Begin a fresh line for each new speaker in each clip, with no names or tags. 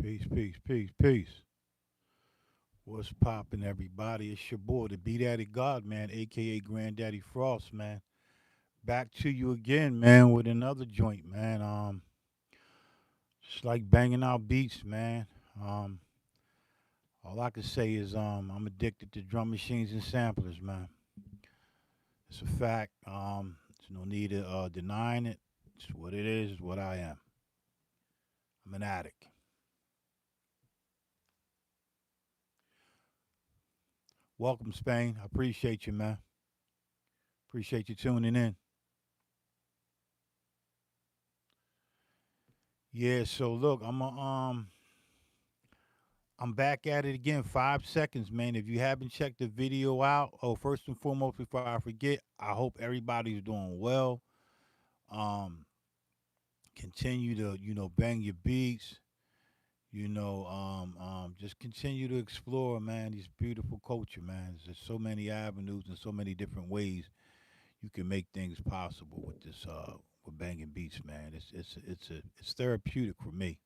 Peace, peace, peace, peace. What's poppin', everybody? It's your boy, the Beat Addict God, man, aka Granddaddy Frost, man. Back to you again, man, with another joint, man. Just like banging out beats, man. Um, all I can say is, I'm addicted to drum machines and samplers, man. It's a fact. There's no need of denying it. It's what it is. It's what I am. I'm an addict. Welcome, Spain. I appreciate you, man. Appreciate you tuning in. Yeah, so look, I'm back at it again. 5 seconds, man. If you haven't checked the video out, first and foremost, before I forget, I hope everybody's doing well. Um, Continue to, bang your beats. Just continue to explore, man. These beautiful culture, man. There's so many avenues and so many different ways you can make things possible with this, with banging beats, man. It's therapeutic for me.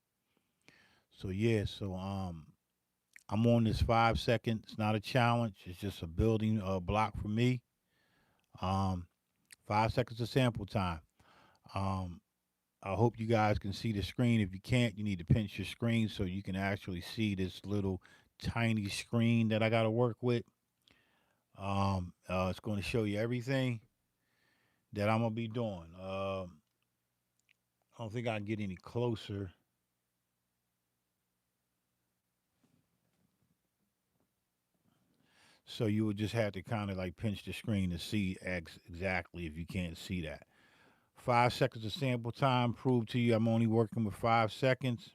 So yeah, I'm on this 5 second. It's not a challenge. It's just a building block for me. Um, 5 seconds of sample time. Um, I hope you guys can see the screen. If you can't, you need to pinch your screen so you can actually see this little tiny screen that I got to work with. It's going to show you everything that I'm gonna be doing. I don't think I can get any closer. So you would just have to kind of like pinch the screen to see exactly if you can't see that. 5 seconds of sample time. Prove to you I'm only working with 5 seconds.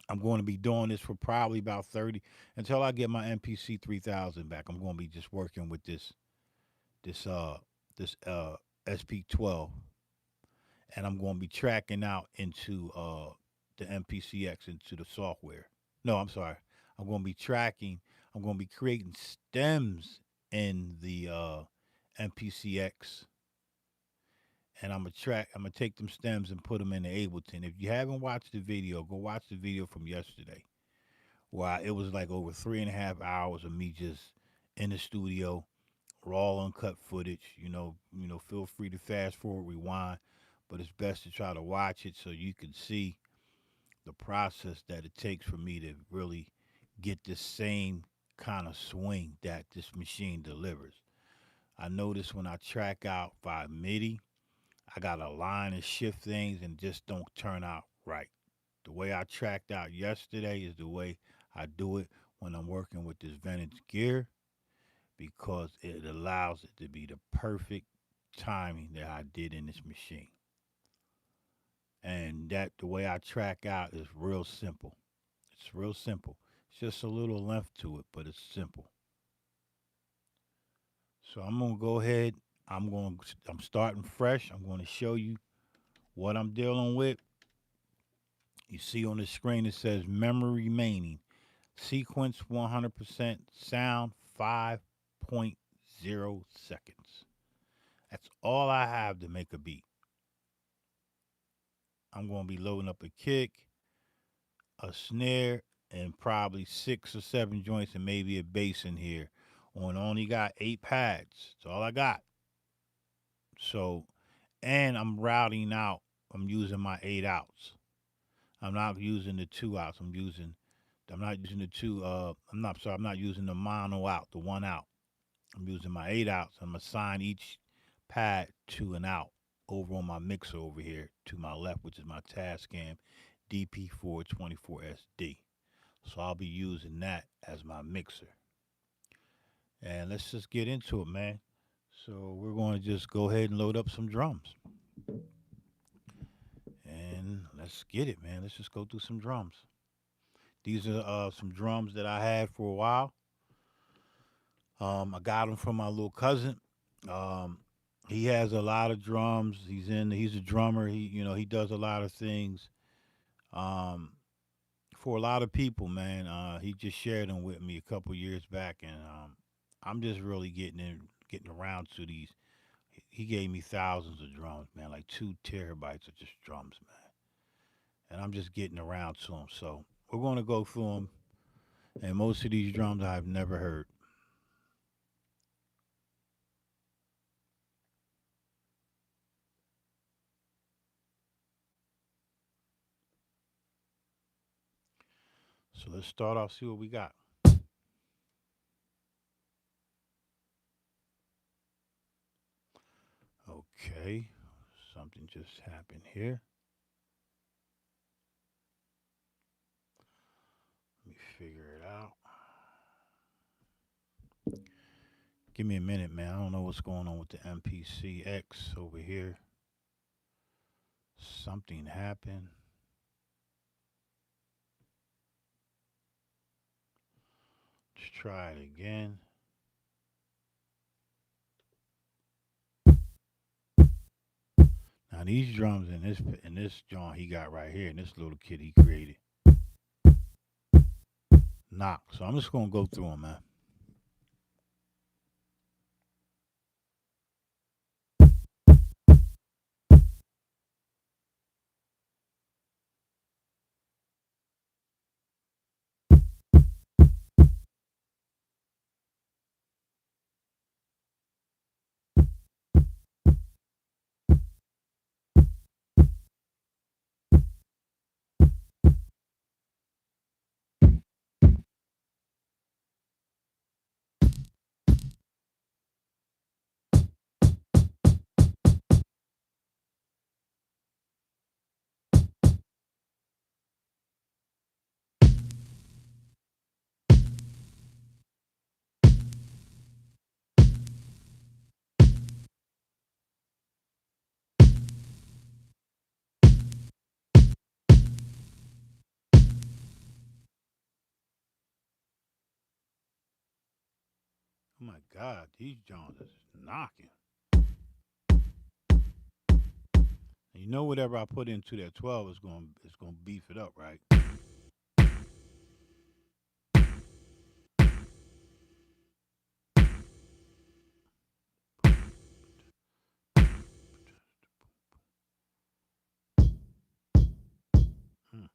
I'm going to be doing this for probably about 30 until I get my MPC 3000 back. I'm going to be just working with this uh this SP-12, and I'm going to be tracking out into the MPCX into the software. No, I'm sorry. I'm going to be tracking. I'm going to be creating stems in the MPCX, and I'm gonna take them stems and put them in the Ableton. If you haven't watched the video, go watch the video from yesterday. It was like over 3.5 hours of me just in the studio, raw uncut footage. Feel free to fast forward, rewind, but it's best to try to watch it so you can see the process that it takes for me to really get the same kind of swing that this machine delivers. I notice when I track out via MIDI, I got to line and shift things and just don't turn out right. The way I tracked out yesterday is the way I do it when I'm working with this vintage gear because it allows it to be the perfect timing that I did in this machine. And that the way I track out is real simple. It's real simple. It's just a little length to it, but it's simple. So I'm gonna go ahead. I'm starting fresh. I'm gonna show you what I'm dealing with. You see on the screen it says memory remaining. Sequence 100% sound 5.0 seconds. That's all I have to make a beat. I'm going to be loading up a kick, a snare, and probably 6 or 7 joints and maybe a bass in here. On only got 8 pads. That's all I got. So, and I'm routing out. I'm using my 8 outs. I'm not using the 2 outs. I'm not using the two. I'm not sorry. I'm not using the mono out, the 1 out. I'm using my 8 outs. I'm assign each pad to an out over on my mixer over here to my left, which is my Tascam DP424SD. So I'll be using that as my mixer. And let's just get into it, man. So we're going to just go ahead and load up some drums. And let's get it, man. Let's just go through some drums. These are some drums that I had for a while. I got them from my little cousin. Um, he has a lot of drums. He's a drummer. He does a lot of things. Um, for a lot of people, man. He just shared them with me a couple years back, and I'm just really getting around to these. He gave me thousands of drums, man, like 2 terabytes of just drums, man. And I'm just getting around to them. So We're going to go through them, and most of these drums I've never heard. So let's start off, see what we got. Okay, something just happened here. Let me figure it out. Give me a minute, man. I don't know what's going on with the MPCX over here. Something happened. Let's try it again. Now these drums in this joint he got right here, and this little kid he created, knock. So I'm just gonna go through them, man. Oh my God, these joints is knocking. And you know whatever I put into that 12 is gonna beef it up, right? Mm,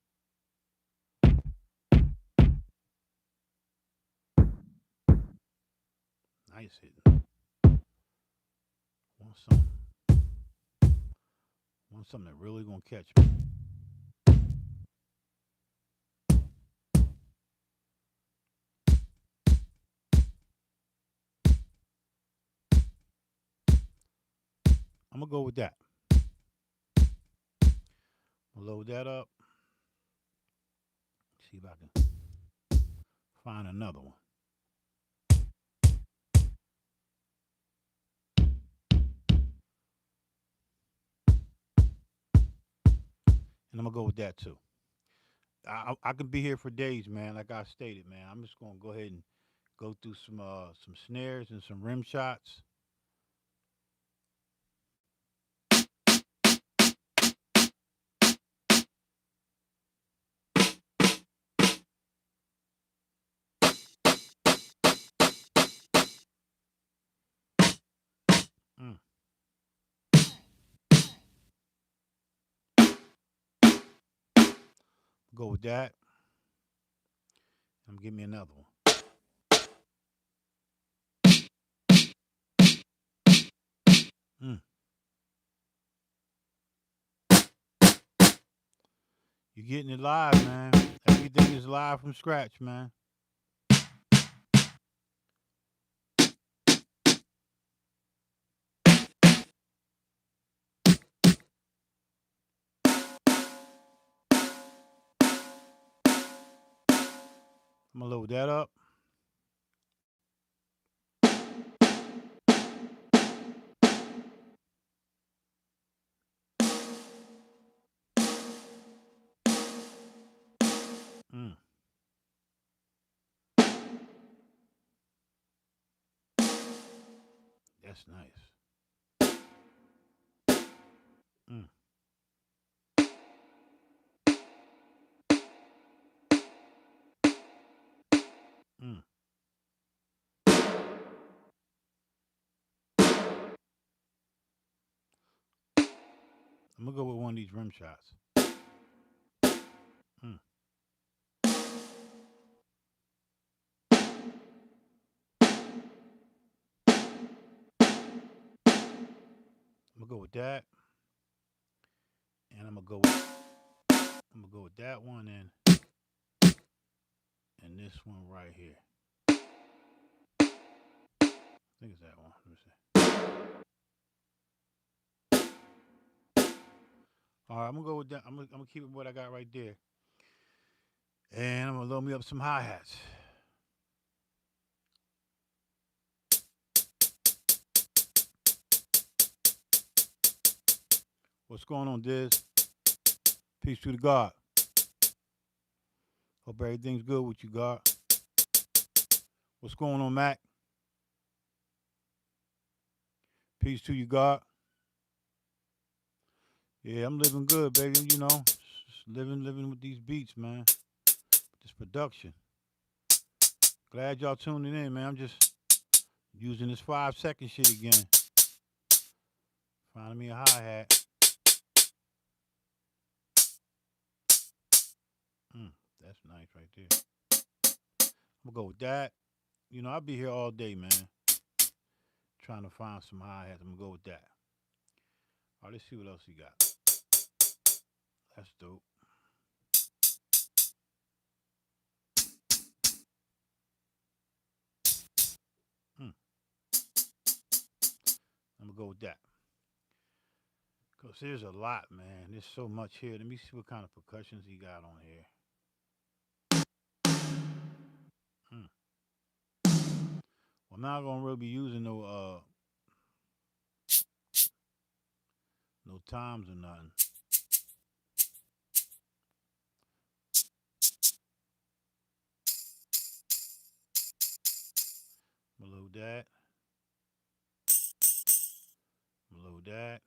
nice hitting. Want something? Want something that really gonna catch me? I'm gonna go with that. Load that up. See if I can find another one. And I'm gonna go with that too. I can be here for days, man. Like I stated, man. I'm just gonna go ahead and go through some snares and some rim shots. Mm. Go with that. Give me another one. Mm. You're getting it live, man. Everything is live from scratch, man. I'm gonna load that up. Mm. That's nice. Mm. Mm. I'm gonna go with one of these rim shots. Mm. gonna go with that, and I'm gonna go with that one and this one right here. I think it's that one. Let me see. All right, I'm gonna go with that. I'm gonna keep it what I got right there, and I'm gonna load me up some hi hats. What's going on, Diz? Peace to the God. Hope everything's good with you, God. What's going on, Mack? Peace to you, God. Yeah, I'm living good, baby. You know, just living with these beats, man. This production. Glad y'all tuning in, man. I'm just using this 5 second shit again. Finding me a hi hat. That's nice right there. I'm gonna go with that. You know, I'll be here all day, man. Trying to find some hi hats. I'm gonna go with that. All right, let's see what else he got. That's dope. Hmm. I'm gonna go with that. Cause there's a lot, man. There's so much here. Let me see what kind of percussions he got on here. Hmm. Well, I'm not gonna really be using no toms or nothing. I'm gonna load that. I'm gonna load that.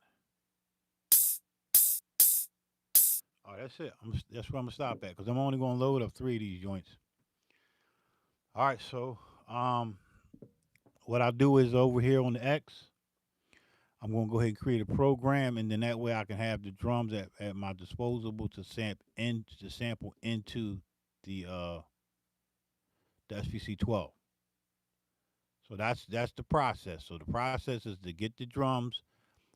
All right, that's it. That's where I'm gonna stop at because I'm only gonna load up 3 of these joints. All right, so what I do is over here on the X, I'm gonna go ahead and create a program, and then that way I can have the drums at my disposable to sample into the uh the SPC-12. So that's the process. So the process is to get the drums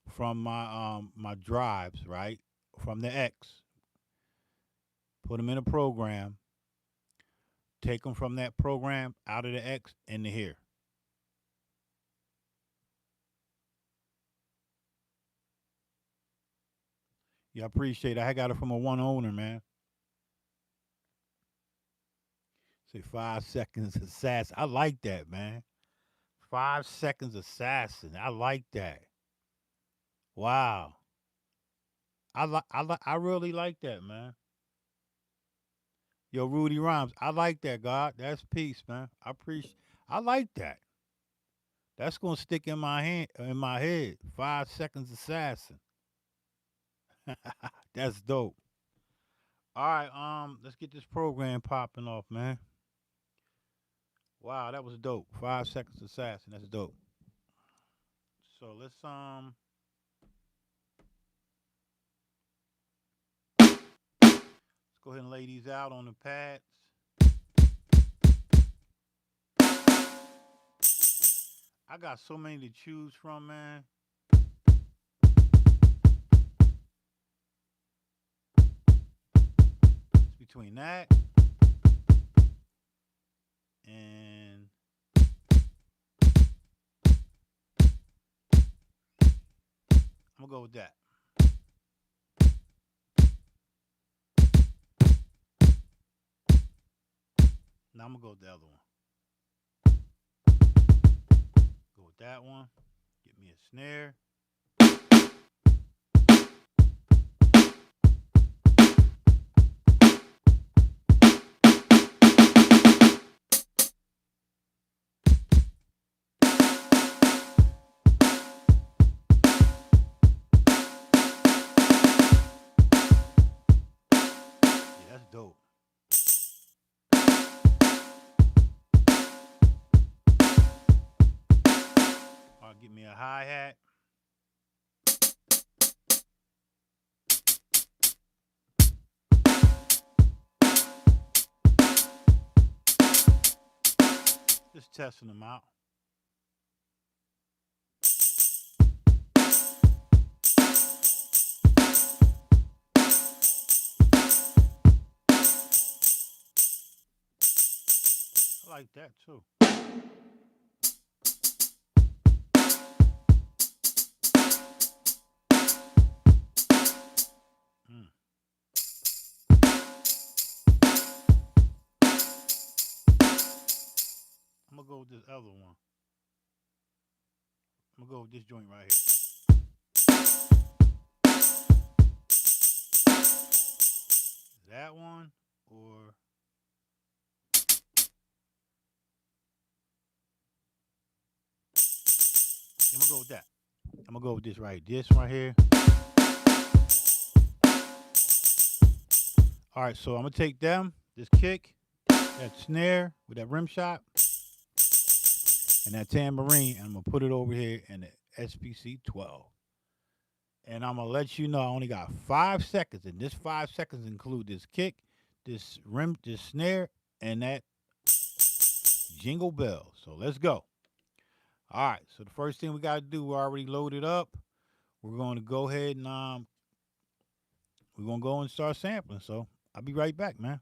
from my drives, right, from the X, put them in a program, take them from that program out of the X into here. Yeah, I appreciate it. I got it from a one owner, man. Say 5 seconds assassin. I like that, man. 5 seconds assassin. I like that. Wow. I really like that, man. Yo, Rudy Rhymes. I like that, God. That's peace, man. I appreciate. I like that. That's gonna stick in my head. 5 seconds assassin. That's dope. All right, let's get this program popping off, man. Wow, that was dope. 5 seconds assassin. That's dope. So let's go ahead and lay these out on the pads. I got so many to choose from, man. It's between that and I'm gonna go with that. Now I'm gonna go with the other one. Go with that one. Get me a snare. Yeah, that's dope. All right, get me a hi hat. Just testing them out. like that too. Mm. I'm gonna go with this other one. I'm gonna go with this joint right here. That one or I'm gonna go with that. I'm gonna go with this right. This right here. All right, so I'm gonna take them, this kick, that snare with that rim shot, and that tambourine, and I'm gonna put it over here in the SPC-12. And I'm gonna let you know I only got 5 seconds, and this 5 seconds include this kick, this rim, this snare, and that jingle bell. So let's go. All right. So the first thing we gotta do, we're already loaded up. We're gonna go ahead and we're gonna go and start sampling. So I'll be right back, man.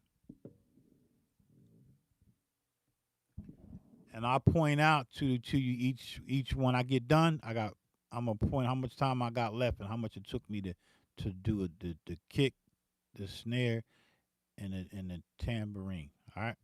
And I'll point out to you each one I get done. I'm gonna point how much time I got left and how much it took me to do the kick, the snare, and the tambourine. All right.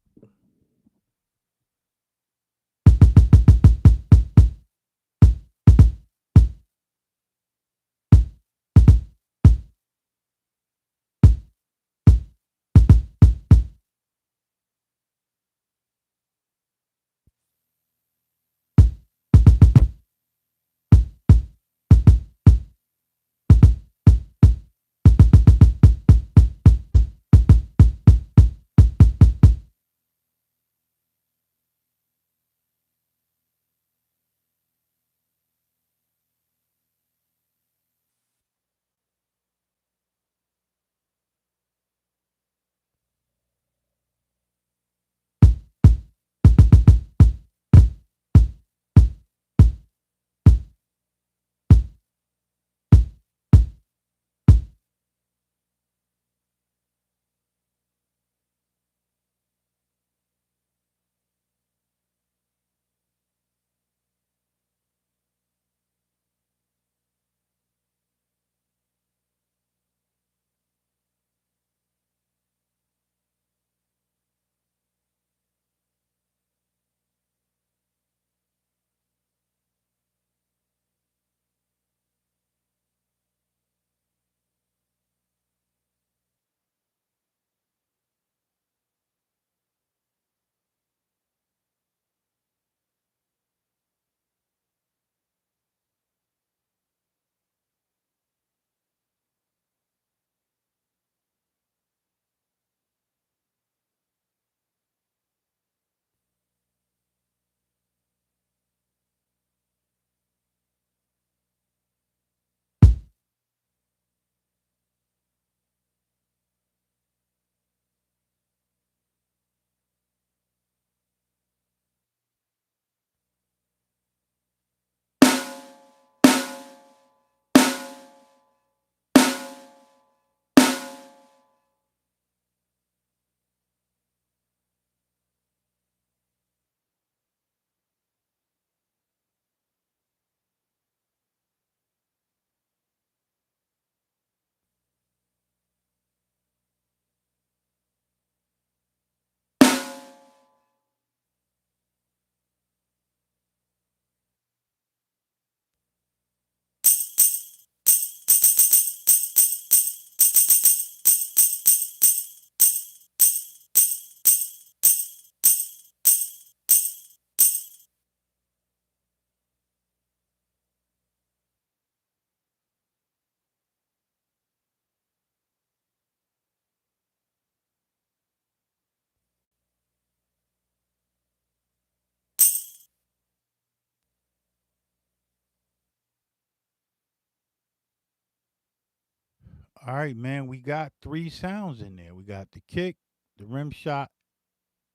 All right, man. We got three sounds in there. We got the kick, the rim shot,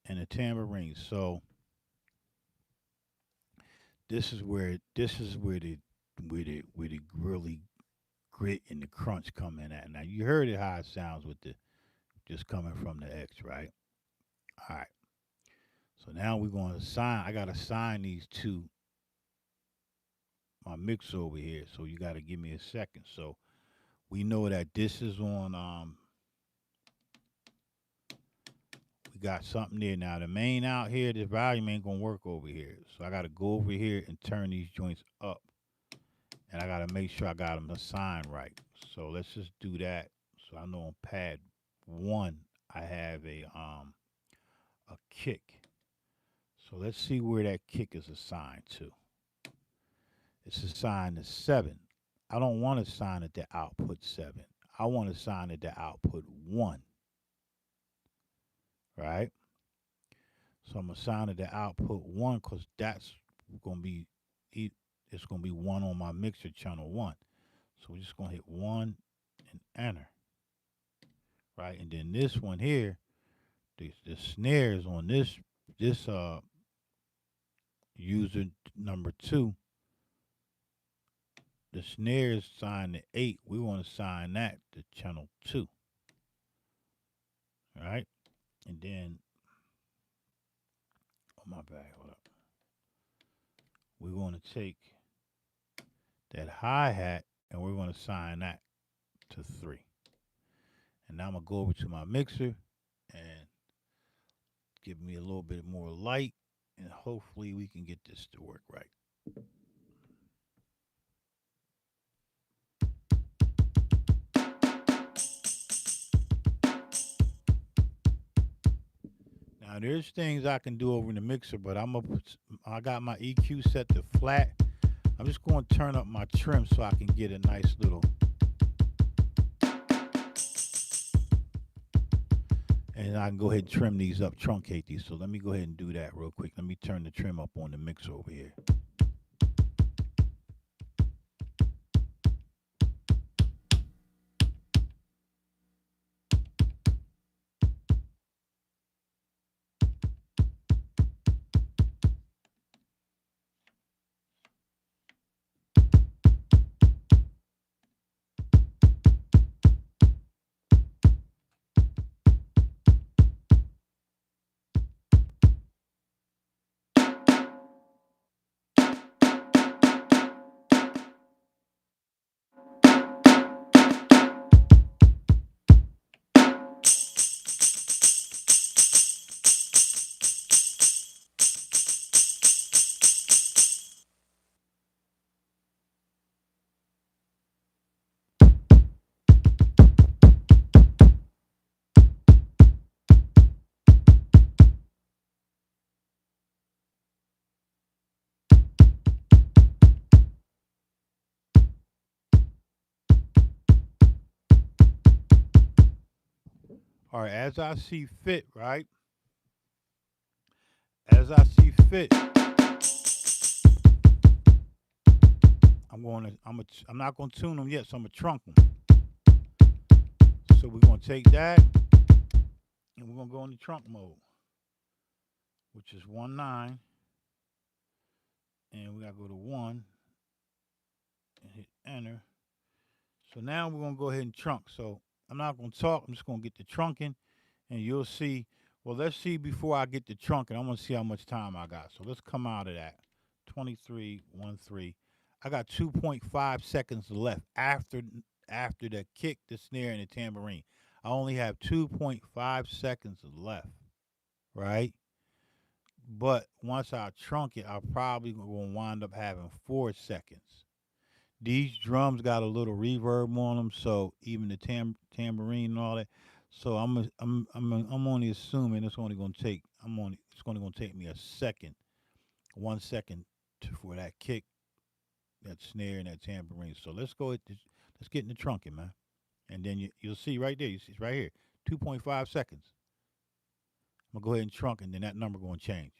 and the tambourine. So this is where the really grit and the crunch come in at. Now you heard it how it sounds with the just coming from the X, right? All right. So now we're going to assign. I got to assign these to my mixer over here. So you got to give me a second. So we know that this is on. We got something there now. The main out here, the volume ain't gonna work over here. So I got to go over here and turn these joints up, and I got to make sure I got them assigned right. So let's just do that. So I know on pad 1 I have a kick. So let's see where that kick is assigned to. It's assigned to 7. I don't want to assign it to output 7. I want to assign it to output 1, right? So I'm assigning the output 1 because that's going to be, it's going to be 1 on my mixer channel 1. So we're just going to hit 1 and enter, right? And then this one here, the snares on this user number 2, the snares signed to 8. We want to assign that to channel 2, right? And then, oh my bad, hold up. We're going to take that hi-hat and we're going to assign that to 3. And now I'm going to go over to my mixer and give me a little bit more light, and hopefully we can get this to work right. Now there's things I can do over in the mixer, but I got my EQ set to flat. I'm just going to turn up my trim so I can get a nice little, and I can go ahead and trim these up, truncate these. So let me go ahead and do that real quick. Let me turn the trim up on the mixer over here. All right, as I see fit, right? As I see fit, I'm not gonna tune them yet, so I'm gonna trunk them. So we're gonna take that and we're gonna go into trunk mode, which is 1-9, and we gotta go to 1 and hit enter. So now we're gonna go ahead and trunk. So I'm not gonna talk. I'm just gonna get the trunking, and you'll see. Well, let's see before I get the trunking. I want to see how much time I got. So let's come out of that. 23:13. I got 2.5 seconds left after the kick, the snare, and the tambourine. I only have 2.5 seconds left, right? But once I trunk it, I'm probably going to wind up having 4 seconds. These drums got a little reverb on them, so even the tambourine and all that. So I'm only assuming it's only going to take it's only going to take me a second, 1 second for that kick, that snare, and that tambourine. So let's get in the trunking, man, and then you'll see right there. You see it's right here, 2.5 seconds. I'm gonna go ahead and trunk, and then that number going to change.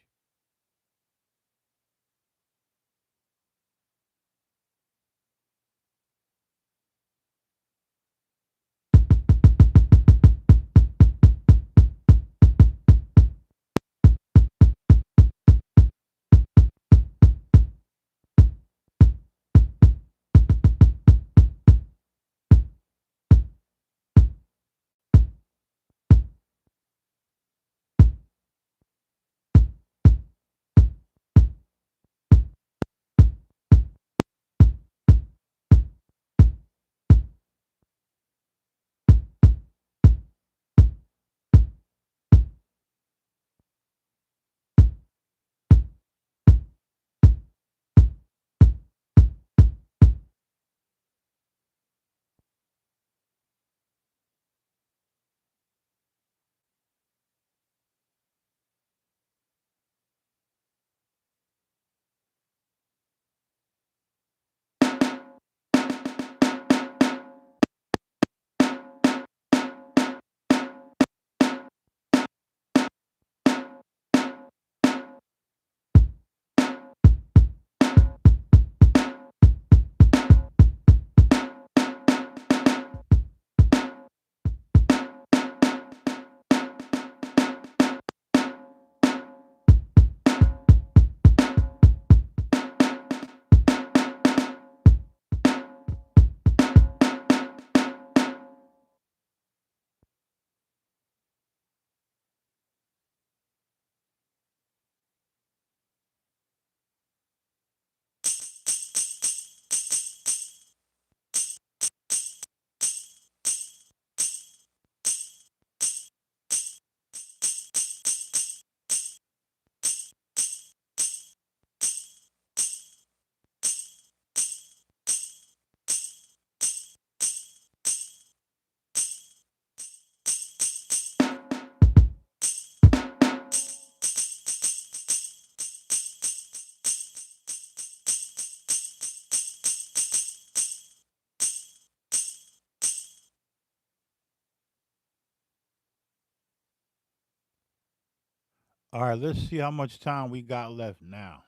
All right, let's see how much time we got left now.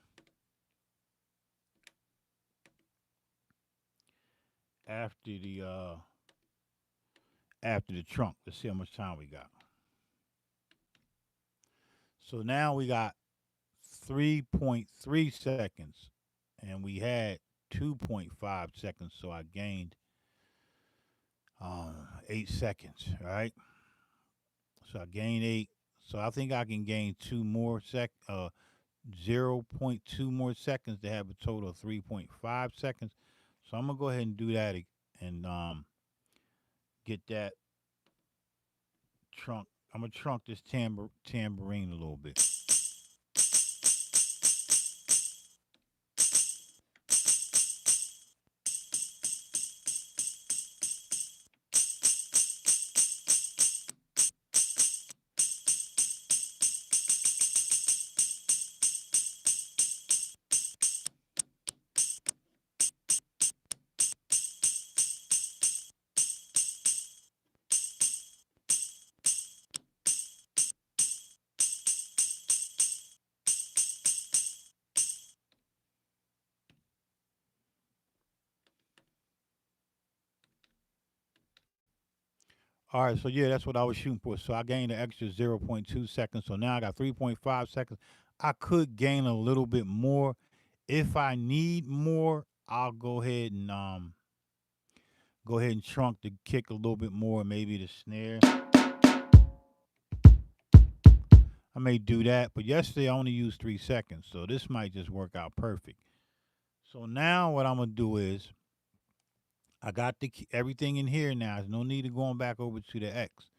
After the uh after the trunk. Let's see how much time we got. So now we got 3.3 seconds and we had 2.5 seconds, so I gained 8 seconds, right? So I gained 8. So I think I can gain 0.2 more seconds to have a total of 3.5 seconds. So I'm gonna go ahead and do that and get that trunk. I'm gonna trunk this tambourine a little bit. All right, so yeah, that's what I was shooting for. So I gained an extra zero point 0.2 seconds. So now I got 3.5 seconds. I could gain a little bit more. If I need more, I'll go ahead and trunk the kick a little bit more, maybe the snare. I may do that, but yesterday I only used 3 seconds, so this might just work out perfect. So now what I'm gonna do is I got everything in here now. There's no need of going back over to the X,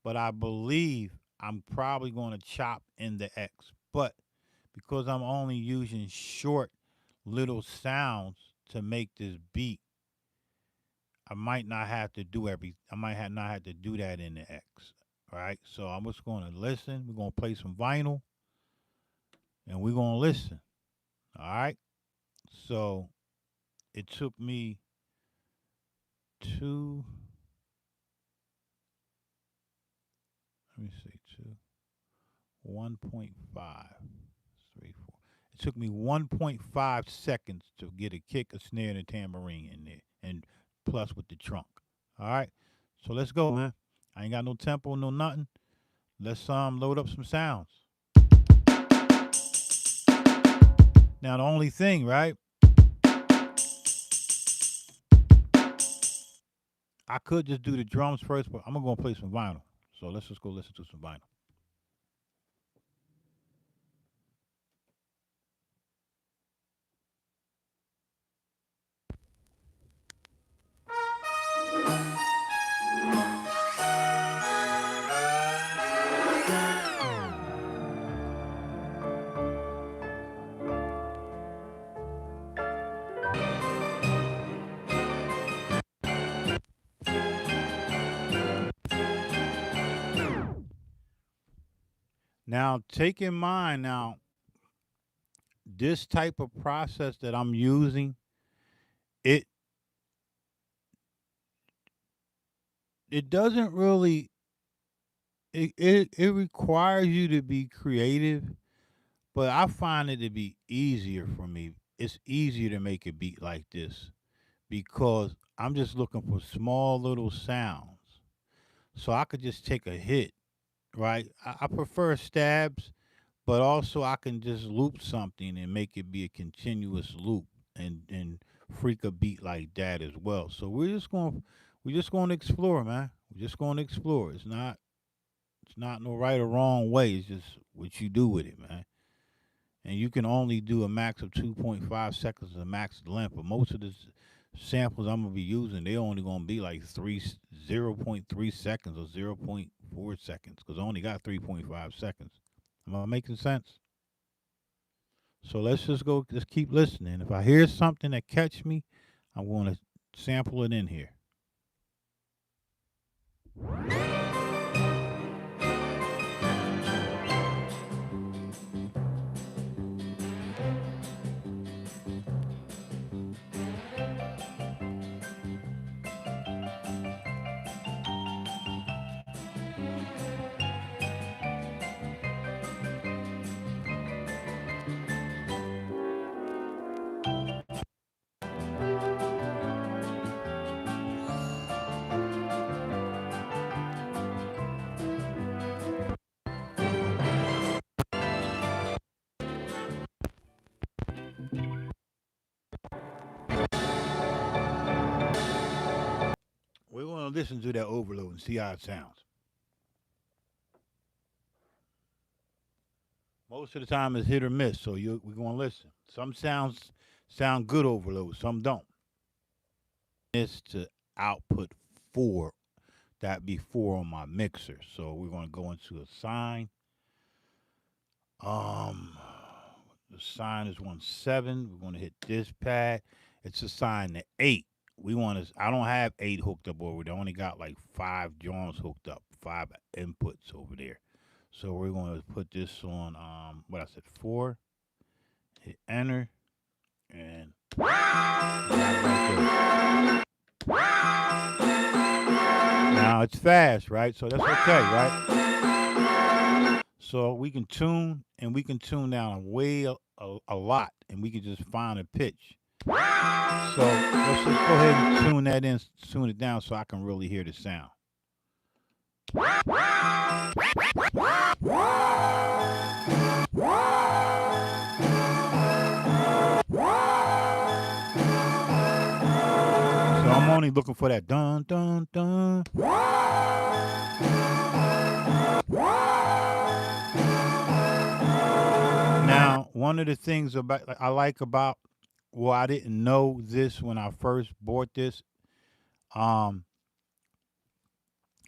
but I believe I'm probably going to chop in the X. But because I'm only using short little sounds to make this beat, I might not have to do not have to do that in the X. All right. So I'm just going to listen. We're going to play some vinyl and we're going to listen. All right. So it took me two, let me see, 1.5, 3, 4. It took me 1.5 seconds to get a kick, a snare, and a tambourine in there, and plus with the trunk. All right. So let's go, man. I ain't got no tempo, no nothing. Let's load up some sounds. Now the only thing, right? I could just do the drums first, but I'm gonna go play some vinyl. So let's just go listen to some vinyl. Now take in mind this type of process that I'm using, it it doesn't really it requires you to be creative, but I find it to be easier for me. It's easier to make a beat like this because I'm just looking for small little sounds. So I could just take a hit, right? I prefer stabs, but also I can just loop something and make it be a continuous loop and freak a beat like that as well. So we're just going to explore, man. We're just going to explore. It's not no right or wrong way. It's just what you do with it, man. And you can only do a max of 2.5 seconds as a max length. But most of the samples I'm gonna be using, they only gonna be like 0.3 seconds or 0.4 seconds because I only got 3.5 seconds. Am I making sense? So let's just go. Let's keep listening. If I hear something that catch me, I'm gonna sample it in here. listen to that overload and see how it sounds. Most of the time it's hit or miss, so we're gonna listen. Some sounds sound good overload, some don't. This to output four, that be four on my mixer. So we're gonna go into a sign. Um, the sign is 1-7. We're gonna hit this pad. It's assigned to 8. We want to. I don't have 8 hooked up over there. I only got like 5 joints hooked up, 5 inputs over there. So we're going to put this on. What I said, 4. Hit enter, and right now it's fast, right? So that's okay, right? So we can tune, and we can tune down a lot, and we can just find a pitch. So let's just go ahead and tune that in, tune it down, so I can really hear the sound. So I'm only looking for that dun dun dun. Now, one of the things about I like about, well, I didn't know this when I first bought this. Um,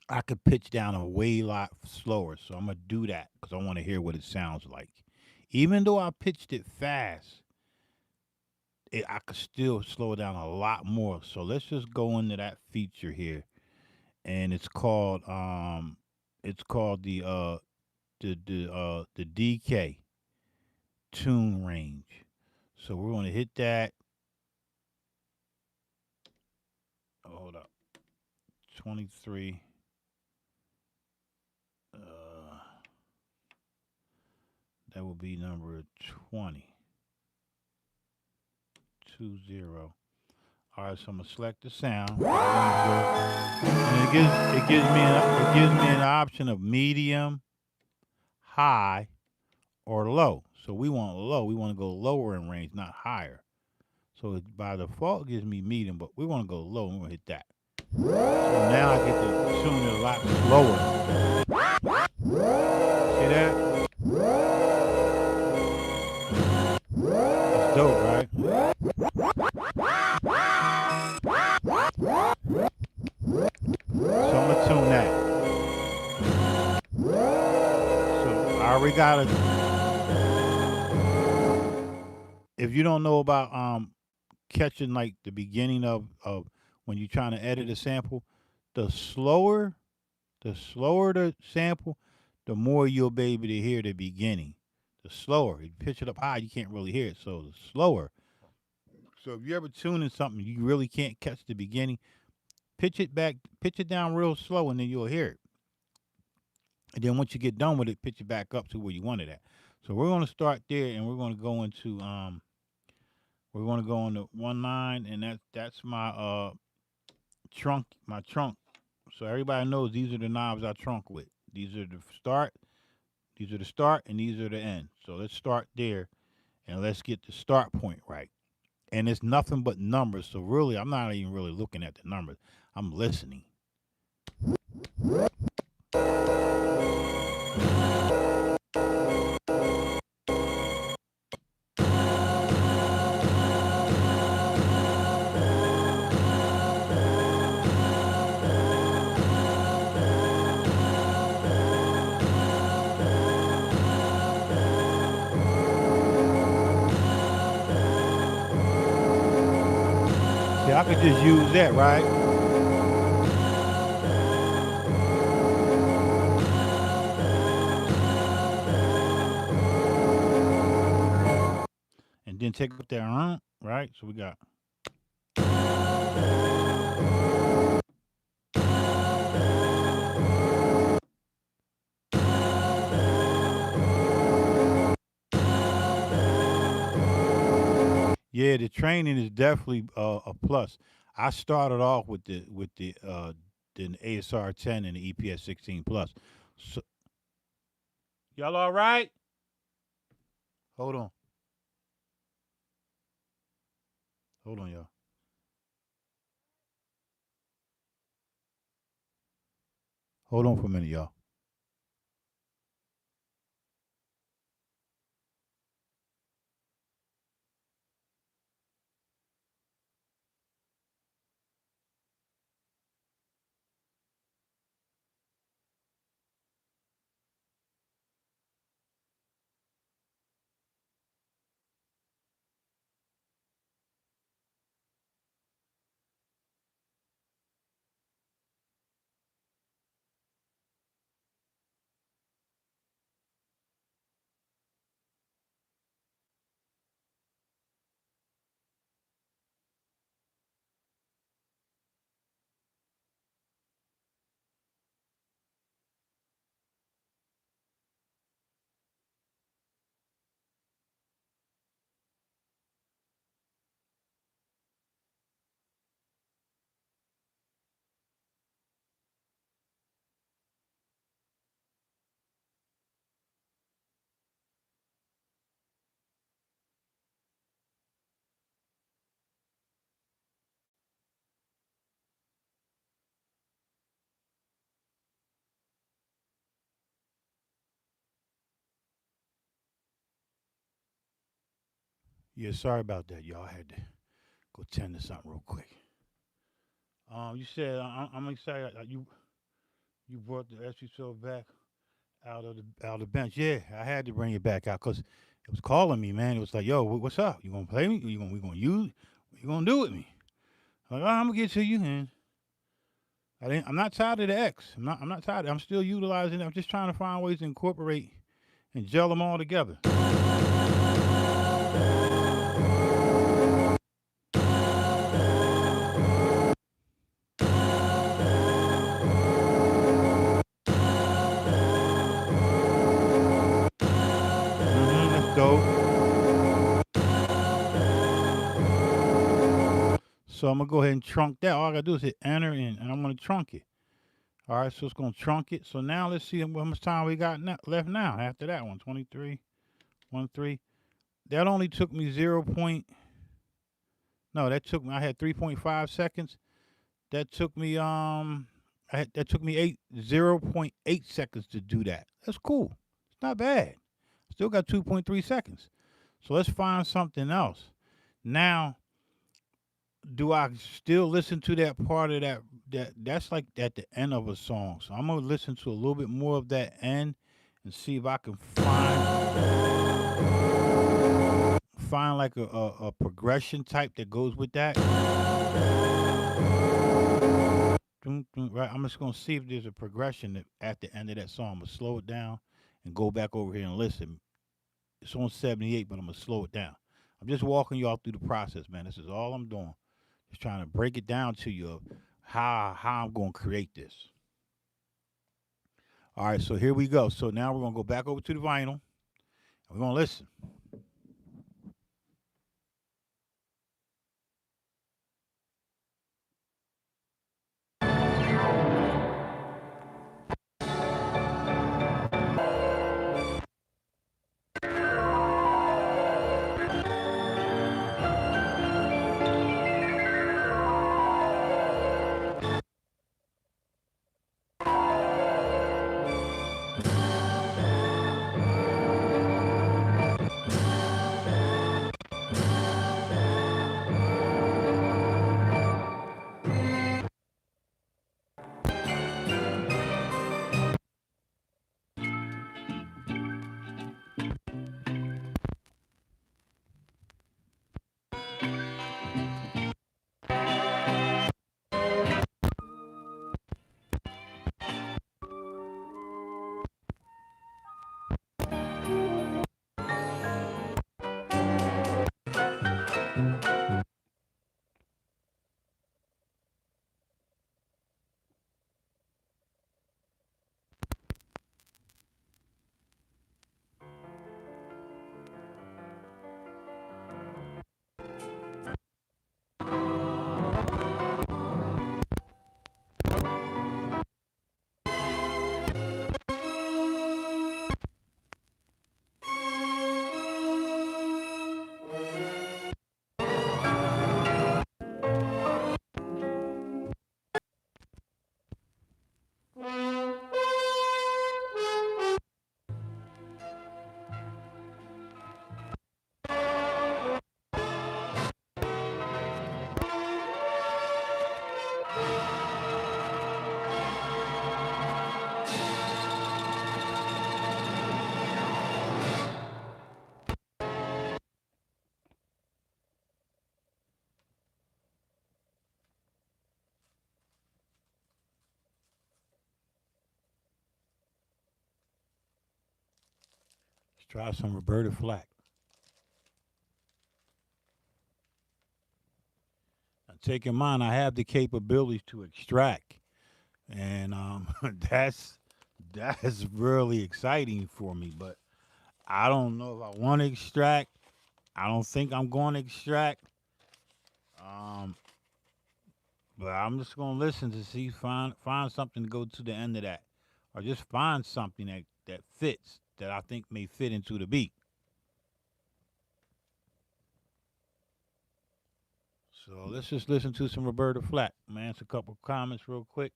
I could pitch down a way lot slower, so I'm gonna do that because I want to hear what it sounds like. Even though I pitched it fast, I could still slow it down a lot more. So let's just go into that feature here, and it's called the DK tune range. So we're gonna hit that. Oh, hold up, 23. Uh, that will be number 20. 20. All right, so I'm gonna select the sound. And it gives me an option of medium, high, or low. So we want low. We want to go lower in range, not higher. So by default, it gives me medium, but we want to go low, and we're gonna hit that. So now I get to tune it a lot slower. See that? It's dope, right? So I'm gonna tune that. So I already got it. If you don't know about catching like the beginning of when you're trying to edit a sample, the slower the sample, the more you'll be able to hear the beginning. The slower you pitch it up high, you can't really hear it. So the slower. So if you ever tuning something, you really can't catch the beginning. Pitch it down real slow, and then you'll hear it. And then once you get done with it, pitch it back up to where you want it at. So we're gonna start there, and we're gonna go into we're gonna go on to 1-9, and that's my trunk. So everybody knows these are the knobs I trunk with. These are the start, and these are the end. So let's start there, and let's get the start point right. And it's nothing but numbers. So really, I'm not even really looking at the numbers. I'm listening. See, I could just use that, right? And then take up that, right? So we got. Yeah, the training is definitely a plus. I started off with the ASR 10 and the EPS 16 plus. So y'all all right? Hold on, hold on, y'all. Hold on for a minute, y'all. Yeah, sorry about that, y'all. I had to go tend to something real quick. You said I'm excited. You brought the SP-12 back out of the bench. Yeah, I had to bring it back out because it was calling me, man. It was like, yo, what's up? You gonna play me? We gonna use? What you gonna do with me? I'm like, oh, I'm gonna get to you, and I didn't. I'm not tired of the X. I'm not tired. I'm still utilizing it. I'm just trying to find ways to incorporate and gel them all together. That's dope. So I'm gonna go ahead and trunk that. All I gotta do is hit enter and I'm gonna trunk it. All right, so it's gonna trunk it. So now let's see how much time we got left now. After that one, 23, 1 3. That only took me 0. No, that took me. I had 3.5 seconds. That took me that took me 0.8 seconds to do that. That's cool. It's not bad. Still got 2.3 seconds. So let's find something else. Now, do I still listen to that part of that's like at the end of a song. So I'm gonna listen to a little bit more of that end and see if I can find like a progression type that goes with that. Right, I'm just gonna see if there's a progression at the end of that song. I'm gonna slow it down and go back over here and listen. It's on 78, but I'm gonna slow it down. I'm just walking you all through the process, man. This is all I'm doing. Just trying to break it down to you of how I'm gonna create this. All right, so here we go. So now we're gonna go back over to the vinyl and we're gonna listen. Let's try some Roberta Flack. Now, take in mind, I have the capabilities to extract, and that's that's really exciting for me. But I don't know if I want to extract. I don't think I'm going to extract. Um, but I'm just going to listen to see find something to go to the end of that, or just find something that fits that I think may fit into the beat. So let's just listen to some Roberta Flack. Man, it's a couple comments real quick.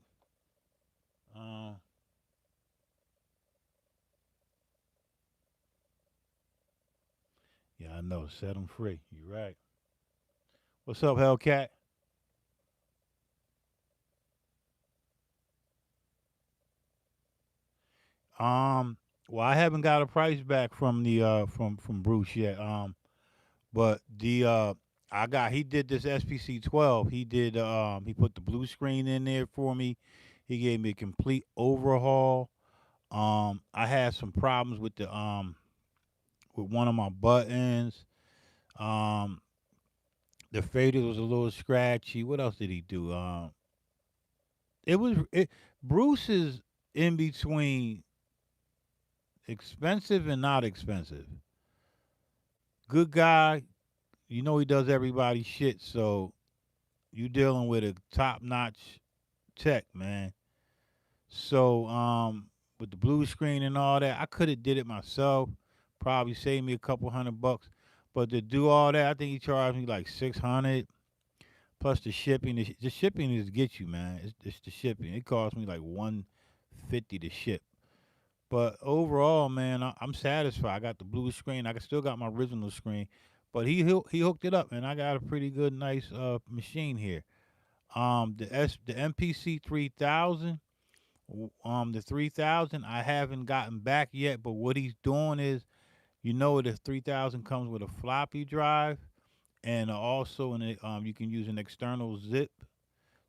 Uh, yeah, I know. Set them free. You're right. What's up, Hellcat? Um, well, I haven't got a price back from the from Bruce yet. But the I got he did this SPC-12. He put the blue screen in there for me. He gave me a complete overhaul. I had some problems with one of my buttons. Um, the fader was a little scratchy. What else did he do? It was it Bruce is in between expensive and not expensive. Good guy, you know he does everybody's shit, so you dealing with a top notch tech, man. So with the blue screen and all that, I could have did it myself. Probably saved me a couple $100. But to do all that, I think he charged me like 600 plus the shipping. The shipping is get you, man. It's the shipping. It cost me like 150 to ship. But overall, man, I'm satisfied. I got the blue screen. I still got my original screen, but he hooked it up, and I got a pretty good, nice machine here. The MPC 3000, the 3000 I haven't gotten back yet. But what he's doing is, the 3000 comes with a floppy drive, and also you can use an external zip.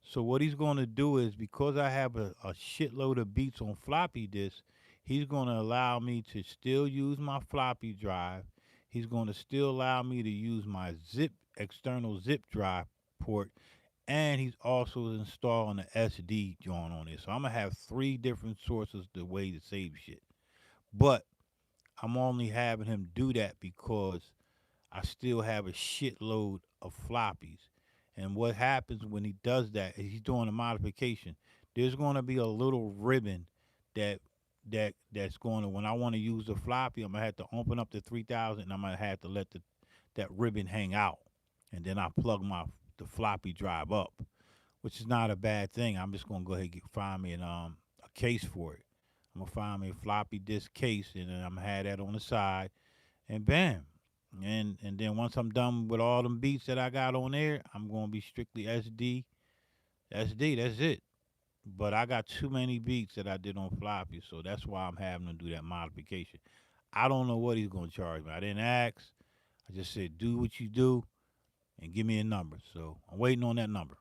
So what he's going to do is, because I have a shitload of beats on floppy disk, he's going to allow me to still use my floppy drive. He's going to still allow me to use my external zip drive port, and he's also installing the SD joint on it. So I'm gonna have three different sources the way to save shit. But I'm only having him do that because I still have a shitload of floppies. And what happens when he does that is he's doing a modification. There's going to be a little ribbon that that's going to, when I want to use the floppy, I'm gonna have to open up the 3000, and I'm gonna have to let that ribbon hang out, and then I plug the floppy drive up, which is not a bad thing. I'm just gonna go ahead and find me a case for it. I'm gonna find me a floppy disk case, and then I'm gonna have that on the side, and bam. And then once I'm done with all them beats that I got on there, I'm gonna be strictly SD. SD, that's it. But I got too many beats that I did on floppy, so that's why I'm having to do that modification. I don't know what he's gonna charge me. I didn't ask. I just said do what you do and give me a number. So I'm waiting on that number.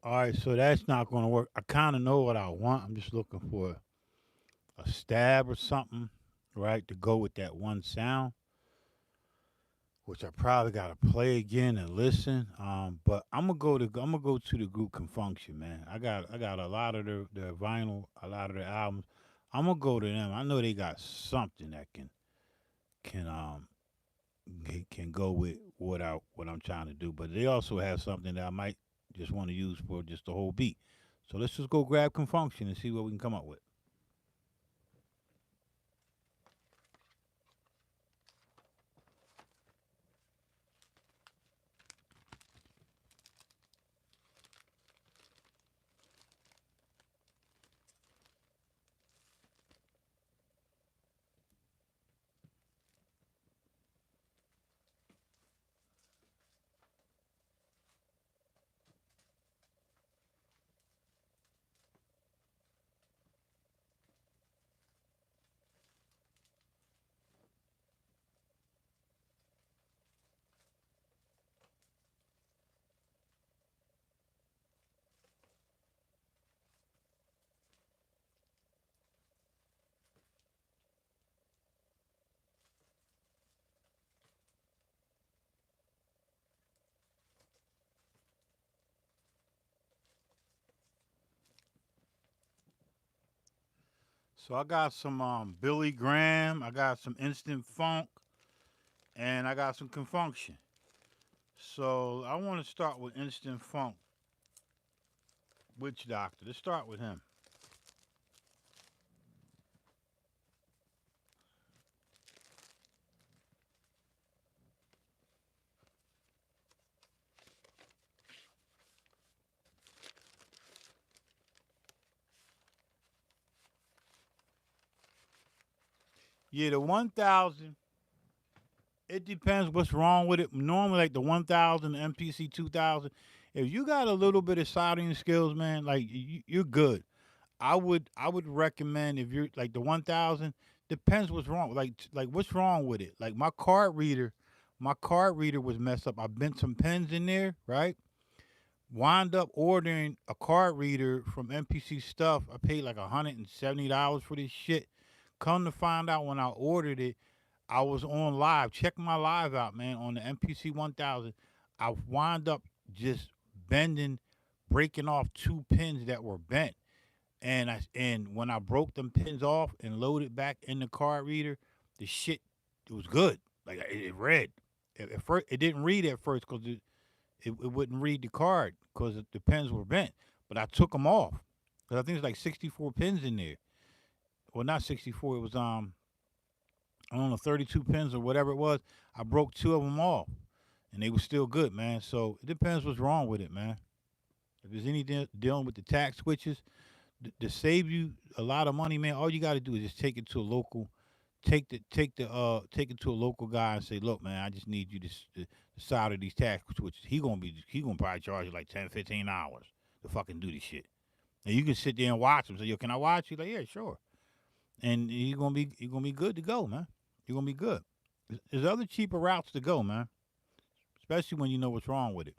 All right, so that's not going to work. I kind of know what I want. I'm just looking for a stab or something, right, to go with that one sound, which I probably got to play again and listen. But I'm gonna go to the group Confunction, man. I got a lot of their vinyl, a lot of their albums. I'm gonna go to them. I know they got something that can can go with what I'm trying to do. But they also have something that I might just want to use for just the whole beat. So let's just go grab Confunction and see what we can come up with. So I got some Billy Graham, I got some Instant Funk, and I got some Confunction. So I want to start with Instant Funk, Witch Doctor. Let's start with him. Yeah, the 1000. It depends what's wrong with it. Normally, like the 1000, the MPC 2000. If you got a little bit of soldering skills, man, like you're good. I would recommend if you're like the 1000. Depends what's wrong. Like what's wrong with it? Like my card reader was messed up. I bent some pins in there, right? Wind up ordering a card reader from MPC Stuff. I paid like $170 for this shit. Come to find out when I ordered it, I was on live. Check my live out, man, on the MPC 1000. I wind up just bending, breaking off two pins that were bent. And when I broke them pins off and loaded back in the card reader, the shit, it was good. Like it read. At first, it didn't read at first because it wouldn't read the card because the pins were bent. But I took them off because I think it's like 64 pins in there. Well, not 64. It was I don't know 32 pins or whatever it was. I broke two of them off, and they were still good, man. So it depends what's wrong with it, man. If there's anything dealing with the tact switches to save you a lot of money, man, all you got to do is just take it to a local. Take it to a local guy and say, look, man, I just need you to solder these tax switches. He gonna probably charge you like 10, $15 to fucking do this shit. And you can sit there and watch him. Say, yo, can I watch you? Like, yeah, sure. And you gonna be good to go, man. You're gonna be good. There's other cheaper routes to go, man. Especially when you know what's wrong with it.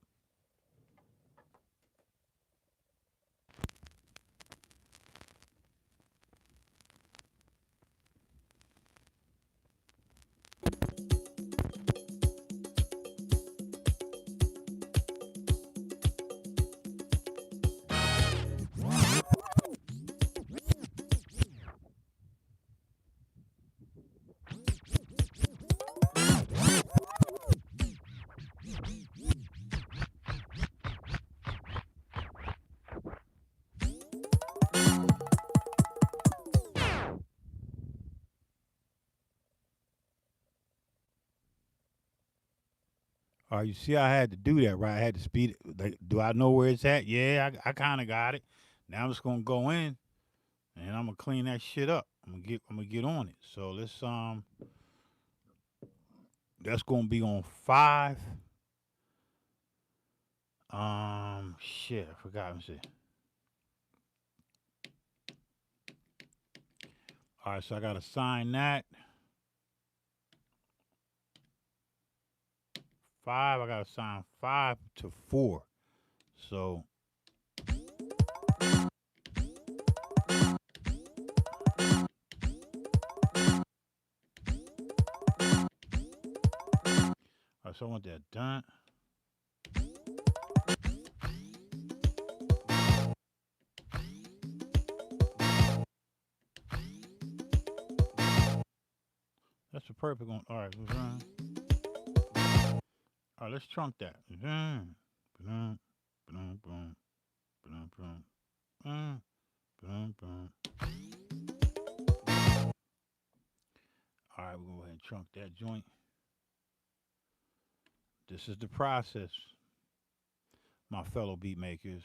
All right, you see, I had to do that, right? I had to speed it. Like, do I know where it's at? Yeah, I kind of got it. Now I'm just gonna go in and I'm gonna clean that shit up. I'm gonna get on it. So that's gonna be on 5. Shit, I forgot. Let me see. All right, so I gotta sign that 5. I gotta sign 5 to 4. So So I want that done. That's the perfect one. All right. All right, let's trunk that. All right, we're going to go ahead and trunk that joint. This is the process, my fellow beat makers.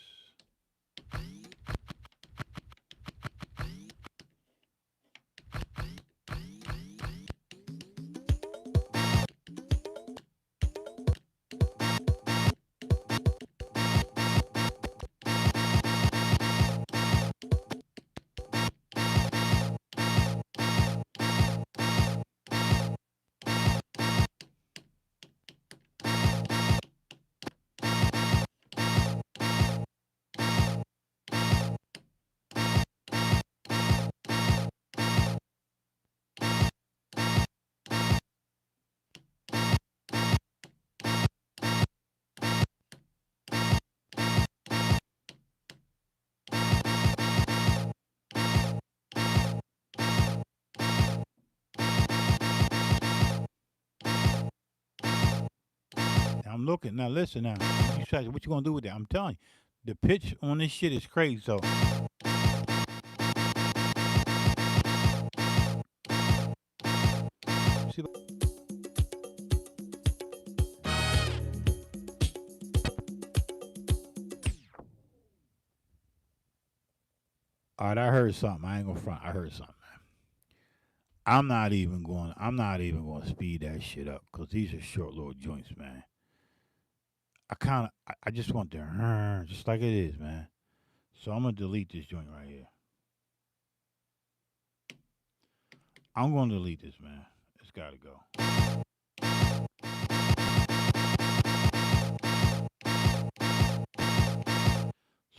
I'm looking now. Listen now. You said what you gonna do with that? I'm telling you, the pitch on this shit is crazy. So see, all right, I heard something. I ain't gonna front. I heard something. I'm not even going. I'm not even going to speed that shit up because these are short little joints, man. I just want the just like it is, man. So I'm gonna delete this joint right here. I'm gonna delete this, man. It's gotta go.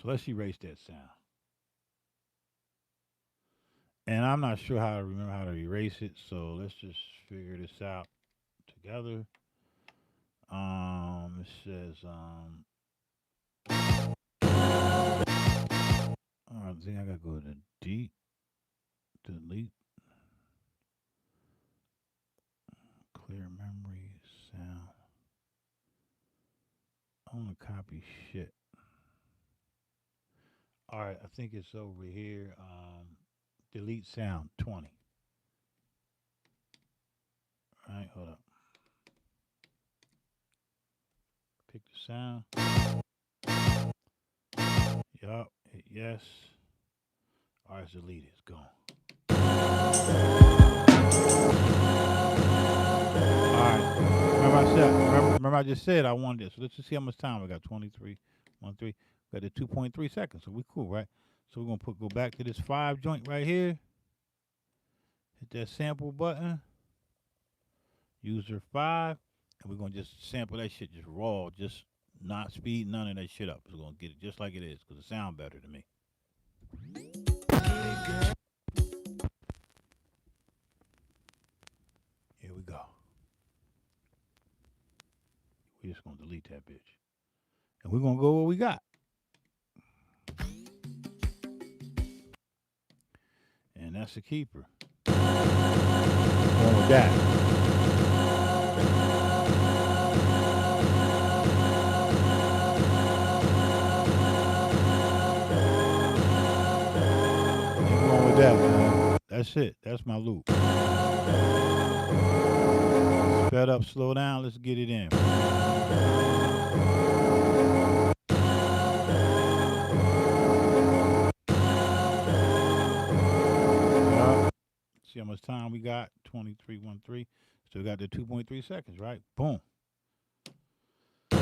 So let's erase that sound. And I'm not sure how to remember how to erase it, so let's just figure this out together. It says I think I gotta go to delete, clear memory, sound. I wanna copy shit. All right, I think it's over here. Delete sound 20. All right, hold up. Pick the sound. Yup, hit yes. All right, it's deleted. It's gone. All right. Remember I just said I wanted this. So let's just see how much time we got. 23, 13. Got the 2.3 seconds. So we cool, right? So we're gonna go back to this 5 joint right here. Hit that sample button. User 5. And we're gonna just sample that shit just raw, just not speed none of that shit up. We're gonna get it just like it is, because it sounds better to me. Here we go. We're just gonna delete that bitch. And we're gonna go what we got. And that's the keeper. Going with that. Going with that, man. That's it. That's my loop. Sped up, slow down. Let's get it in. See how much time we got? 23:13. Still got the 2.3 seconds, right? Boom. All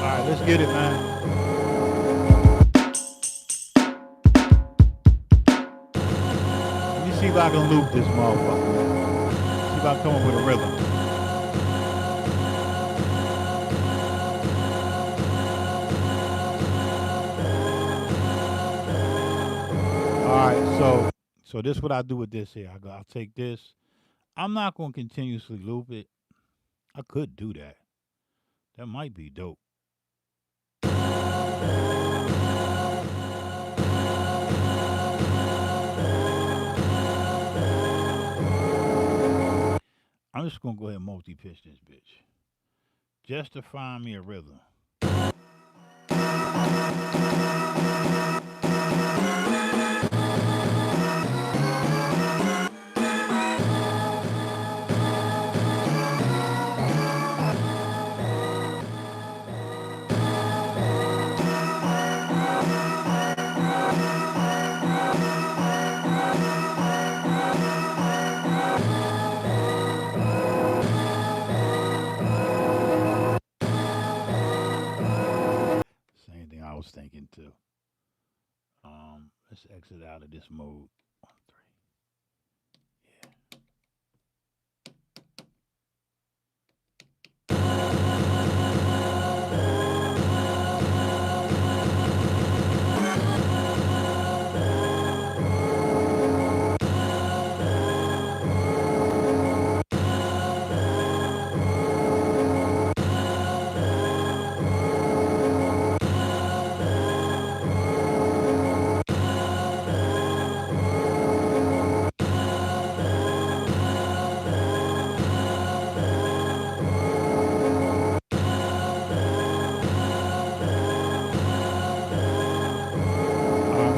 right, let's get it, man. Let me see if I can loop this motherfucker, man. See if I can come up with a rhythm. All right, so this is what I do with this here. I'll take this. I'm not going to continuously loop it. I could do that. That might be dope. I'm just gonna go ahead and multi-pitch this bitch. Just to find me a rhythm. Same thing I was thinking too. Let's exit out of this mode. 1, 3.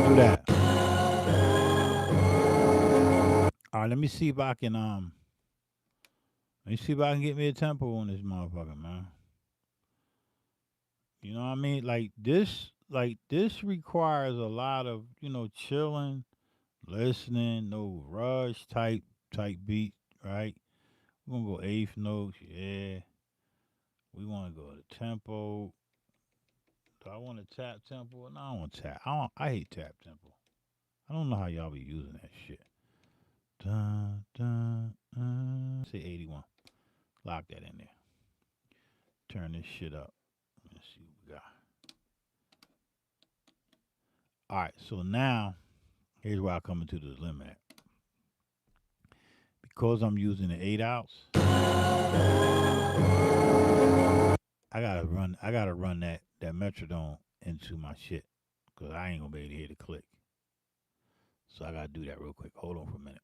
Do that. All right, let me see if I can let me see if I can get me a tempo on this motherfucker, man. You know what I mean? Like this requires a lot of, chilling, listening, no rush type beat, right? We're gonna go eighth notes, yeah. We wanna go to tempo. Do I wanna tap tempo? No, I don't want tap. I hate tap tempo. I don't know how y'all be using that shit. Dun, dun, say 81. Lock that in there. Turn this shit up. Let's see what we got. All right, so now here's where I come into the limit at. Because I'm using the 8 outs, I gotta run that metronome into my shit. Cause I ain't gonna be able to hear the click. So I gotta do that real quick. Hold on for a minute.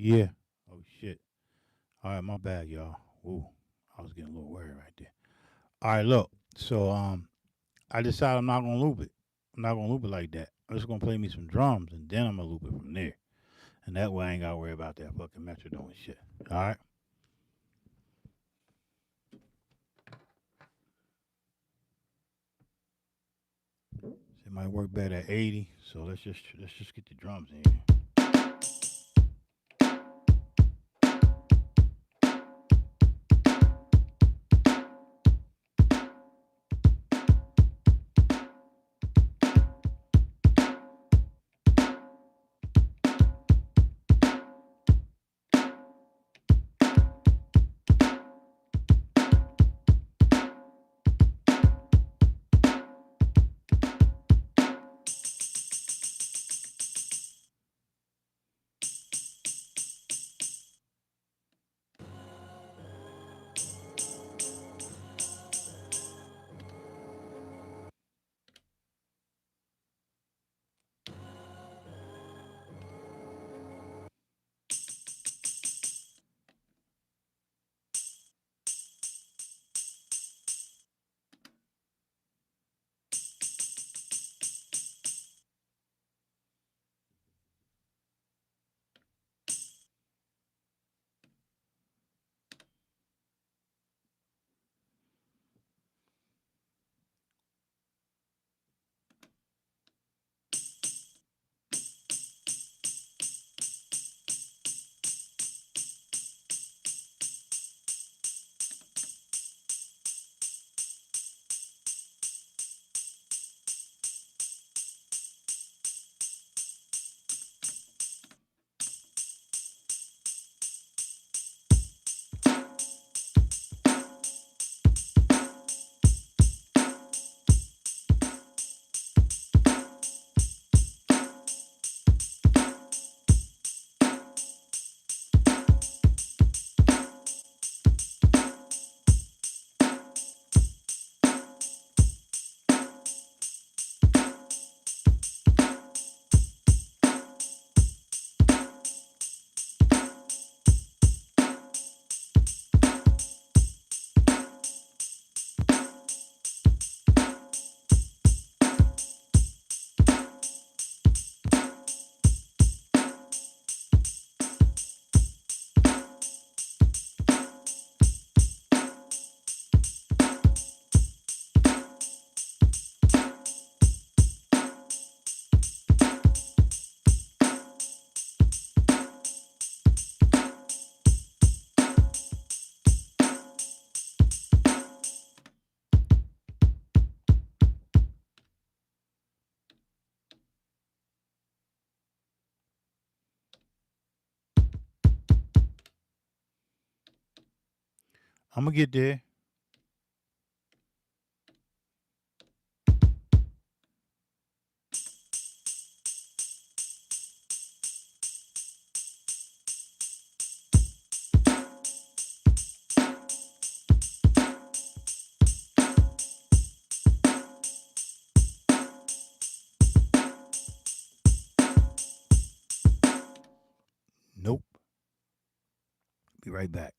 Yeah. Oh shit. All right, my bad, y'all. Ooh, I was getting a little worried right there. All right, look. So I decided I'm not gonna loop it. I'm not gonna loop it like that. I'm just gonna play me some drums and then I'm gonna loop it from there. And that way I ain't gotta worry about that fucking metronome shit. All right. It might work better at 80. So let's just get the drums in here. I'm gonna get there. Nope. Be right back.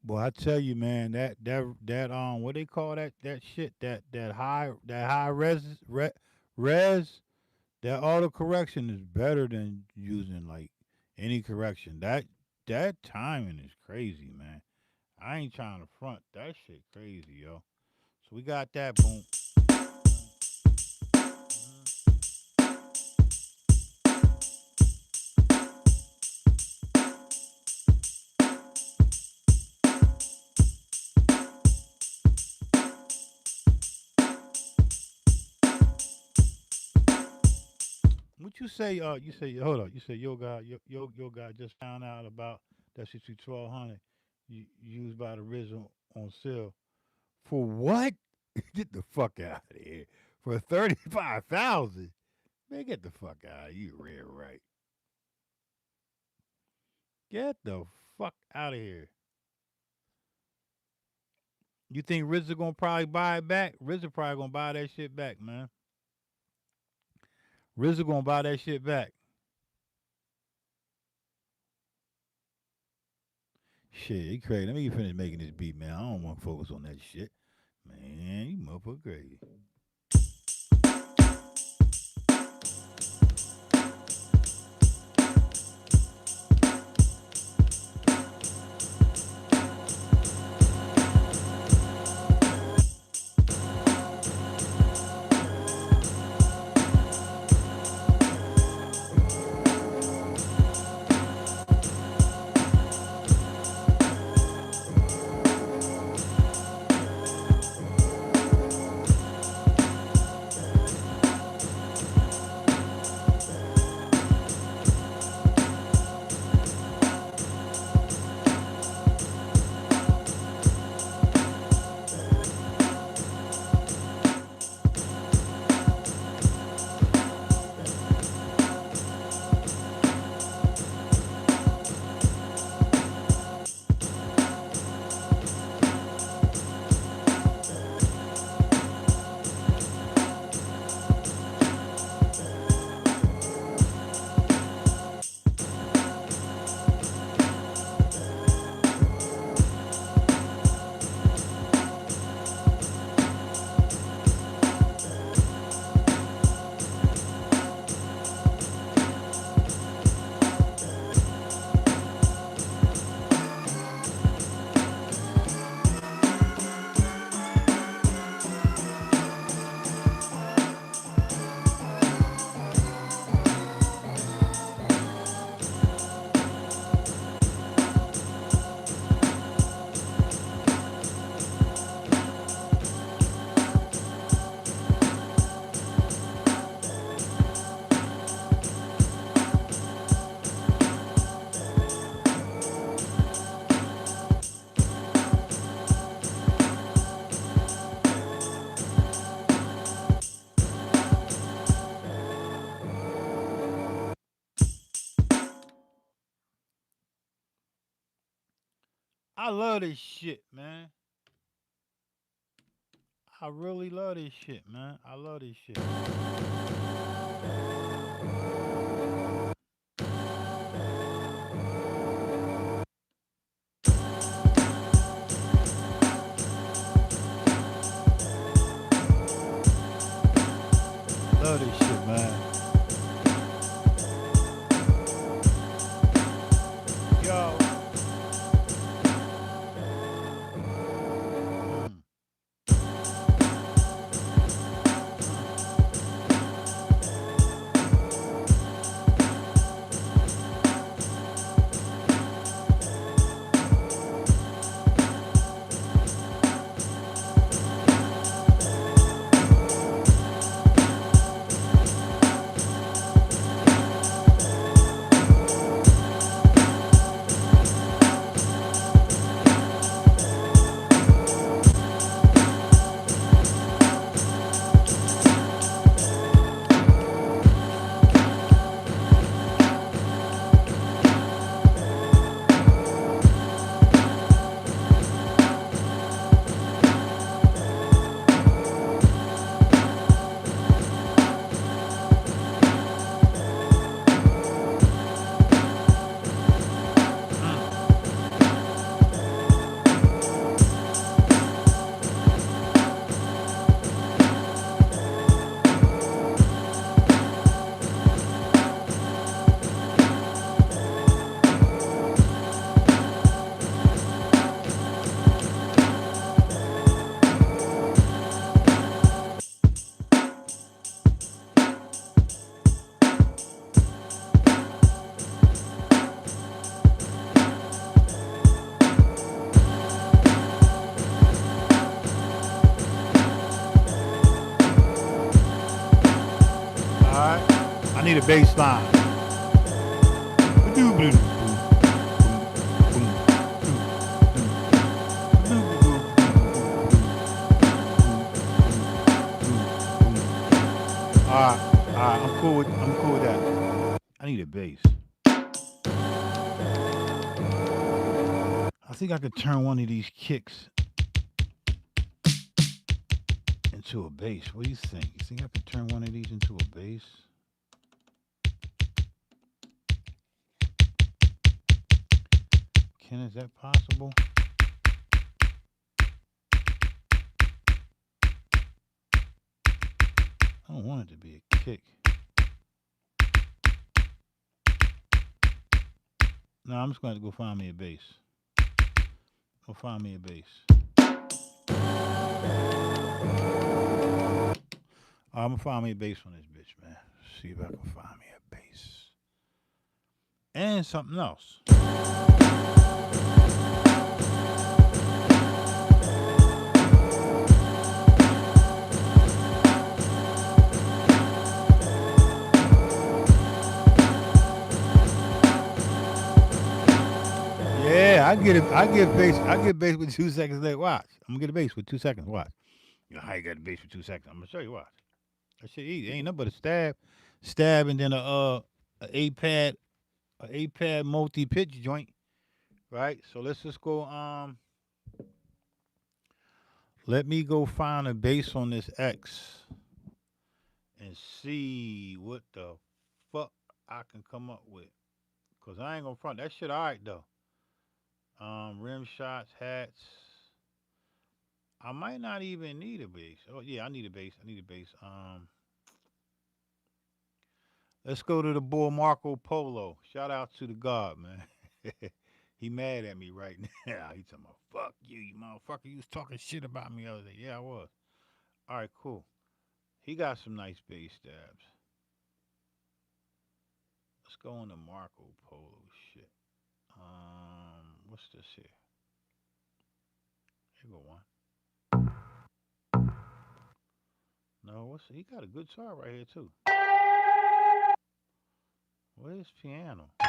Boy, I tell you, man, that what they call that shit, that high res, that auto correction is better than using like any correction. That timing is crazy, man. I ain't trying to front. That shit crazy, yo. So we got that boom. What you say? You say hold up. You say yo guy just found out about that shit 1200 used by the original on sale for what? Get the fuck out of here for 35,000. Man, get the fuck out of here. You real right. Get the fuck out of here. You think RZA gonna probably buy it back? RZA probably gonna buy that shit back, man. RZA gonna buy that shit back. Shit, he crazy. Let me finish making this beat, man. I don't want to focus on that shit. Man, you motherfucker crazy. I love this shit, man. I really love this shit, man. I love this shit. Love this shit, man. Yo. Mm. I need a bass line. Alright, I'm cool with that. I need a bass. I think I could turn one of these kicks into a bass. What do you think? You think I could turn one of these into a bass? Is that possible? I don't want it to be a kick. No, I'm just going to go find me a bass. Go find me a bass. I'm gonna find me a bass on this bitch, man. See if I can find me a bass. And something else. Yeah, I get it. I get bass. I get bass with 2 seconds late. Watch. I'm gonna get a bass with 2 seconds. Watch. You know how you got a bass with 2 seconds? I'm gonna show you. Watch. That shit easy. Ain't nothing but a stab, and then a eight pad multi pitch joint. Right. So let's just go. Let me go find a bass on this X and see what the fuck I can come up with. Cause I ain't gonna front that shit. All right though. Rim shots, hats. I might not even need a bass. Oh yeah, I need a bass. I need a bass. Let's go to the boy Marco Polo. Shout out to the God, man. He mad at me right now. He talking about fuck you, you motherfucker. You was talking shit about me the other day. Yeah, I was. All right, cool. He got some nice bass stabs. Let's go on the Marco Polo shit. What's this here? Here go one. No, what's he got a good guitar right here too. Where's piano? I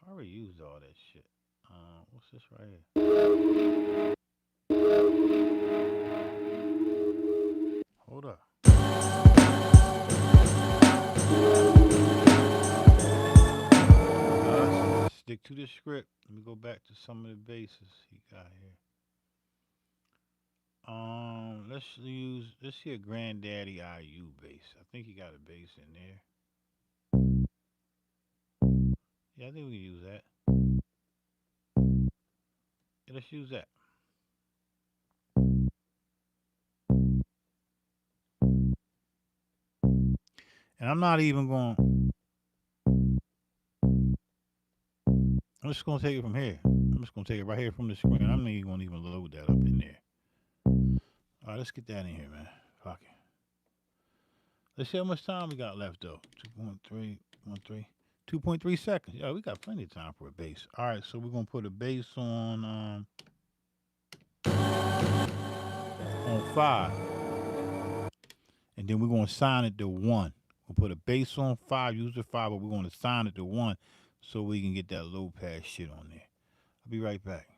already used all that shit. What's this right here? Hold up. Stick to the script. Let me go back to some of the bases he got here. Let's use this here Granddaddy IU bass. I think he got a bass in there. Yeah, I think we can use that. Yeah, let's use that. And I'm not even going. I'm just gonna take it from here. I'm just gonna take it right here from the screen. I'm not even gonna even load that up in there. All right, let's get that in here, man. Fuck it. Let's see how much time we got left though. 2.3, 2.3 seconds. Yeah, we got plenty of time for a bass. All right, so we're gonna put a bass on 5, and then we're gonna assign it to 1. We'll put a bass on 5, use the 5, but we're gonna assign it to 1 so we can get that low pass shit on there. I'll be right back.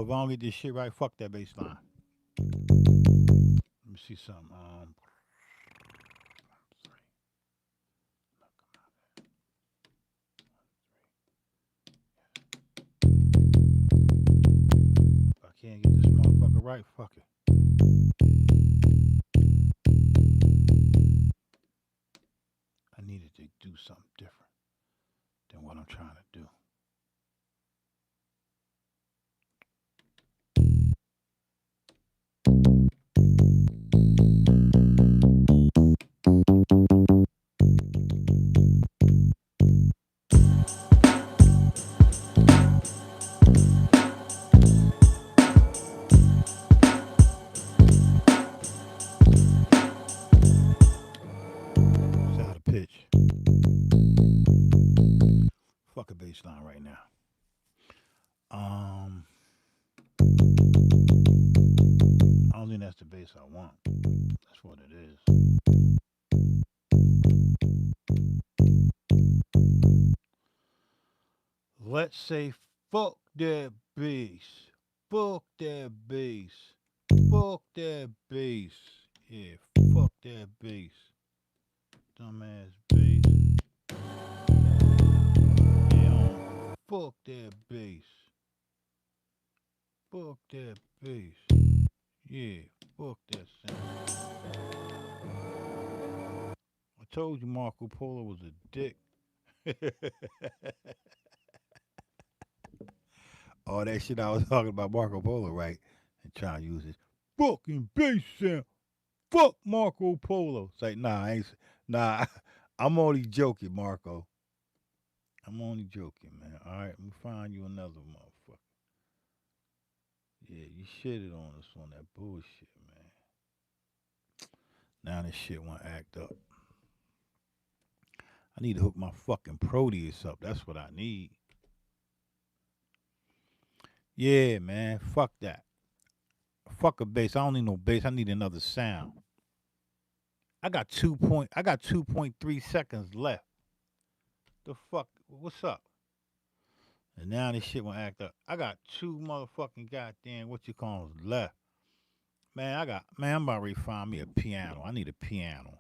if I don't get this shit right, fuck that bass line. Let me see something. If I can't get this motherfucker right, fuck it. I needed to do something different than what I'm trying to do. It's out of pitch. Fuck a bass line right now. Um, I don't think that's the bass I want. That's what it is. Let's say fuck that bass. Fuck that bass. Fuck that bass. Yeah, fuck that bass. Dumbass bass. Yeah, fuck that bass. Fuck that bass. Yeah, fuck that sound. I told you Marco Polo was a dick. All that shit I was talking about Marco Polo, right? And trying to use his fucking bass sound. Fuck Marco Polo. It's like, nah, I ain't, nah, I'm only joking, Marco. I'm only joking, man. All right, I'm gonna find you another motherfucker. Yeah, you shitted on us on that bullshit, man. Now this shit want to act up. I need to hook my fucking Proteus up. That's what I need. Yeah, man. Fuck that. Fuck a bass. I don't need no bass. I need another sound. I got 2.3 seconds left. The fuck? What's up? And now this shit want to act up. I got two motherfucking goddamn what you call 'em left. Man, I'm about to find me a piano. I need a piano.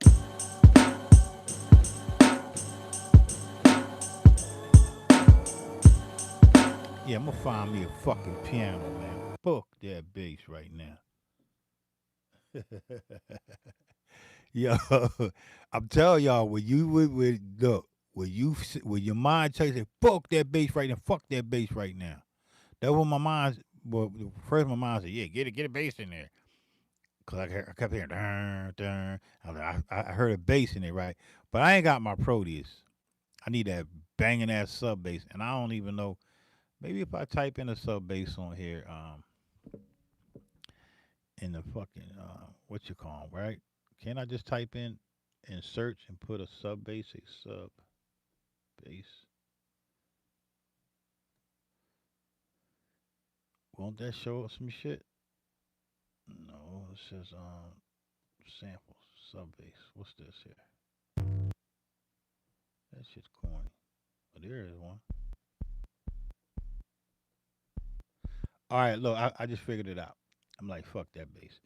Yeah, I'm gonna find me a fucking piano, man. Fuck that bass right now. Yo, I'm telling y'all, when you with look, when your mind tells you, fuck that bass right now, fuck that bass right now. That was my mind. Well, first my mind said, yeah, get a bass in there, cause I kept hearing dun dun. I heard a bass in it, right? But I ain't got my Proteus. I need that banging ass sub bass, and I don't even know. Maybe if I type in a sub bass on here, in the fucking what you call 'em, right? Can't I just type in search and put a sub basic sub bass? Won't that show up some shit? No, it says samples sub bass. What's this here? That shit's corny. But there is one. All right, look, I just figured it out. I'm like, fuck that bass.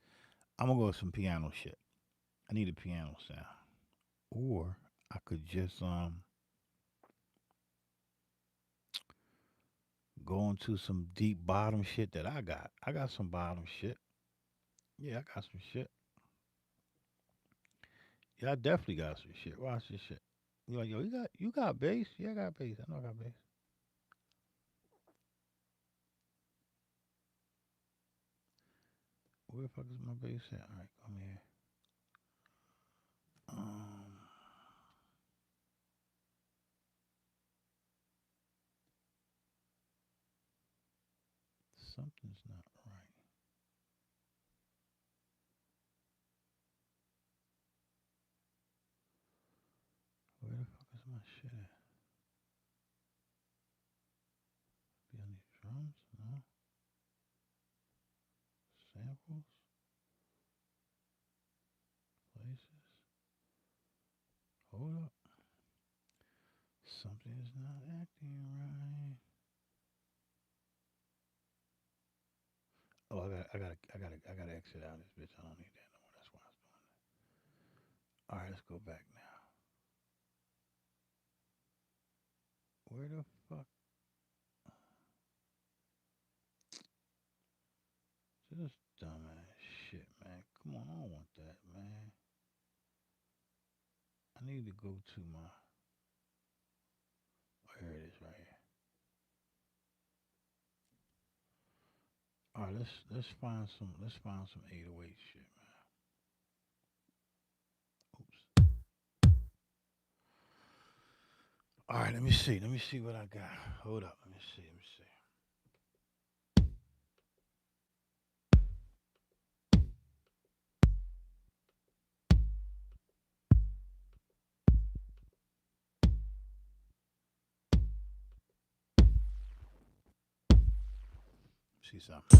I'm gonna go with some piano shit. I need a piano sound. Or I could just go into some deep bottom shit that I got. I got some bottom shit. Yeah, I got some shit. Yeah, I definitely got some shit. Watch this shit. You like, yo, you got bass? Yeah, I got bass. I know I got bass. Where the fuck is my bass at? All right, come here. Um, Something's not right. Where the fuck is my shit at? Be on these drums? No. Samples? Places? Hold up. Something is not acting right. I gotta exit out of this bitch. I don't need that no more. That's why I was doing that. All right, let's go back now. Where the fuck? This dumbass shit, man. Come on, I don't want that, man. I need to go to my. Oh, here it is, right here. All right, let's find some 808 shit, man. Oops. All right, let me see. Let me see what I got. Hold up. Let me see. Let me see. See something.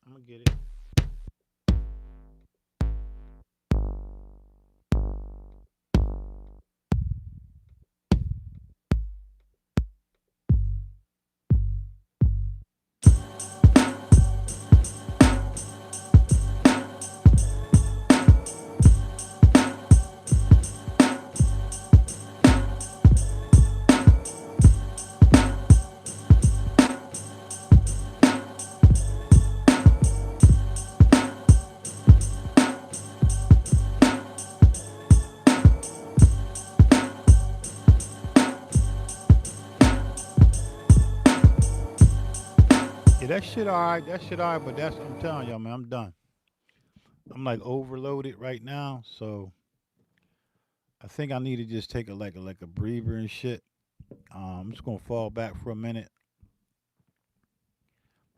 I'm gonna get it. Yeah, that shit alright. That shit alright, but that's I'm telling y'all, man, I'm done. I'm like overloaded right now, so I think I need to just take a like a breather and shit. I'm just gonna fall back for a minute.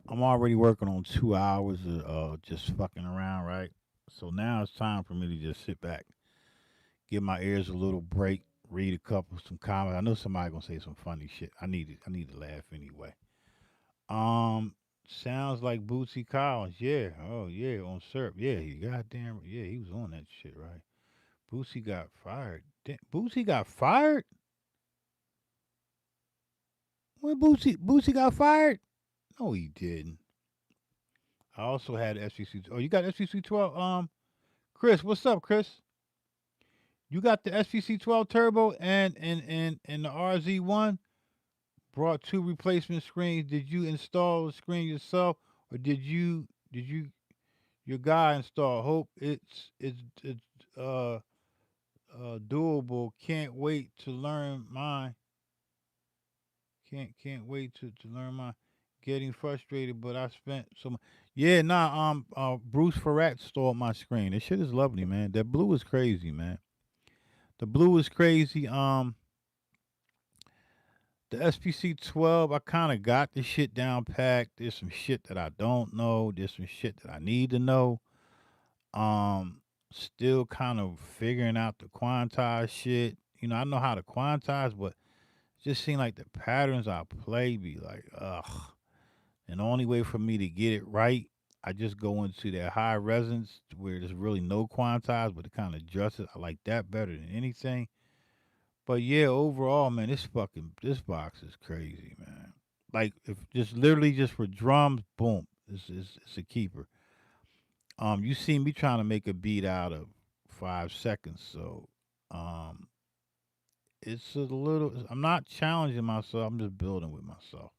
I'm already working on 2 hours of just fucking around, right? So now it's time for me to just sit back, give my ears a little break, read a couple some comments. I know somebody gonna say some funny shit. I need to laugh anyway. Um, sounds like Bootsy Collins. Yeah. Oh yeah, on Serp. Yeah, he goddamn. Yeah, he was on that shit, right? Bootsy got fired. Bootsy got fired. When Bootsy got fired? No, he didn't. I also had SPC. Oh, you got SPC 12. Chris, what's up, Chris? You got the SPC 12 Turbo and the RZ1. Brought two replacement screens. Did you install the screen yourself, or did you your guy install? Hope it's uh doable. Can't wait to learn mine. Can't wait to learn mine. Getting frustrated, but I spent some. Yeah, nah. Bruce Farrat stole my screen. This shit is lovely, man. That blue is crazy, man. The blue is crazy. The SPC 12, I kind of got the shit down packed. There's some shit that I don't know. There's some shit that I need to know. Um, Still kind of figuring out the quantize shit. You know, I know how to quantize, but it just seemed like the patterns I play be like, ugh. And the only way for me to get it right, I just go into that high resonance where there's really no quantize, but it kind of adjusts it. I like that better than anything. But yeah, overall, man, this box is crazy, man. Like if just literally just for drums, boom, it's a keeper. You see me trying to make a beat out of 5 seconds, so um, it's a little. I'm not challenging myself. I'm just building with myself.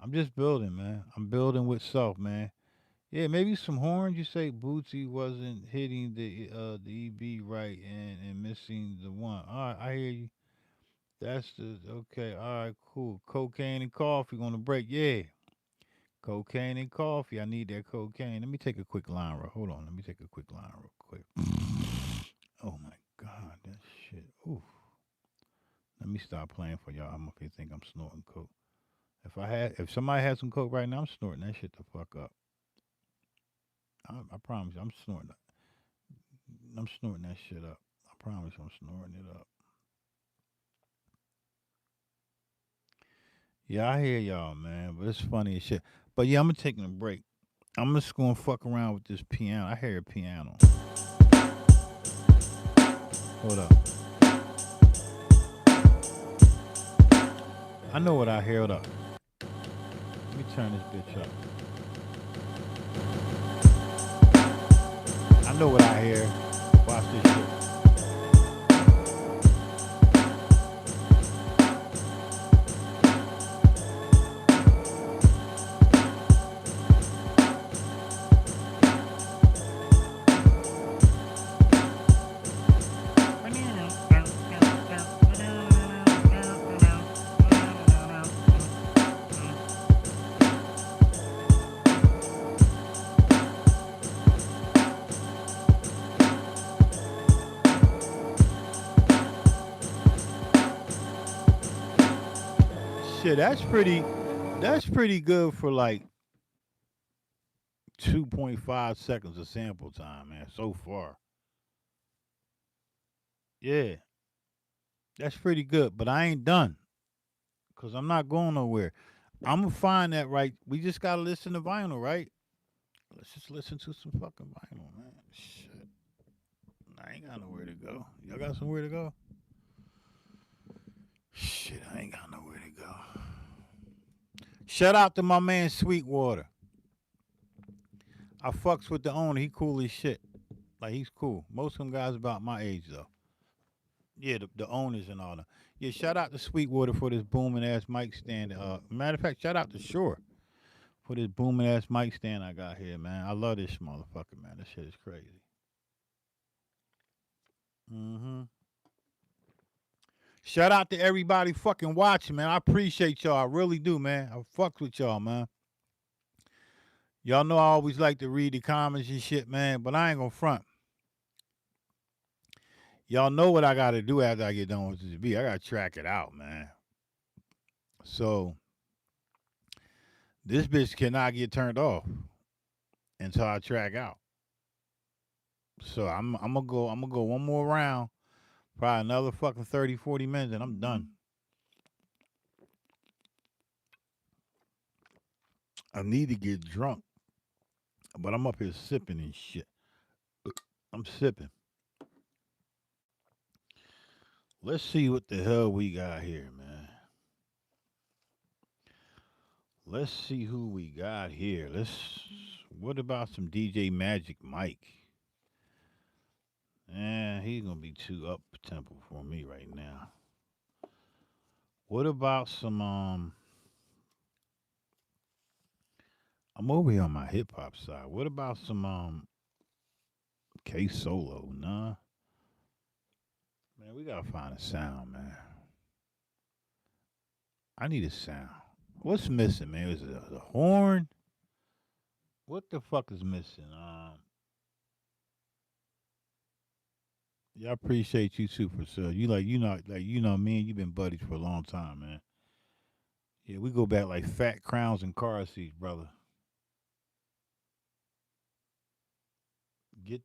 I'm just building, man. I'm building with self, man. Yeah, maybe some horns. You say Bootsy wasn't hitting the EB right and missing the one. All right, I hear you. That's the okay. All right, cool. Cocaine and coffee on the break. Yeah, cocaine and coffee. I need that cocaine. Let me take a quick line real. Hold on. Let me take a quick line real quick. Oh my god, that shit. Ooh. Let me stop playing for y'all. I'm if you think I'm snorting coke. If somebody had some coke right now, I'm snorting that shit the fuck up. I promise you, I'm snorting that shit up. I promise you, I'm snorting it up. Yeah, I hear y'all, man, but it's funny as shit. But yeah, I'm gonna taking a break. I'm just gonna fuck around with this piano. I hear a piano. Hold up. I know what I hear. Hold up. Let me turn this bitch up. I know what I hear. Watch this shit. Shit, that's pretty good for like 2.5 seconds of sample time, man, so far. Yeah, that's pretty good, but I ain't done because I'm not going nowhere. I'm going to find that right. We just got to listen to vinyl, right? Let's just listen to some fucking vinyl, man. Shit. I ain't got nowhere to go. Y'all got somewhere to go? Shit, I ain't got nowhere to go. Shout out to my man Sweetwater. I fucks with the owner. He cool as shit. Like, he's cool. Most of them guys about my age, though. Yeah, the owners and all that. Yeah, shout out to Sweetwater for this booming ass mic stand. Matter of fact, shout out to Shore for this booming ass mic stand I got here, man. I love this motherfucker, man. This shit is crazy. Mm-hmm. Shout out to everybody fucking watching, man. I appreciate y'all. I really do, man. I fucks with y'all, man. Y'all know I always like to read the comments and shit, man, but I ain't gonna front. Y'all know what I gotta do after I get done with this beat. I gotta track it out, man. So this bitch cannot get turned off until I track out. So I'm gonna go one more round, probably another fucking 30, 40 minutes, and I'm done. I need to get drunk, but I'm up here sipping and shit. I'm sipping. Let's see what the hell we got here, man. Let's see who we got here. What about some DJ Magic Mike? He's gonna be too up tempo for me right now. What about some I'm over here on my hip hop side. What about some K Solo? Nah. Man, we gotta find a sound, man. I need a sound. What's missing, man? Is it a horn? What the fuck is missing? Yeah, I appreciate you too, for sure. You know me and you been buddies for a long time, man. Yeah, we go back like fat crowns and car seats, brother. Get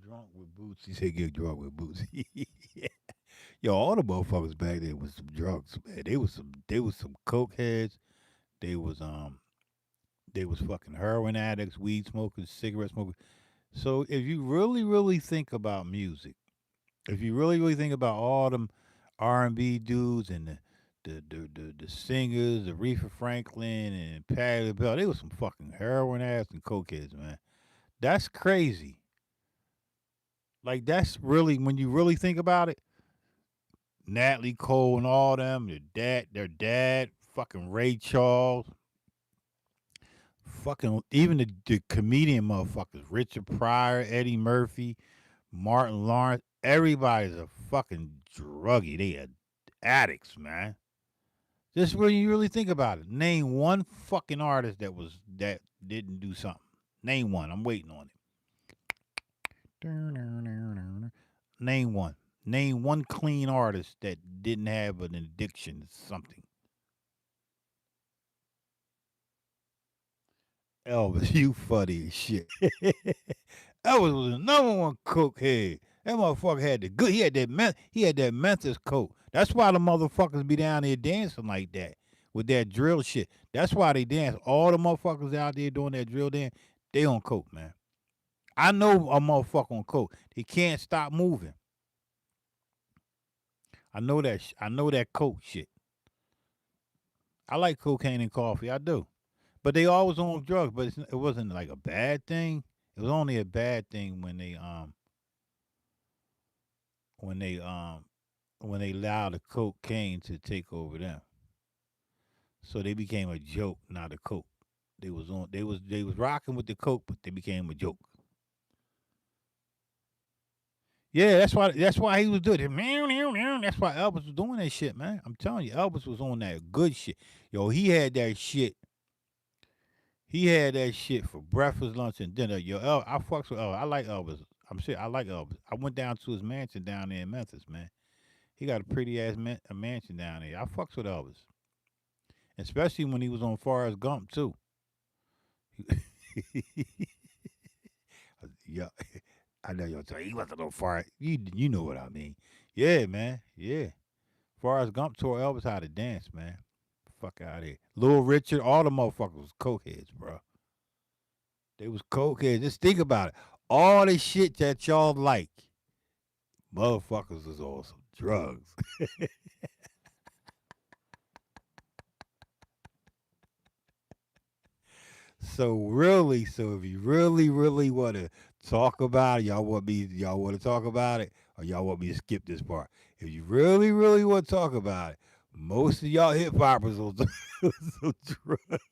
drunk with boots. He said get drunk with boots. Yeah. Yo, all the motherfuckers back there was some drunks, man. They was some coke heads. They was um they was fucking heroin addicts, weed smokers, cigarette smokers. So if you really, really think about music, if you really, really think about all them R&B dudes and the singers, the Aretha Franklin and Patti LaBelle, they was some fucking heroin ass and cokeheads, man. That's crazy. Like that's really when you really think about it. Natalie Cole and all them, their dad, fucking Ray Charles, fucking even the comedian motherfuckers, Richard Pryor, Eddie Murphy, Martin Lawrence, everybody's a fucking druggie. They are addicts, man. Just when you really think about it, name one fucking artist that didn't do something. Name one. I'm waiting on it. Name one. Name one clean artist that didn't have an addiction to something. Elvis, you funny as shit. Elvis was the number one cokehead. That motherfucker had the good. He had that Memphis coke. That's why the motherfuckers be down there dancing like that with that drill shit. That's why they dance. All the motherfuckers out there doing that drill dance, they on coke, man. I know a motherfucker on coke. He can't stop moving. I know that. I know that coke shit. I like cocaine and coffee. I do. But they always on drugs. But it wasn't like a bad thing. It was only a bad thing when they um when they allowed the cocaine to take over them. So they became a joke, not a coke. They was rocking with the coke, but they became a joke. Yeah, that's why he was doing it. Meow, meow, meow. That's why Elvis was doing that shit, man. I'm telling you, Elvis was on that good shit. Yo, he had that shit. He had that shit for breakfast, lunch, and dinner. Yo, I fucks with Elvis. I like Elvis. I'm serious. I like Elvis. I went down to his mansion down there in Memphis, man. He got a pretty ass a mansion down there. I fucks with Elvis, especially when he was on Forrest Gump too. Yeah, I know you're talking. He wasn't on Forrest. You know what I mean? Yeah, man. Yeah, Forrest Gump taught Elvis how to dance, man. Fuck out of here. Little Richard, all the motherfuckers was cokeheads, bro. They was cokeheads. Just think about it. All the shit that y'all like, motherfuckers was on some drugs. So if you really, really want to talk about it, y'all want to talk about it, or y'all want me to skip this part? If you really, really want to talk about it, most of y'all hip hoppers will some drugs.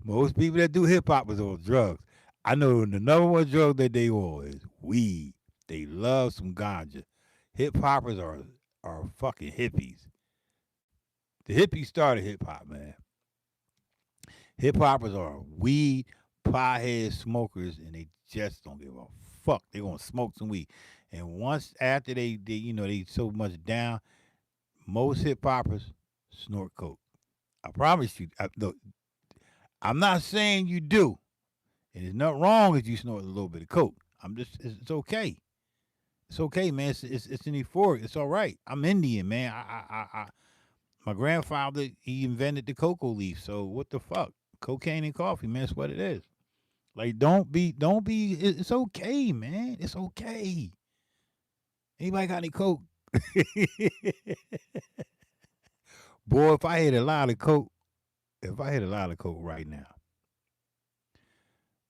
Most people that do hip hop is on drugs. I know the number one drug that they on is weed. They love some ganja. Hip hoppers are fucking hippies. The hippies started hip hop, man. Hip hoppers are weed, pothead smokers, and they just don't give a fuck. They gonna smoke some weed. And once after they so much down, most hip hoppers snort coke. I promise you. Look, I'm not saying you do. And there's nothing wrong if you snort a little bit of coke. It's okay. It's okay, man. It's an euphoric. It's all right. I'm Indian, man. My grandfather, he invented the cocoa leaf. So what the fuck? Cocaine and coffee, man. That's what it is. Like, don't be. It's okay, man. It's okay. Anybody got any coke? Boy, if I had a lot of coke right now,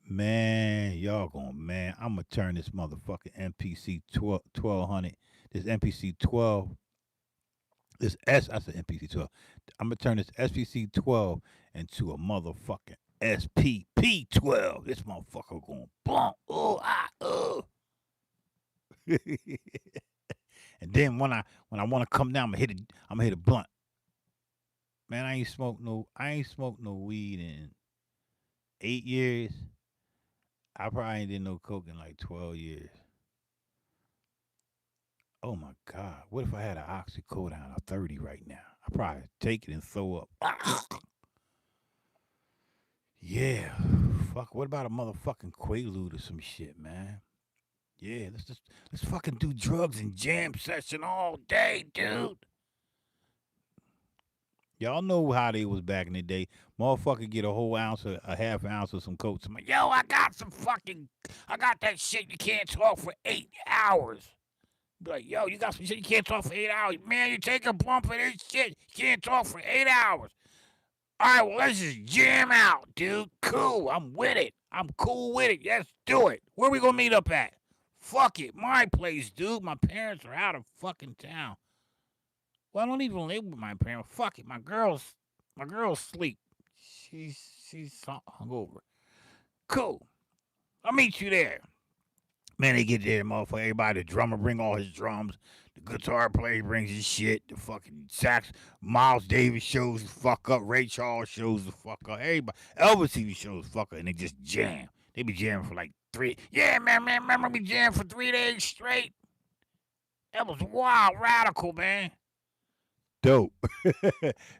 man, y'all gonna man. I'm gonna turn this motherfucking MPC 1200, this MPC 12, I said MPC 12. I'm gonna turn this SPC 12 into a motherfucking SPP 12. This motherfucker gonna bump. Oh, and then when I want to come down, I'm gonna hit a blunt. Man, I ain't smoked no weed in 8 years. I probably ain't did no coke in like 12 years. Oh my God. What if I had an oxycodone of 30 right now? I probably take it and throw up. Yeah. Fuck. What about a motherfucking Quaalude or some shit, man? Yeah, let's fucking do drugs and jam session all day, dude. Y'all know how they was back in the day. Motherfucker get a whole ounce or a half ounce of some coke. Somebody, yo, I got that shit you can't talk for 8 hours. Be like, yo, you got some shit you can't talk for 8 hours. Man, you take a bump of this shit, you can't talk for 8 hours. All right, well, let's just jam out, dude. Cool, I'm with it. I'm cool with it. Let's do it. Where we gonna meet up at? Fuck it, my place, dude. My parents are out of fucking town. Well, I don't even live with my parents. Fuck it, my girl's asleep. She's hungover. Cool. I'll meet you there. Man, they get there, motherfucker. Everybody, the drummer bring all his drums. The guitar player brings his shit. The fucking sax, Miles Davis shows the fuck up. Ray Charles shows the fuck up. Everybody, Elvis even shows the fuck up, and they just jam. They be jamming for like three. Yeah, man. Remember we jammed for 3 days straight? That was wild, radical, man. Dope.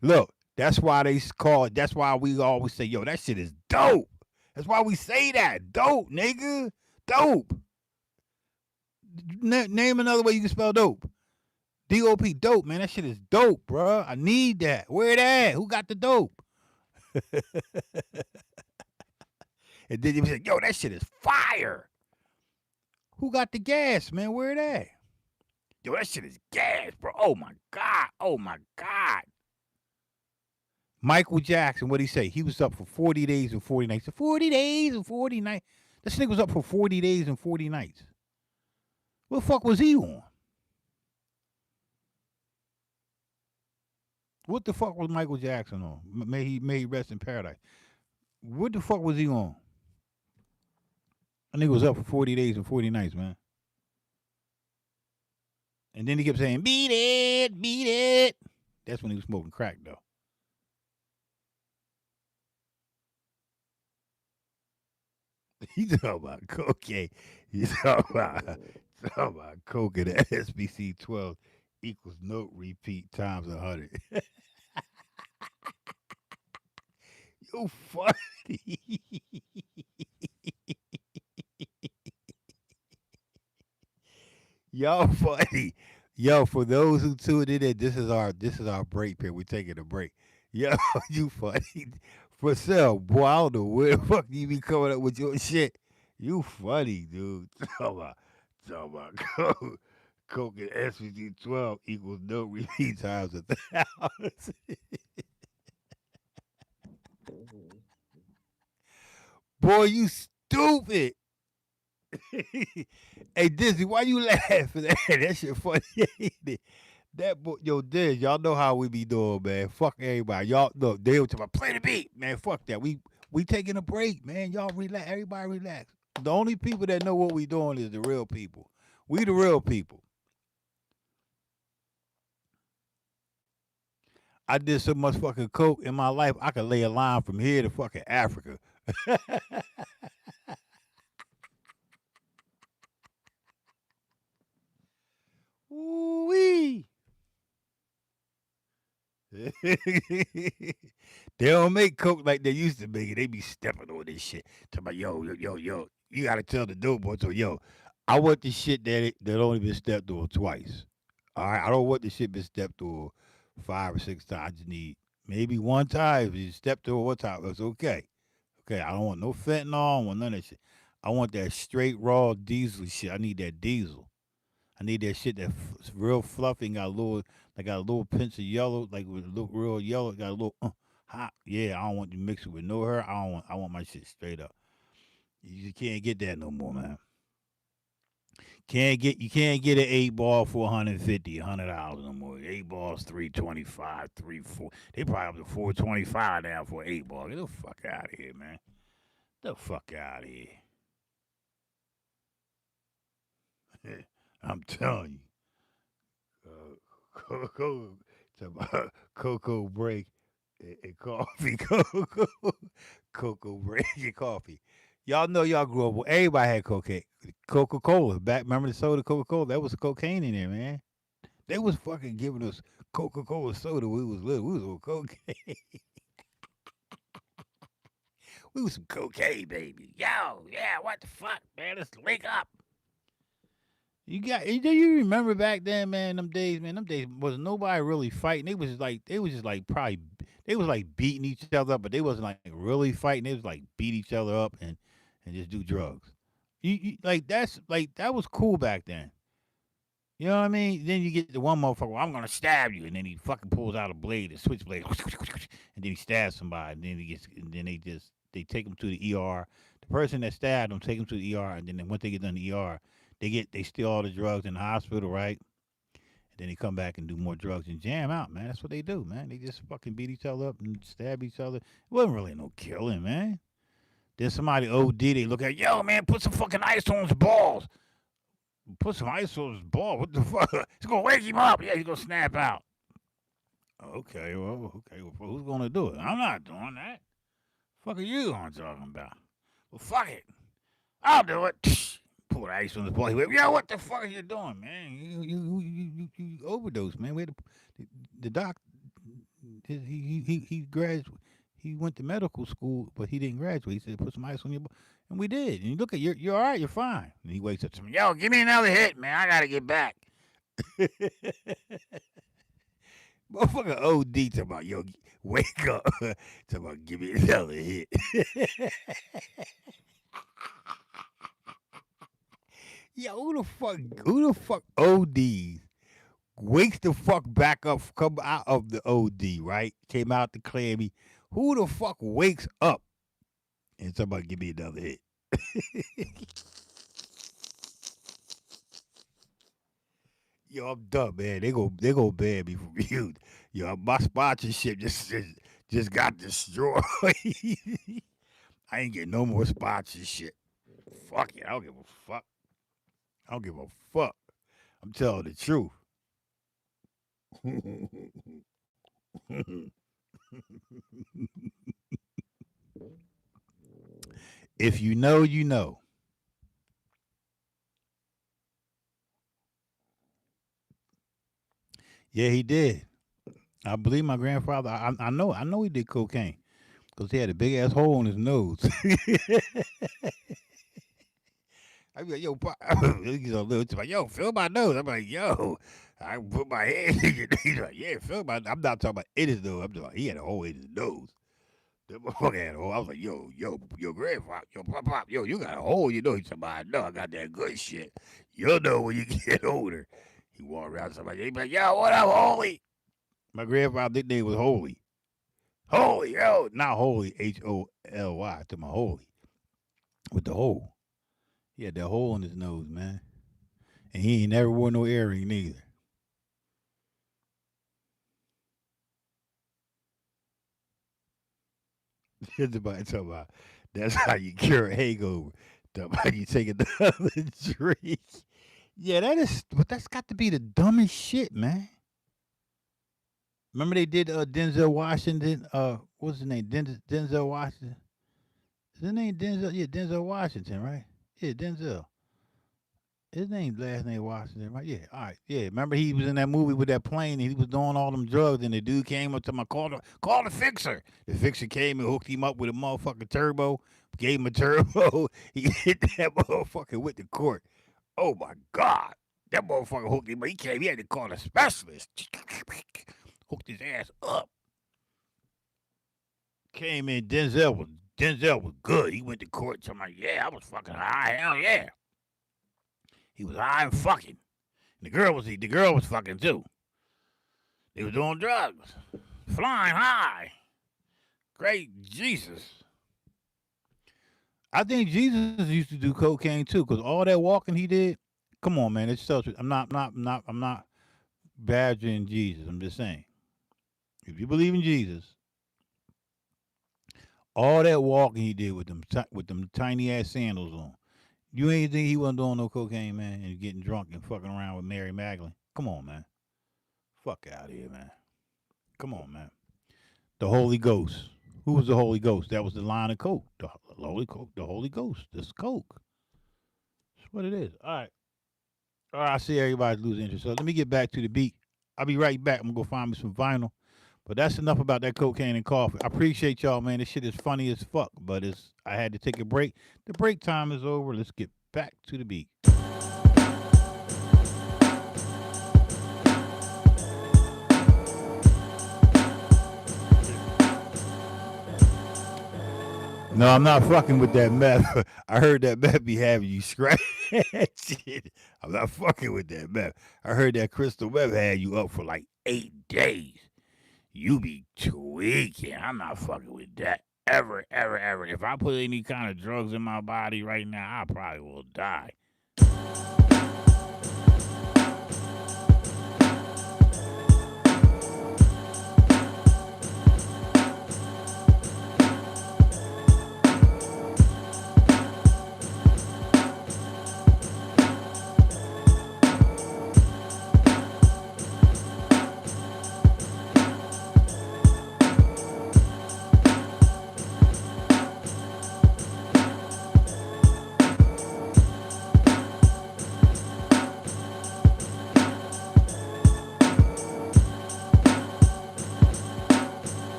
Look, that's why they call it. That's why we always say, yo, that shit is dope. That's why we say that. Dope, nigga. Dope. Name another way you can spell dope. DOP, dope, man. That shit is dope, bro. I need that. Where it at? Who got the dope? And then you be like, yo, that shit is fire. Who got the gas, man? Where it at? Yo, that shit is gas, bro. Oh my God. Oh my God. Michael Jackson, what'd he say? He was up for 40 days and 40 nights. 40 days and 40 nights. This nigga was up for 40 days and 40 nights. What the fuck was he on? What the fuck was Michael Jackson on? May he rest in paradise. What the fuck was he on? That nigga was up for 40 days and 40 nights, man. And then he kept saying, beat it, beat it. That's when he was smoking crack, though. He talking about cocaine. He talking about coke and SBC-12 equals note repeat times 100. You funny. Y'all funny. Yo, for those who tuned in, this is our break period. We're taking a break. Yo, you funny. For sale, boy, I don't know where the fuck you be coming up with your shit. You funny, dude. Talking about Coke and SVG-12 equals no repeat times 1,000. Boy, you stupid. Hey Disney, why you laughing? That shit funny. Ain't it? That boy, yo, Diz, y'all know how we be doing, man. Fuck everybody. Y'all look, they were talking about play the beat, man. Fuck that. We taking a break, man. Y'all relax. Everybody relax. The only people that know what we doing is the real people. We the real people. I did so much fucking coke in my life, I could lay a line from here to fucking Africa. Ooh-wee. They don't make coke like they used to make it. They be stepping on this shit. Talking about yo. You gotta tell the dope boy, so yo, I want the shit that only been stepped on twice. All right, I don't want the shit been stepped on 5 or 6 times. I just need maybe one time. If you stepped on one time, it's okay. Okay, I don't want no fentanyl. I don't want none of that shit. I want that straight raw diesel shit. I need that diesel. I need that shit that's real fluffy and got a little pinch of yellow, like with look real yellow, got a little hot. Yeah, I don't want you mix it with no her. I want my shit straight up. You can't get that no more, man. You can't get an 8 ball for 150, $100 no more. 8 balls 325, 3 4. They probably up to 425 now for 8 ball. Get the fuck out of here, man. Get the fuck out of here. I'm telling you. Coco, about cocoa break and coffee. Cocoa break and coffee. Y'all know y'all grew up. Everybody had cocaine. Coca Cola. Back, remember the soda Coca Cola? That was cocaine in there, man. They was fucking giving us Coca Cola soda when we was little. We was on cocaine. We was some cocaine, baby. Yo, yeah, what the fuck, man? Let's link up. Do you remember back then, man? Them days, man. Them days was nobody really fighting. They was just like probably they was like beating each other up, but they wasn't like really fighting. They was like beat each other up and just do drugs. Like that was cool back then. You know what I mean? Then you get the one motherfucker. Well, I'm gonna stab you, and then he fucking pulls out a blade, a switchblade, and then he stabs somebody. And then they take him to the ER. The person that stabbed him take him to the ER, and then once they get done the ER, they steal all the drugs in the hospital, right? And then they come back and do more drugs and jam out, man. That's what they do, man. They just fucking beat each other up and stab each other. It wasn't really no killing, man. Then somebody OD, they look at, yo, man, put some fucking ice on his balls. Put some ice on his ball. What the fuck? It's gonna wake him up. Yeah, he's gonna snap out. Okay. Well, who's gonna do it? I'm not doing that. Fuck are you on talking about? Well, fuck it. I'll do it. Pull the ice on his ball. He went, yo, what the fuck are you doing, man? You overdose, man. The doc. He graduated. He went to medical school, but he didn't graduate. He said, "Put some ice on your," and we did. And you look at you're all right. You're fine. And he wakes up to me, yo, give me another hit, man. I gotta get back. Motherfucker OD talking about, yo, wake up. Talking about give me another hit. Yo, who the fuck ODs? Wakes the fuck back up, come out of the OD, right? Came out to clear me. Who the fuck wakes up and somebody give me another hit? Yo, I'm done, man. They go ban me from you. Yo, my sponsorship just got destroyed. I ain't getting no more sponsorship. Fuck it. I don't give a fuck. I don't give a fuck. I'm telling the truth. If you know, you know. Yeah, he did. I believe my grandfather. I know he did cocaine because he had a big ass hole in his nose. I be like, yo, he's a little. He's like, yo, feel my nose. I'm like, yo, I put my hand in your. He's like, yeah, feel my. I'm not talking about in his nose. I'm talking about he had a hole in his nose. That motherfucker had a hole. I was like, yo, grandfather, yo, pop, yo, you got a hole. You know, he's somebody. No, I got that good shit. You'll know when you get older. He walk around somebody. He be like, yo, what up, Holy? My grandfather's nickname was Holy. Holy, yo, not Holy, Holy, to my Holy with the hole. He had that hole in his nose, man. And he ain't never wore no earring neither. Somebody talking about that's how you cure a hangover. Talking about you take another drink. Yeah, but that's got to be the dumbest shit, man. Remember they did Denzel Washington, what's his name? Denzel Washington. Is his name Denzel? Yeah, Denzel Washington, right? Yeah, Denzel. His name, last name Washington, right? Yeah, all right. Yeah, remember he was in that movie with that plane and he was doing all them drugs and the dude came up to my call the fixer. The fixer came and hooked him up with a motherfucking turbo, gave him a turbo. He hit that motherfucker with the court. Oh my God. That motherfucker hooked him up. He came, he had to call a specialist. Hooked his ass up. Came in, Denzel was good. He went to court and I'm like, yeah, I was fucking high. Hell yeah. He was high and fucking. The girl was fucking too. They was doing drugs. Flying high. Great Jesus. I think Jesus used to do cocaine too, because all that walking he did. Come on, man. It's so. I'm not badgering Jesus. I'm just saying. If you believe in Jesus, all that walking he did with them tiny ass sandals on. You ain't think he wasn't doing no cocaine, man, and getting drunk and fucking around with Mary Magdalene? Come on, man. Fuck out of here, man. Come on, man. The Holy Ghost. Who was the Holy Ghost? That was the line of coke. The Holy Coke. The Holy Ghost. This coke. That's what it is. All right. All right. I see everybody's losing interest. So let me get back to the beat. I'll be right back. I'm gonna go find me some vinyl. But that's enough about that cocaine and coffee. I appreciate y'all, man. This shit is funny as fuck. But I had to take a break. The break time is over. Let's get back to the beat. No, I'm not fucking with that meth. I heard that meth be having you scratch. I'm not fucking with that meth. I heard that crystal meth had you up for like 8 days. You be tweaking. I'm not fucking with that. Ever, ever, ever. If I put any kind of drugs in my body right now, I probably will die.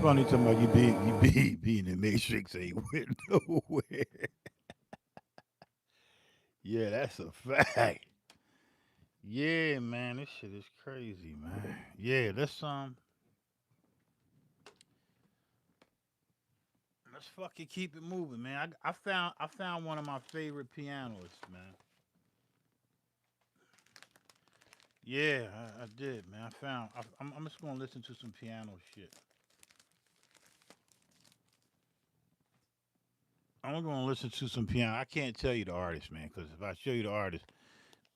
funny talking about you be in the matrix ain't went nowhere. Yeah, that's a fact. Yeah, man, this shit is crazy, man. Yeah, let's fucking keep it moving, man. I found one of my favorite pianists, man. Yeah, I did, man. I'm just gonna listen to some piano shit. I'm gonna listen to some piano. I can't tell you the artist, man, because if I show you the artist,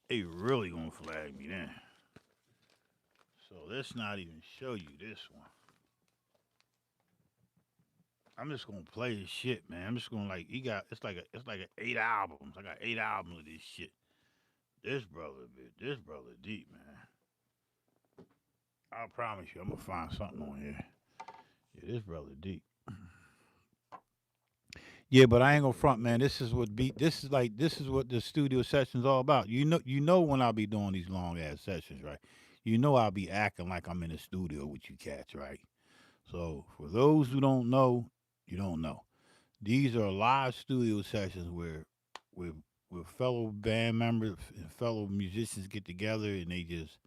they really gonna flag me then. So let's not even show you this one. I'm just gonna play his shit, man. I'm just gonna like he got it's like 8 albums. I got 8 albums of this shit. This brother deep, man. I promise you, I'm gonna find something on here. Yeah, this brother deep. Yeah, but I ain't gonna front, man. This is what the studio session's all about. You know when I'll be doing these long ass sessions, right? You know I'll be acting like I'm in the studio with you cats, right? So for those who don't know, you don't know. These are live studio sessions where where fellow band members and fellow musicians get together and they just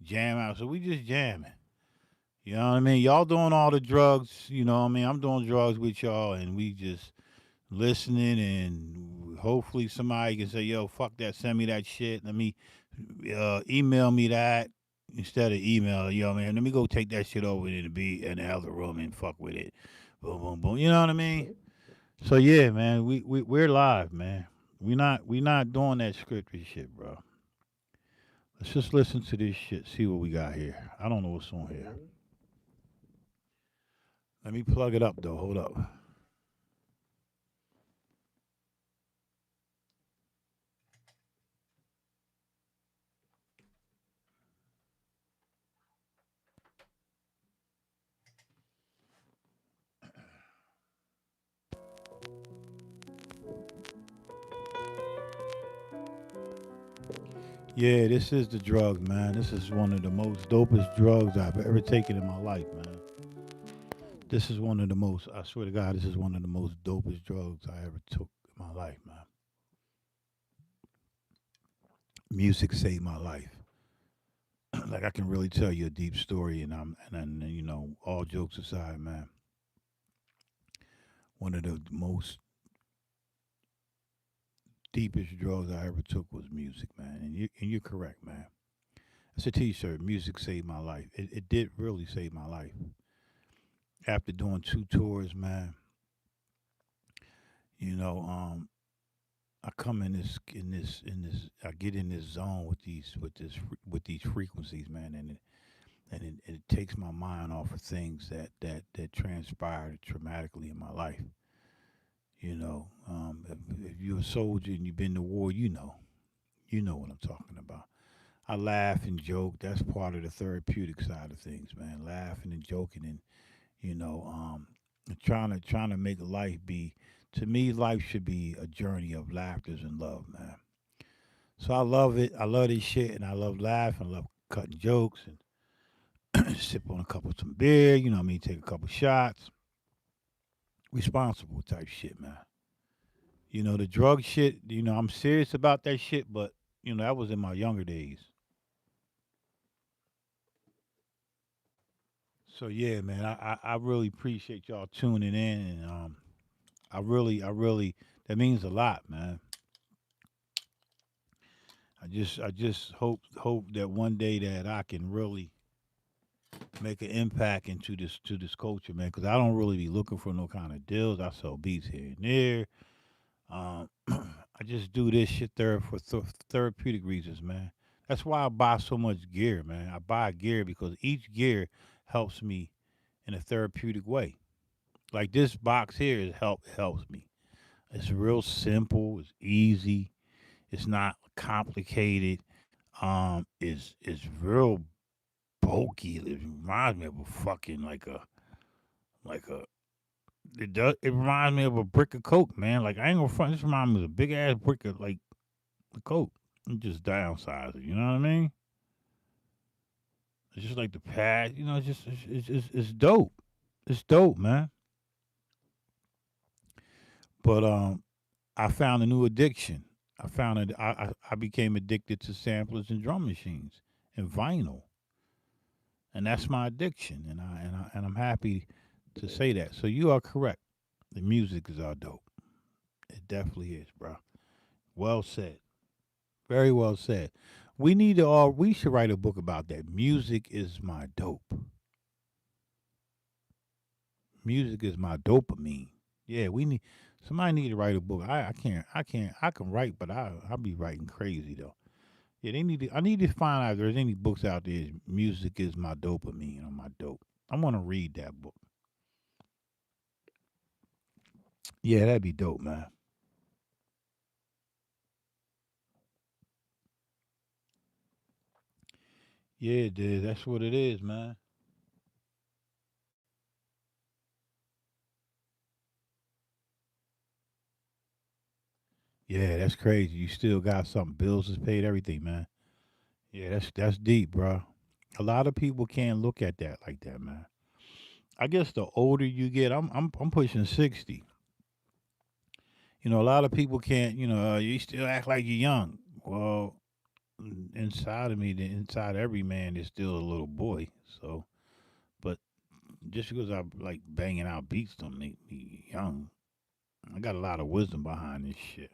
jam out. So we just jamming. You know what I mean? Y'all doing all the drugs, you know what I mean? I'm doing drugs with y'all and we just listening and hopefully somebody can say, yo, fuck that, send me that shit. Let me email me that instead of email, yo man, let me go take that shit over to the beat in the other room and fuck with it. Boom, boom, boom. You know what I mean? So yeah, man, we're live, man. We not doing that scripted shit, bro. Let's just listen to this shit, see what we got here. I don't know what's on here. Let me plug it up though. Hold up. Yeah, this is the drug, man. This is one of the most dopest drugs I've ever taken in my life, man. This is one of the most, I swear to God, this is one of the most dopest drugs I ever took in my life, man. Music saved my life. Like I can really tell you a deep story, and you know, all jokes aside, man, one of the most deepest drugs I ever took was music, man. And you're correct, man. It's a T-shirt. Music saved my life. It did really save my life. After doing 2 tours, man, you know, I come in this I get in this zone with these frequencies, man, and it takes my mind off of things that transpired traumatically in my life. If you're a soldier and you've been to war, you know what I'm talking about. I laugh and joke. That's part of the therapeutic side of things, man. Laughing and joking and you know, trying to make life be. To me, life should be a journey of laughter and love, man. So I love it. I love this shit, and I love laughing. I love cutting jokes and sip on a couple of some beer. You know what I mean? Take a couple shots. Responsible type shit, man. The drug shit. I'm serious about that shit, but that was in my younger days. So yeah, man. I really appreciate y'all tuning in, and I really that means a lot, man. I just hope that one day that I can really make an impact into this culture, man. Because I don't really be looking for no kind of deals. I sell beats here and there. I just do this shit there for therapeutic reasons, man. That's why I buy so much gear, man. I buy gear because each gear helps me in a therapeutic way. Like this box here helps me. It's real simple. It's easy. It's not complicated. It's real bulky. It reminds me of a fucking like a it reminds me of a brick of coke, man. Like I ain't gonna front. This reminds me of a big ass brick of like the coke. You just downsize it. You know what I mean? It's just like the pad. It's just it's dope. It's dope, man. But I found a new addiction. I found it. I became addicted to samplers and drum machines and vinyl, and that's my addiction. And I'm happy to say that. So you are correct. The music is our dope. It definitely is, bro. Well said. Very well said. We need to all. We should write a book about that. Music is my dope. Music is my dopamine. Yeah, we need. Somebody need to write a book. I can't. I can't. I can write, but I'll be writing crazy though. Yeah, they need to. I need to find out if there's any books out there. Music is my dopamine or my dope. I want to read that book. Yeah, that'd be dope, man. Yeah, dude, that's what it is, man. Yeah, that's crazy. You still got something. Bills is paid, everything, man. Yeah, that's deep, bro. A lot of people can't look at that like that, man. I guess the older you get, I'm pushing 60. A lot of people can't. You still act like you're young. Well, inside of me, inside every man is still a little boy. So, but just because I like banging out beats don't make me young. I got a lot of wisdom behind this shit.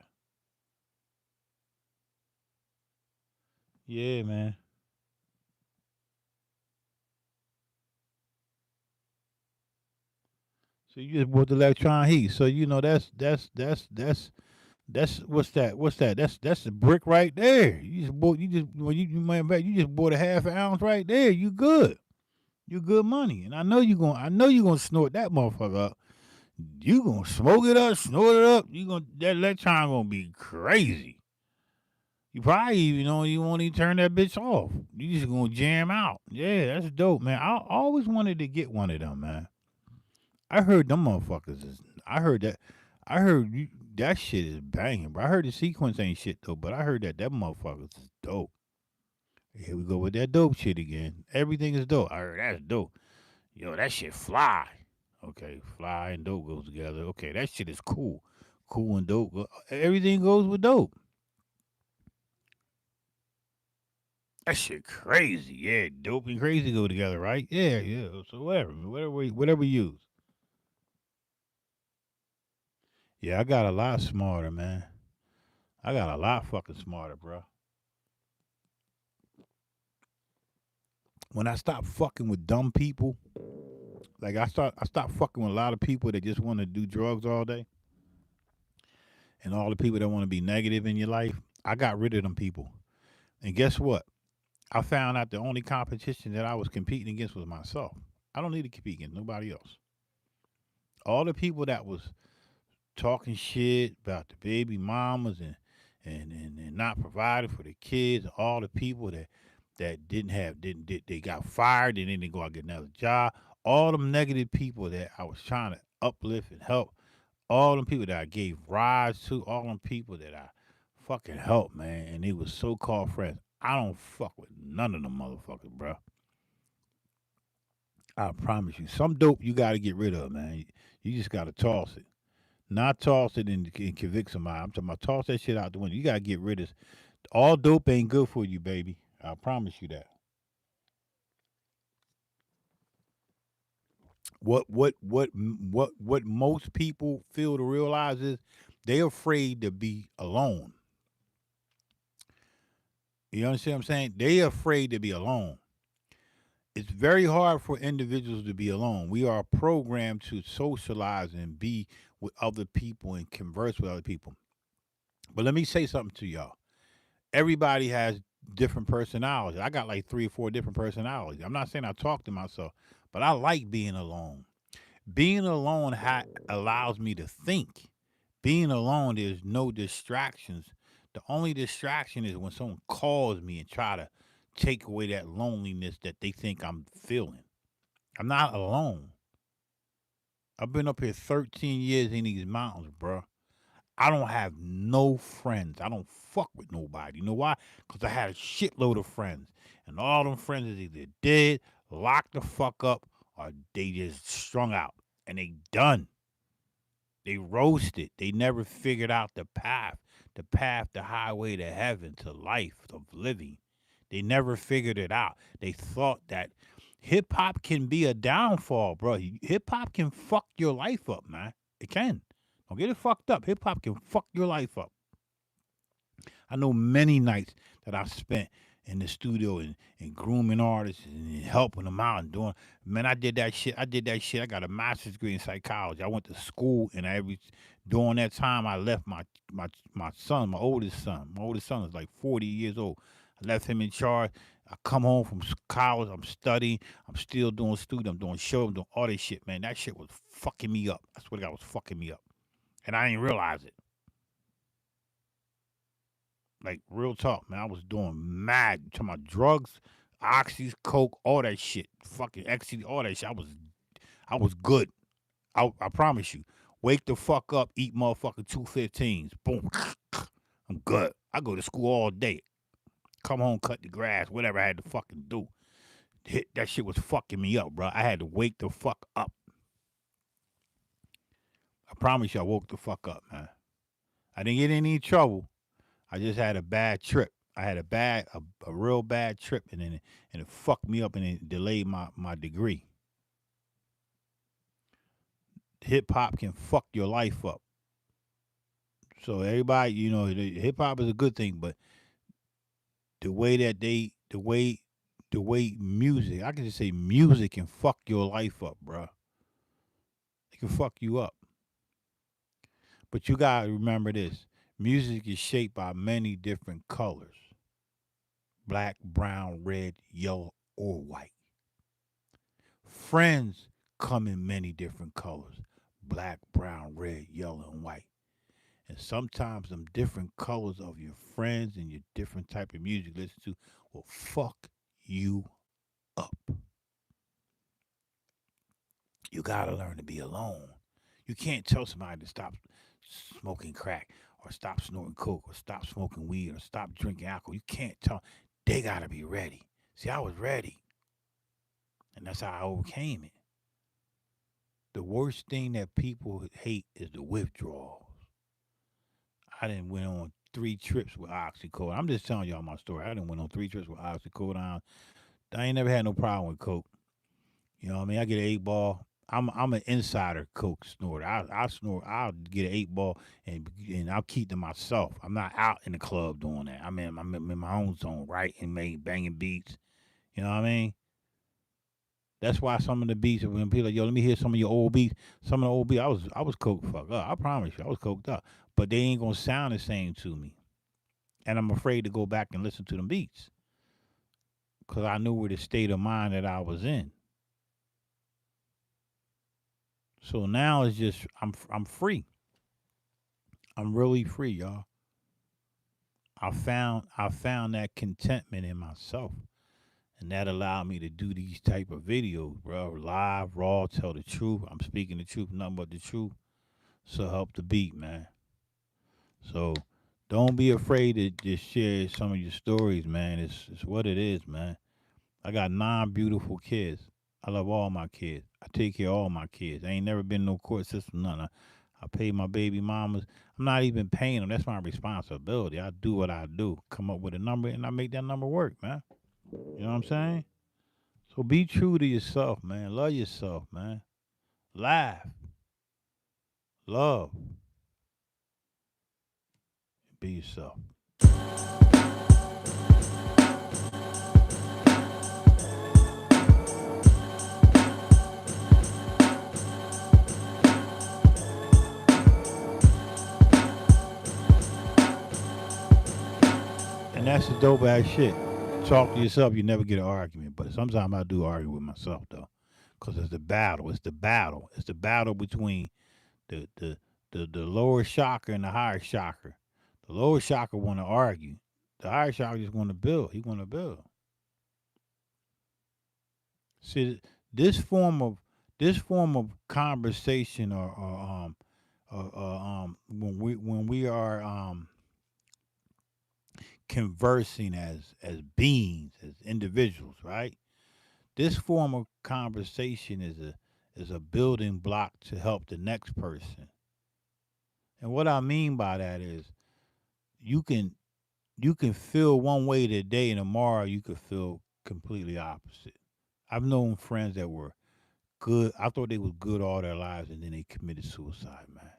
Yeah, man. So you just bought the electron heat. So that's what's that? What's that? That's the brick right there. You went back. You just bought a half an ounce right there. You good. You good money. And I know you gonna snort that motherfucker up. You gonna smoke it up, snort it up. You gonna that electron gonna be crazy. You probably you won't even turn that bitch off. You just gonna jam out. Yeah, that's dope, man. I always wanted to get one of them, man. I heard them motherfuckers is. I heard that. I heard that shit is banging, bro. I heard the sequence ain't shit though, but I heard that motherfuckers is dope. Here we go with that dope shit again. Everything is dope. I heard that's dope. Yo, that shit fly. Okay, fly and dope goes together. Okay, that shit is cool. Cool and dope. Everything goes with dope. That shit crazy. Yeah, dope and crazy go together, right? Yeah, yeah. So whatever you use. Yeah, I got a lot smarter, man. I got a lot fucking smarter, bro. When I stopped fucking with dumb people, like I stopped fucking with a lot of people that just want to do drugs all day, and all the people that want to be negative in your life. I got rid of them people, and guess what? I found out the only competition that I was competing against was myself. I don't need to compete against nobody else. All the people that was talking shit about the baby mamas and not providing for the kids, all the people that didn't have didn't did they got fired and then they go out and get another job. All them negative people that I was trying to uplift and help, all them people that I gave rides to, all them people that I fucking helped, man, and they was so called friends. I don't fuck with none of them motherfuckers, bro. I promise you. Some dope you gotta get rid of, man. You just gotta toss it. Not toss it and convict somebody. I'm talking about toss that shit out the window. You gotta get rid of all dope ain't good for you, baby. I promise you that. What most people feel to realize is they're afraid to be alone. You understand what I'm saying? They're afraid to be alone. It's very hard for individuals to be alone. We are programmed to socialize and be with other people and converse with other people. But let me say something to y'all. Everybody has different personalities. I got like three or four different personalities. I'm not saying I talk to myself, but I like being alone. Being alone allows me to think. Being alone, there's no distractions. The only distraction is when someone calls me and try to take away that loneliness that they think I'm feeling. I'm not alone. I've been up here 13 years in these mountains, bro. I don't have no friends. I don't fuck with nobody. You know why? Because I had a shitload of friends. And all them friends is either dead, locked the fuck up, or they just strung out and they done. They roasted. They never figured out the path, the highway to heaven, to life, of living. They never figured it out. They thought that hip hop can be a downfall, bro. Hip hop can fuck your life up, man. It can. Don't get it fucked up. Hip hop can fuck your life up. I know many nights that I've spent in the studio and grooming artists and helping them out and doing. Man, I did that shit. I did that shit. I got a master's degree in psychology. I went to school, and during that time I left my son, my oldest son. My oldest son is like 40 years old. I left him in charge. I come home from college. I'm studying. I'm still doing studio. I'm doing shows. I'm doing all this shit, man. That shit was fucking me up. I swear to God, it was fucking me up, and I didn't realize it. Like real talk, man. I was doing mad. To my drugs, oxys, coke, all that shit. Fucking ecstasy, all that shit. I was good. I promise you. Wake the fuck up, eat motherfucking 215s. Boom. I'm good. I go to school all day. Come home, cut the grass, whatever I had to fucking do. That shit was fucking me up, bro. I had to wake the fuck up. I promise you, I woke the fuck up, man. I didn't get in any trouble. I just had a bad trip. I had a real bad trip, and it fucked me up, and it delayed my degree. Hip hop can fuck your life up. So everybody, hip hop is a good thing, but the way that the way music, I can just say music can fuck your life up, bro. It can fuck you up. But you gotta remember this: music is shaped by many different colors: black, brown, red, yellow, or white. Friends come in many different colors: black, brown, red, yellow, and white. And sometimes them different colors of your friends and your different type of music you listen to will fuck you up. You gotta learn to be alone. You can't tell somebody to stop smoking crack or stop snorting coke or stop smoking weed or stop drinking alcohol. You can't tell. They gotta be ready. See, I was ready, and that's how I overcame it. The worst thing that people hate is the withdrawals. I didn't went on 3 trips with oxycodone. I'm just telling y'all my story. I didn't went on 3 trips with oxycodone. I ain't never had no problem with coke. You know what I mean? I get an 8 ball. I'm an insider coke snorter. I snort. I'll get an 8 ball and I'll keep to myself. I'm not out in the club doing that. I'm in my own zone, right, and banging beats. You know what I mean? That's why some of the beats, when people are like, yo, let me hear some of your old beats. Some of the old beats, I was coked fucked up. I promise you, I was coked up. But they ain't gonna sound the same to me, and I'm afraid to go back and listen to them beats because I knew where the state of mind that I was in. So now it's just I'm free. I'm really free, y'all. I found that contentment in myself, and that allowed me to do these type of videos, bro. Live, raw, tell the truth. I'm speaking the truth, nothing but the truth. So help the beat, man. So don't be afraid to just share some of your stories, man. It's what it is, man. I got 9 beautiful kids. I love all my kids. I take care of all my kids. I ain't never been no court system, nothing. I pay my baby mamas. I'm not even paying them. That's my responsibility. I do what I do. Come up with a number and I make that number work, man. You know what I'm saying? So be true to yourself, man. Love yourself, man. Laugh, love, be yourself. And that's the dope ass shit. Talk to yourself, you never get an argument. But sometimes I do argue with myself though, because it's the battle. It's the battle. It's the battle between the the the lower chakra and the higher chakra. The lower chakra want to argue. The higher chakra just want to build. He want to build. See, this form of this form of conversation or when we are conversing as beings, as individuals, right? This form of conversation is a building block to help the next person. And what I mean by that is you can you can feel one way today and tomorrow you could feel completely opposite. I've known friends that were good. I thought they was good all their lives and then they committed suicide, man.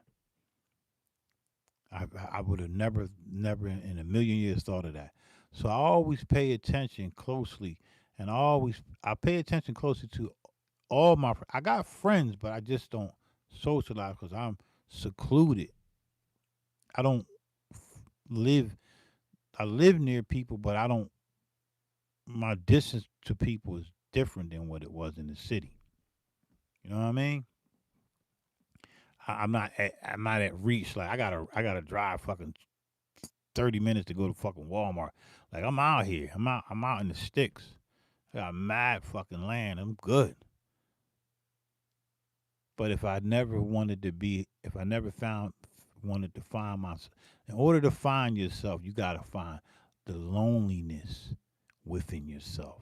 I would have never in a million years thought of that. So I always pay attention closely, and I pay attention closely to all my. I got friends, but I just don't socialize because I'm secluded. I don't live. I live near people, but I don't. My distance to people is different than what it was in the city. You know what I mean? I'm not at reach. Like I gotta drive fucking 30 minutes to go to fucking Walmart. Like I'm out here. I'm out in the sticks. I got mad fucking land. I'm good. But if I never found wanted to find myself, in order to find yourself, you gotta find the loneliness within yourself.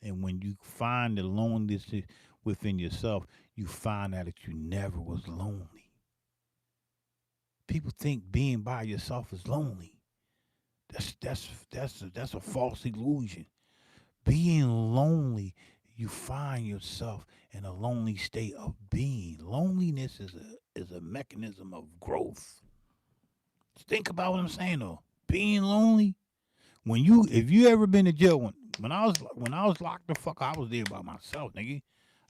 And when you find the loneliness within yourself, you find out that you never was lonely. People think being by yourself is lonely. That's a false illusion. Being lonely, you find yourself in a lonely state of being. Loneliness is a mechanism of growth. Think about what I'm saying though. Being lonely, if you ever been to jail when I was locked the fuck, I was there by myself, nigga.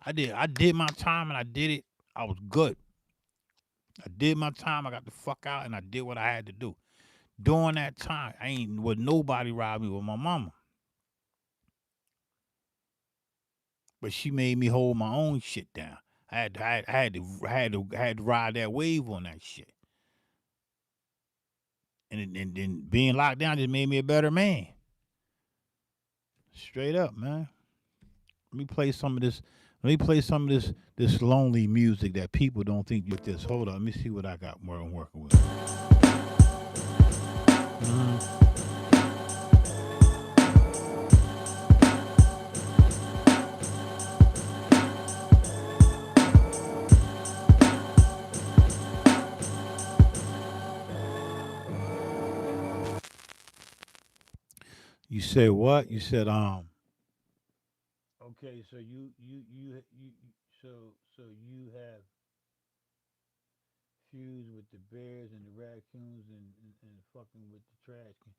I did my time and I did it. I was good. I did my time. I got the fuck out and I did what I had to do. During that time, I ain't with nobody robbed me with my mama. But she made me hold my own shit down. I had to ride that wave on that shit. And being locked down just made me a better man. Straight up, man. Let me play some of this. Let me play some of this lonely music that people don't think you this. Hold on, let me see what I got more I'm working with. Mhm. You said what? You said Okay, so so you have fused with the bears and the raccoons and fucking with the trash can.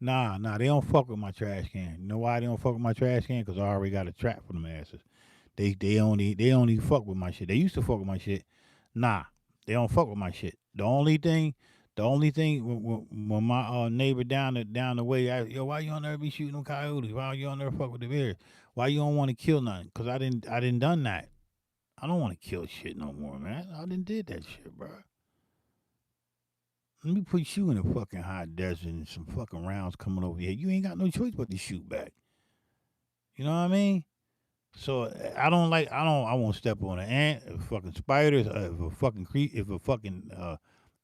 Nah, they don't fuck with my trash can. You know why they don't fuck with my trash can? Because I already got a trap for them asses. They only fuck with my shit. They used to fuck with my shit. Nah, they don't fuck with my shit. The only thing when my neighbor down the way, yo, why you don't ever be shooting them coyotes? Why you don't ever fuck with the bears? Why you don't want to kill nothing? Cause I didn't done that. I don't want to kill shit no more, man. I didn't did that shit, bro. Let me put you in a fucking hot desert and some fucking rounds coming over here. You ain't got no choice but to shoot back. You know what I mean? So I won't step on an ant, if fucking spiders, if a fucking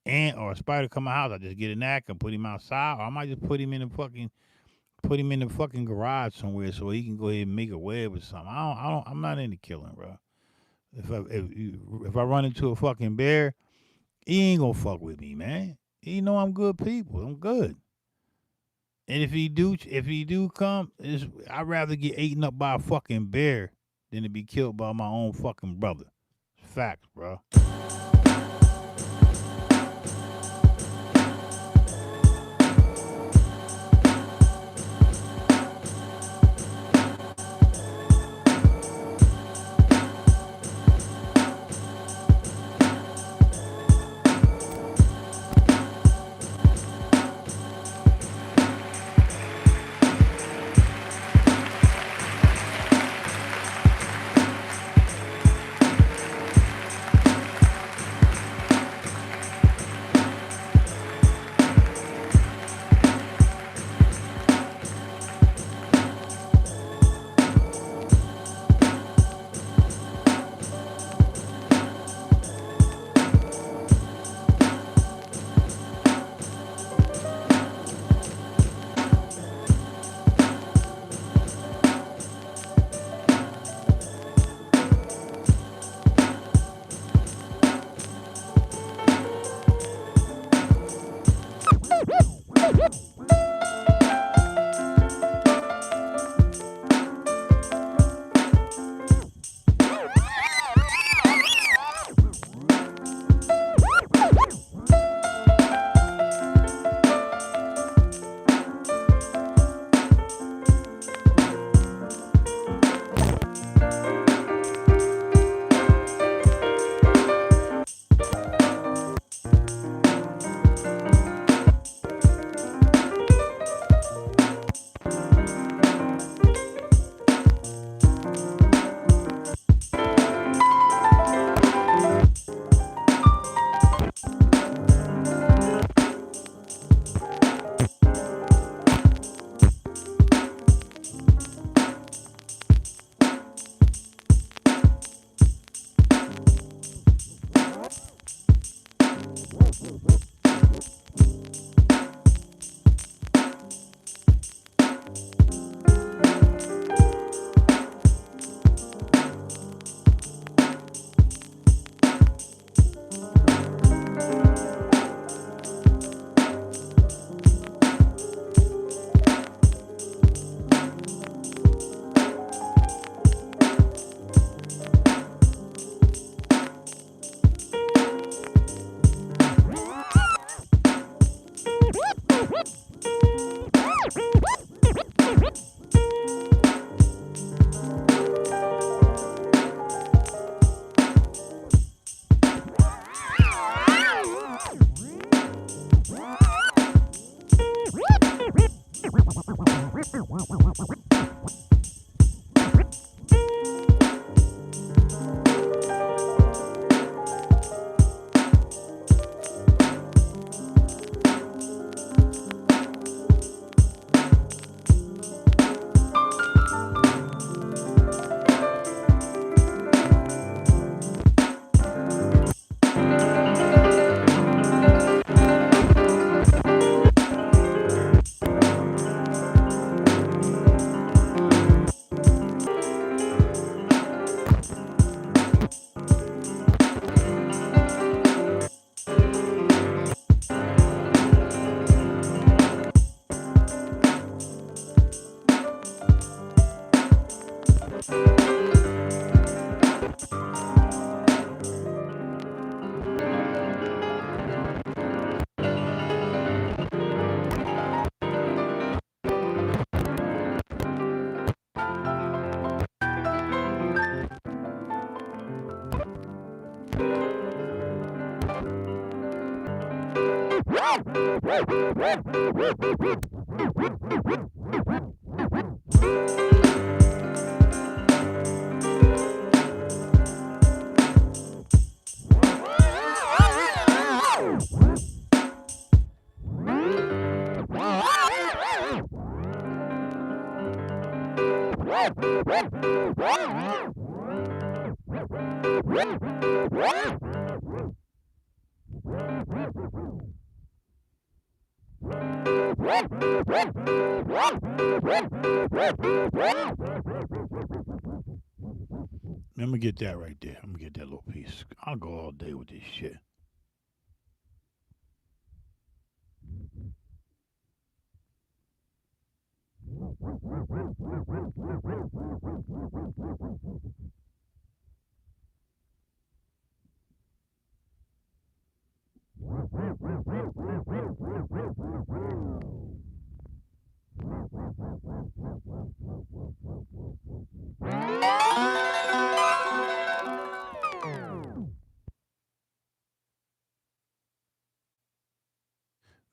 ant or a spider come my house, I just get a knack and put him outside, or I might just put him in the fucking garage somewhere so he can go ahead and make a web or something. I'm not into killing, bro. If I run into a fucking bear, he ain't gonna fuck with me, man. He know I'm good people. I'm good. And if he do come, I'd rather get eaten up by a fucking bear than to be killed by my own fucking brother. Facts, bro. I'm gonna get that right there. I'm gonna get that little piece. I'll go all day with this shit.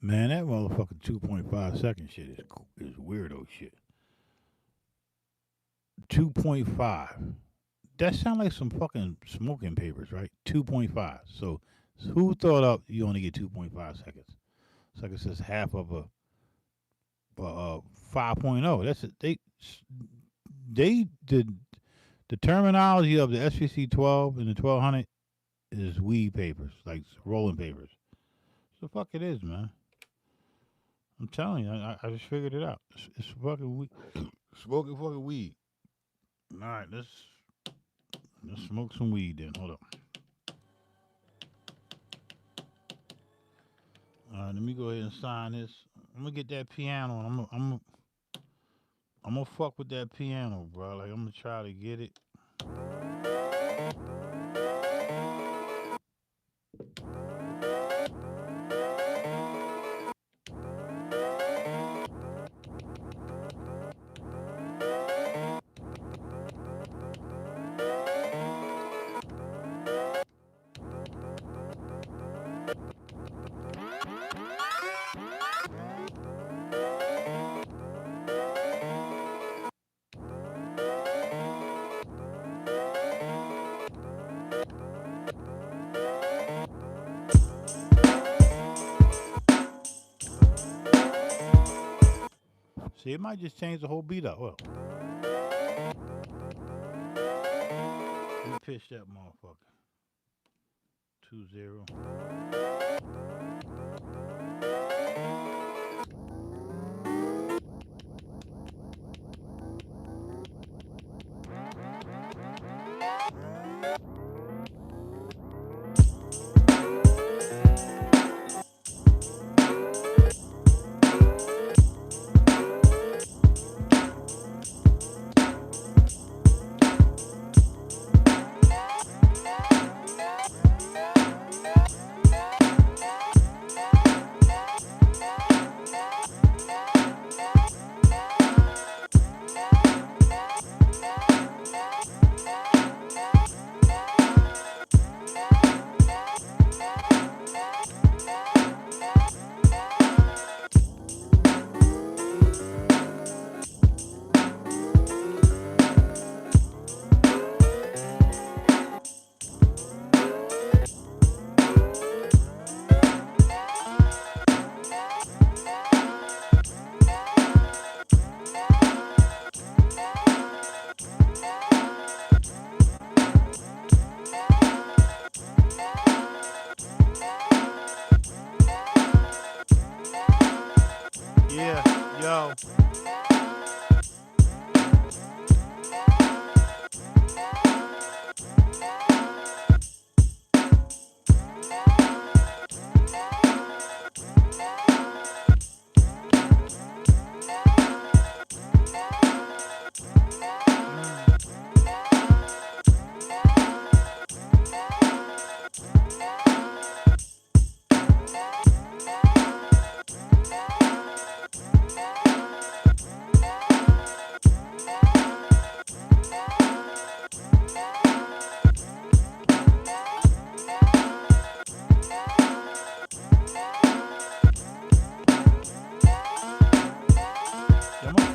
Man, that motherfucking 2.5 second shit is weirdo shit. 2.5. That sound like some fucking smoking papers, right? 2.5. So who thought up you only get 2.5 seconds? It's like it says half of a 5.0. That's it. They the terminology of the SPC-12 and the 1200 is weed papers, like rolling papers. So fuck it is, man. I'm telling you, I just figured it out. It's fucking weed. Smoking fucking weed. All right, let's smoke some weed then. Hold up. All right, let me go ahead and sign this. I'm gonna get that piano. And I'm gonna fuck with that piano, bro. Like I'm gonna try to get it. See, it might just change the whole beat up. Well, let me pitch that motherfucker. 2-0.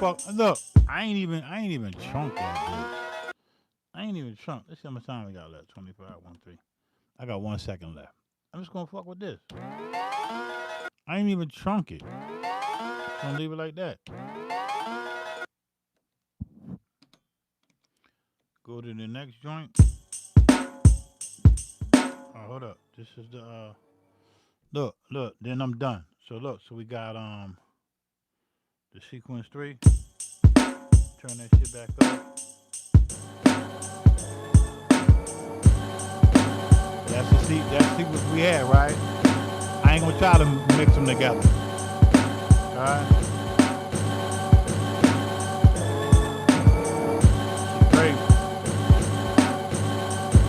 fuck. Look, I ain't even chunk that bitch. I ain't even chunk. Let's see how much time we got left. 25, 1, 3. I got 1 second left. I'm just gonna fuck with this. I ain't even chunk it. Just gonna leave it like that. Go to the next joint. Oh, hold up. This is the look, then I'm done. So look, so we got the sequence 3. Turn that shit back up. That's the sequence we had, right? I ain't gonna try to mix them together. Alright? Great.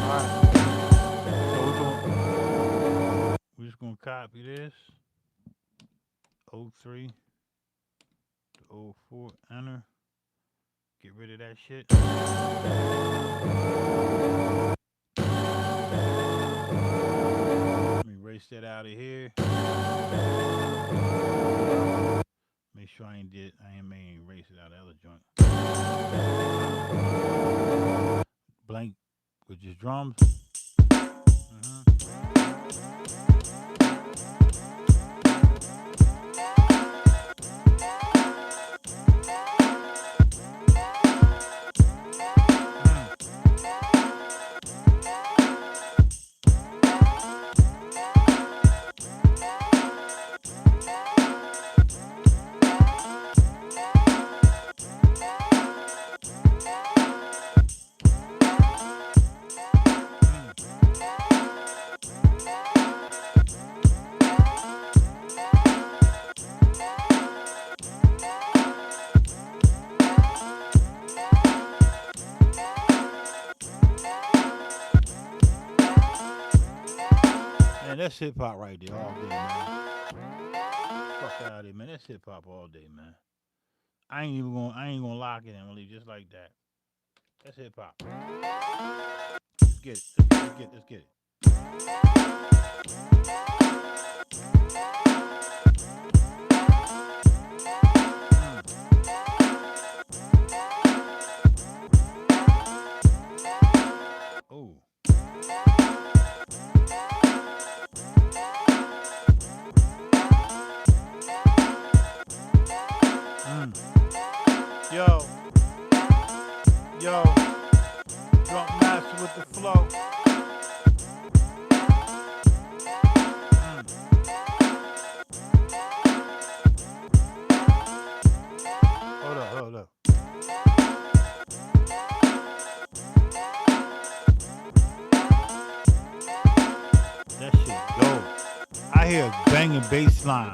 Alright. So we're just gonna copy this. 03 to 04, enter. Get rid of that shit. Let me erase that out of here. Make sure I ain't erase it out of the other joint. Blank with just drums. Man, that's hip hop right there all day, man. Fuck out of here, man. That's hip hop all day, man. I ain't gonna lock it in. I'm gonna leave just like that. That's hip hop. Let's get it. Let's get it. Oh. Yo, drunk master with the flow. Hold up. That shit dope. I hear a banging bass line.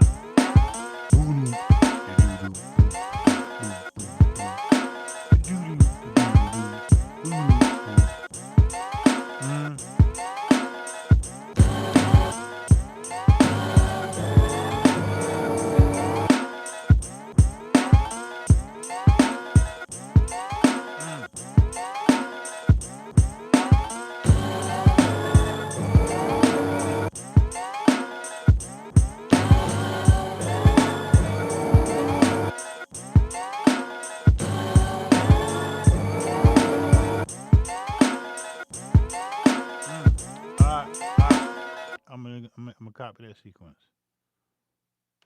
I'm gonna copy that sequence.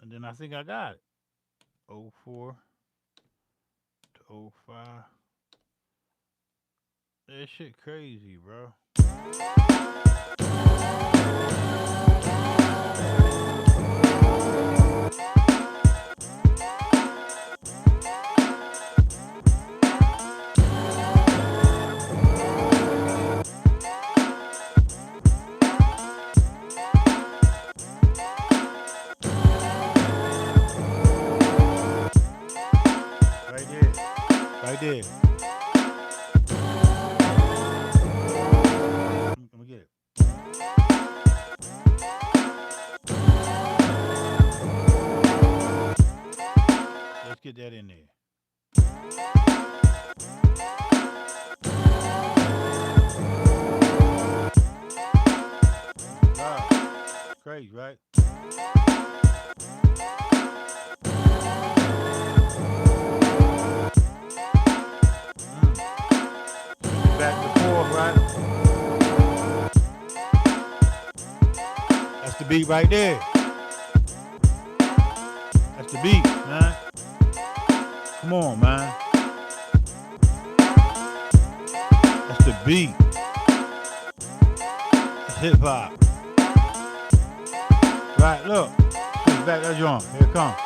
And then I think I got it. 04 to 05. That shit crazy, bro. Right there. I'm gonna get it. Let's get that in there. Wow. Crazy, right? walk, right? That's the beat right there. That's the beat, man. Come on, man. That's the beat. It's hip hop. Right, look. Switch back that joint. Here it comes.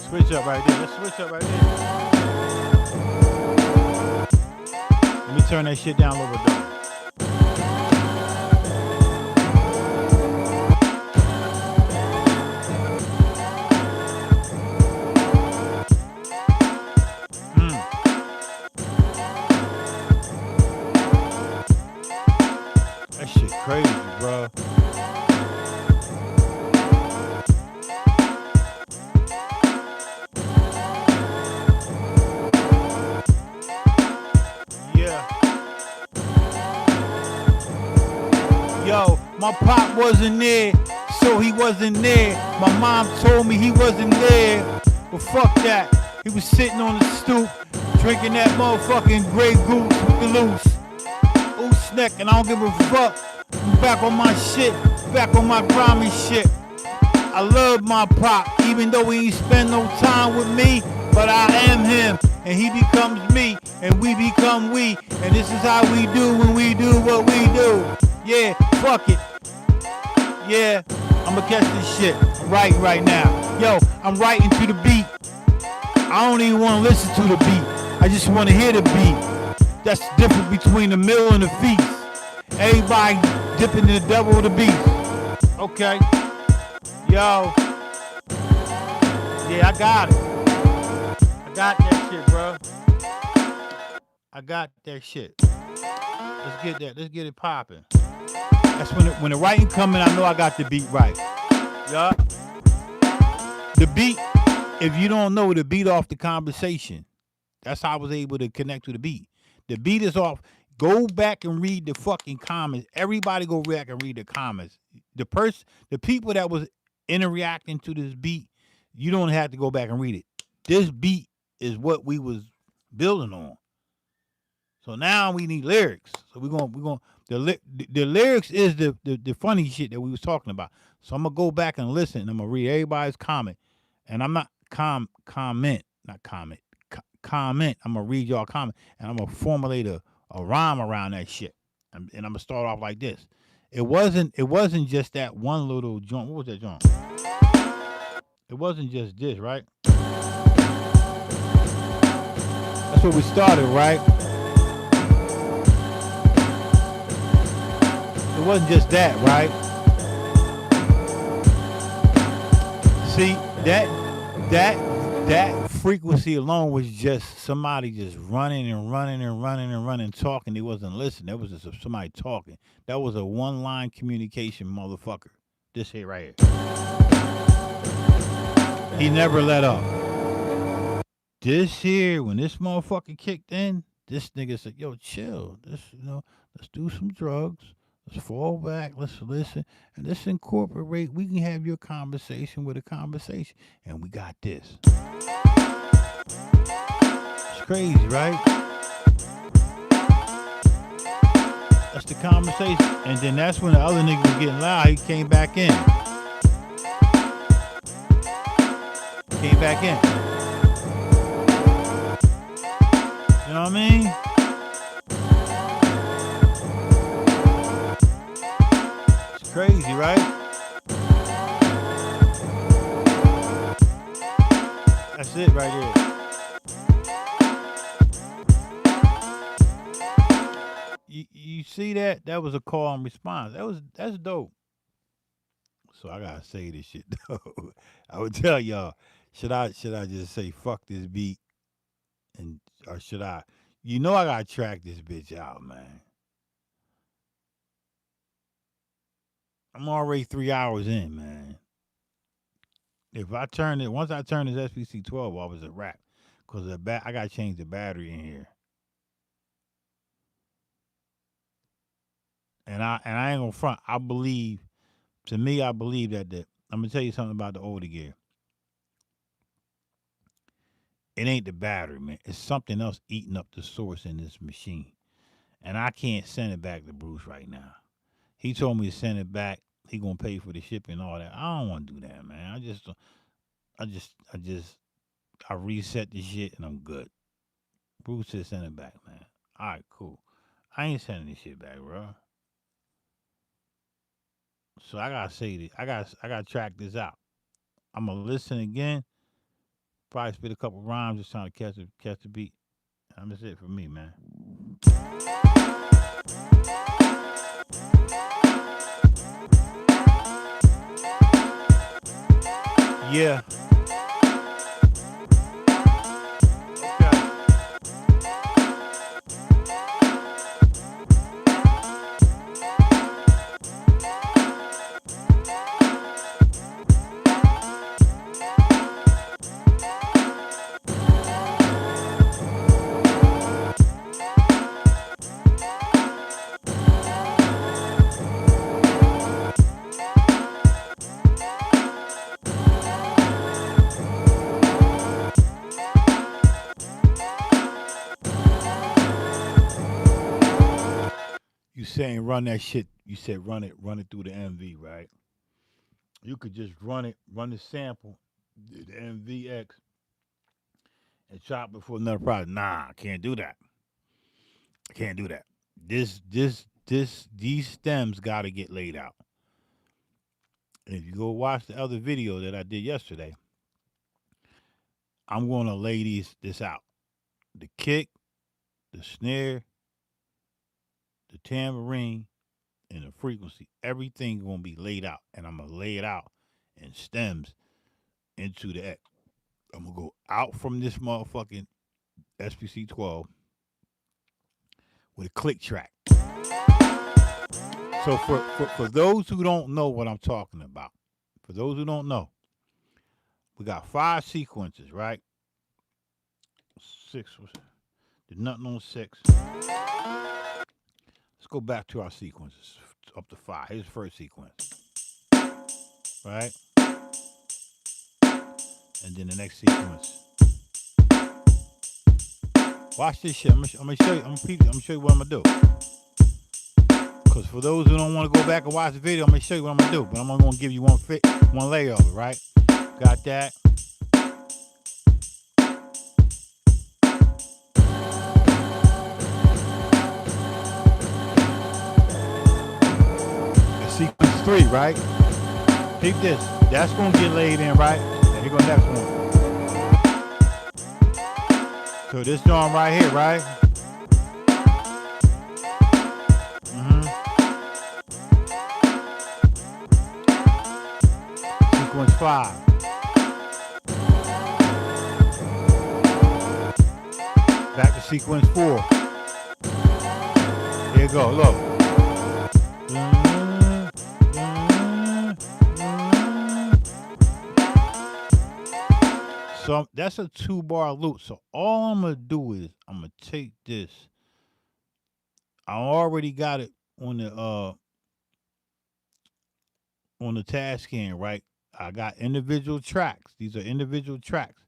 Switch up right there. Let's switch up right there. Let me turn that shit down a little bit though. That shit crazy, bro. Yeah. Yo, my pop wasn't there, so he wasn't there. My mom told me he wasn't there, but fuck that. He was sitting on the stoop, drinking that motherfucking Grey Goose with the loose. Ooh, snack, and I don't give a fuck. I'm back on my shit, back on my grimy shit. I love my pop, even though he ain't spend no time with me, but I am him, and he becomes me, and we become we, and this is how we do when we do what we do. Yeah, fuck it. Yeah, I'ma catch this shit. I'm writing right now. Yo, I'm writing to the beat. I don't even want to listen to the beat. I just want to hear the beat. That's the difference between the meal and the feast. Everybody dipping in the double of the beast. Okay. Yo. Yeah, I got it. I got that shit, bro. I got that shit. Let's get that. Let's get it popping. That's when the writing coming, I know I got the beat right. Yeah. The beat, if you don't know, the beat off the conversation. That's how I was able to connect to the beat. The beat is off. Go back and read the fucking comments. Everybody go back and read the comments. The people that was interacting to this beat, you don't have to go back and read it. This beat is what we was building on. So now we need lyrics. So we're going the lyrics is the funny shit that we was talking about. So I'm gonna go back and listen. And I'm gonna read everybody's comment, and I'm not comment. I'm gonna read y'all comment, and I'm gonna formulate a rhyme around that shit. And I'm gonna start off like this. It wasn't just that one little joint. What was that joint? It wasn't just this, right? That's where we started, right? It wasn't just that, right? See, that frequency alone was just somebody just running, talking. They wasn't listening. That was just somebody talking. That was a one-line communication motherfucker. This here right here. He never let up. This here, when this motherfucker kicked in, this nigga said, yo, chill. Let's do some drugs. Let's fall back. Let's listen. And let's incorporate. We can have your conversation with a conversation. And we got this. It's crazy, right? That's the conversation. And then that's when the other nigga was getting loud. He came back in. Came back in. You know what I mean? It's crazy, right? That's it right here. You see that? That was a call and response. That's dope. So I gotta say this shit though. I would tell y'all, should I just say fuck this beat and or should I? You know I gotta track this bitch out, man. I'm already 3 hours in, man. If I turn it, once I turn this SPC-12 off, it's a wrap. Cause I gotta change the battery in here. And I ain't gonna front. I believe that I'm gonna tell you something about the older gear. It ain't the battery, man. It's something else eating up the source in this machine. And I can't send it back to Bruce right now. He told me to send it back. He gonna pay for the shipping and all that. I don't want to do that, man. I reset the shit and I'm good. Bruce said send it back, man. All right, cool. I ain't sending this shit back, bro. So I gotta say this. I gotta track this out. I'm gonna listen again. Probably spit a couple rhymes just trying to catch the beat. And that's it for me, man. Yeah. Okay. You saying run that shit? You said run it through the MV, right? You could just run the sample, the MVX, and chop it for another product. Nah, I can't do that. I can't do that. These stems got to get laid out. And if you go watch the other video that I did yesterday, I'm going to lay this out. The kick, the snare, the tambourine, and the frequency. Everything going to be laid out, and I'm gonna lay it out in stems into the X. I'm gonna go out from this motherfucking SPC-12 with a click track. So for those who don't know what I'm talking about, for those who don't know, we got 5 sequences, right? Six. There's nothing on 6. Let's go back to our sequences up to 5. Here's the first sequence, right? And then the next sequence. Watch this shit. I'm gonna show you. I'm gonna show you what I'm gonna do. Because for those who don't want to go back and watch the video, I'm gonna show you what I'm gonna do. But I'm gonna give you one layer of it, right? Got that? Sequence 3, right? Take this. That's gonna get laid in, right? And here go the next one. So this joint right here, right? Sequence 5. Back to sequence 4. Here you go, look. So that's a 2-bar loop. So all I'm gonna do is I'm gonna take this. I already got it on the task can, right? I got individual tracks. These are individual tracks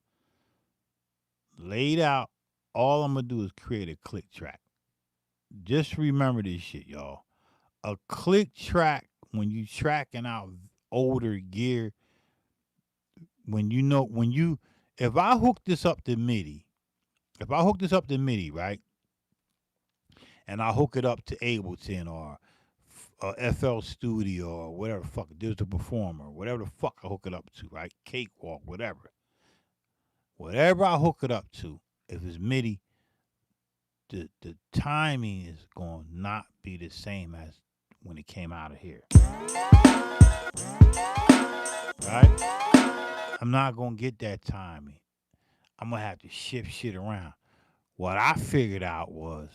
laid out. All I'm gonna do is create a click track. Just remember this shit, y'all. A click track when you tracking out older gear, if I hook this up to MIDI, right, and I hook it up to Ableton or FL Studio or whatever the fuck, Digital Performer, whatever the fuck I hook it up to, right, Cakewalk, whatever I hook it up to, if it's MIDI, the timing is going to not be the same as when it came out of here, right? I'm not going to get that timing. I'm going to have to shift shit around. What I figured out was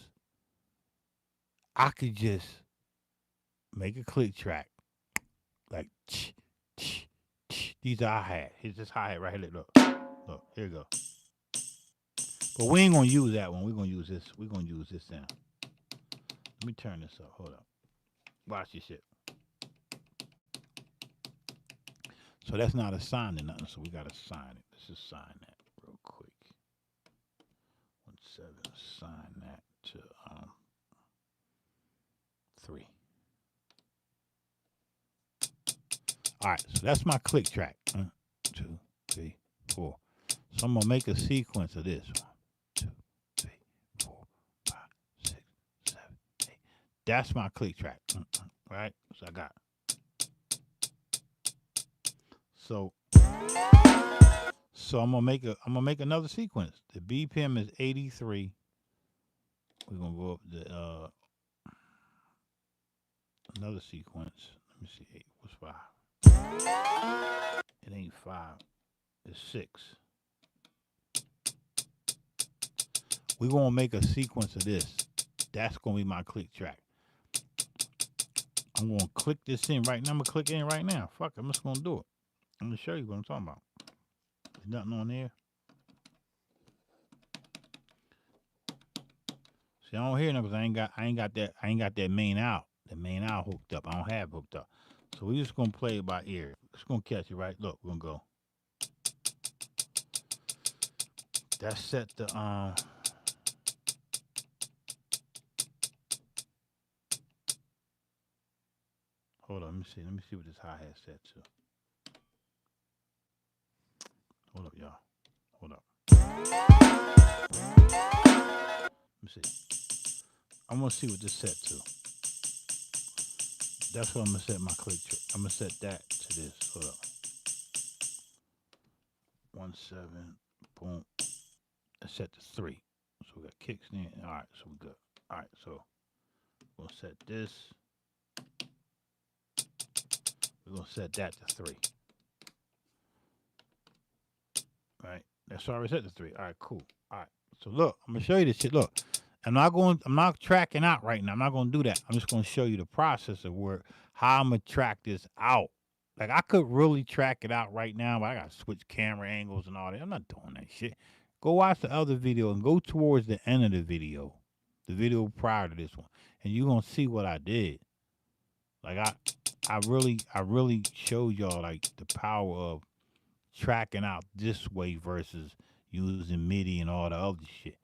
I could just make a click track like these are hi-hat. Here's this hi-hat right here. Look, here you go. But we ain't gonna use that one. We're gonna use this. We're gonna use this sound. Let me turn this up. Hold up. Watch this shit. So that's not assigned to nothing. So we got to sign it. Let's just sign that real quick. 17, assign that to 3. All right, so that's my click track. 1, 2, 3, 4. So I'm gonna make a sequence of this. 1, 2, 3, 4, 5, 6, 7, 8. That's my click track. Right? So I got. So I'm gonna make another sequence. The BPM is 83. We're gonna go up the another sequence. Let me see. What's 5? It ain't 5. It's 6. We're gonna make a sequence of this. That's gonna be my click track. I'm gonna click this in right now. I'm gonna click in right now. Fuck, I'm just gonna do it. I'm gonna show you what I'm talking about. There's nothing on there. See, I don't hear nothing because I ain't got that main out. The main out hooked up. I don't have it hooked up. So we're just gonna play it by ear. It's gonna catch it, right? Look, we're gonna go. That's set to hold on, let me see. Let me see what this hi-hat set to. Hold up, y'all. Hold up. Let me see. I'm gonna see what this set to. That's what I'm gonna set my click to. I'm gonna set that to this. Hold up. 17. Boom. It's set to 3. So we got kicks in. All right, so we good. All right, so we'll set this. We're gonna set that to 3. Right? That's already set to 3. All right, cool. All right. So look, I'm gonna show you this shit. Look, I'm not tracking out right now. I'm not gonna do that. I'm just gonna show you the process of how I'm gonna track this out. Like I could really track it out right now, but I gotta switch camera angles and all that. I'm not doing that shit. Go watch the other video and go towards the end of the video prior to this one, and you're gonna see what I did. Like I really showed y'all like the power of tracking out this way versus using MIDI and all the other shit.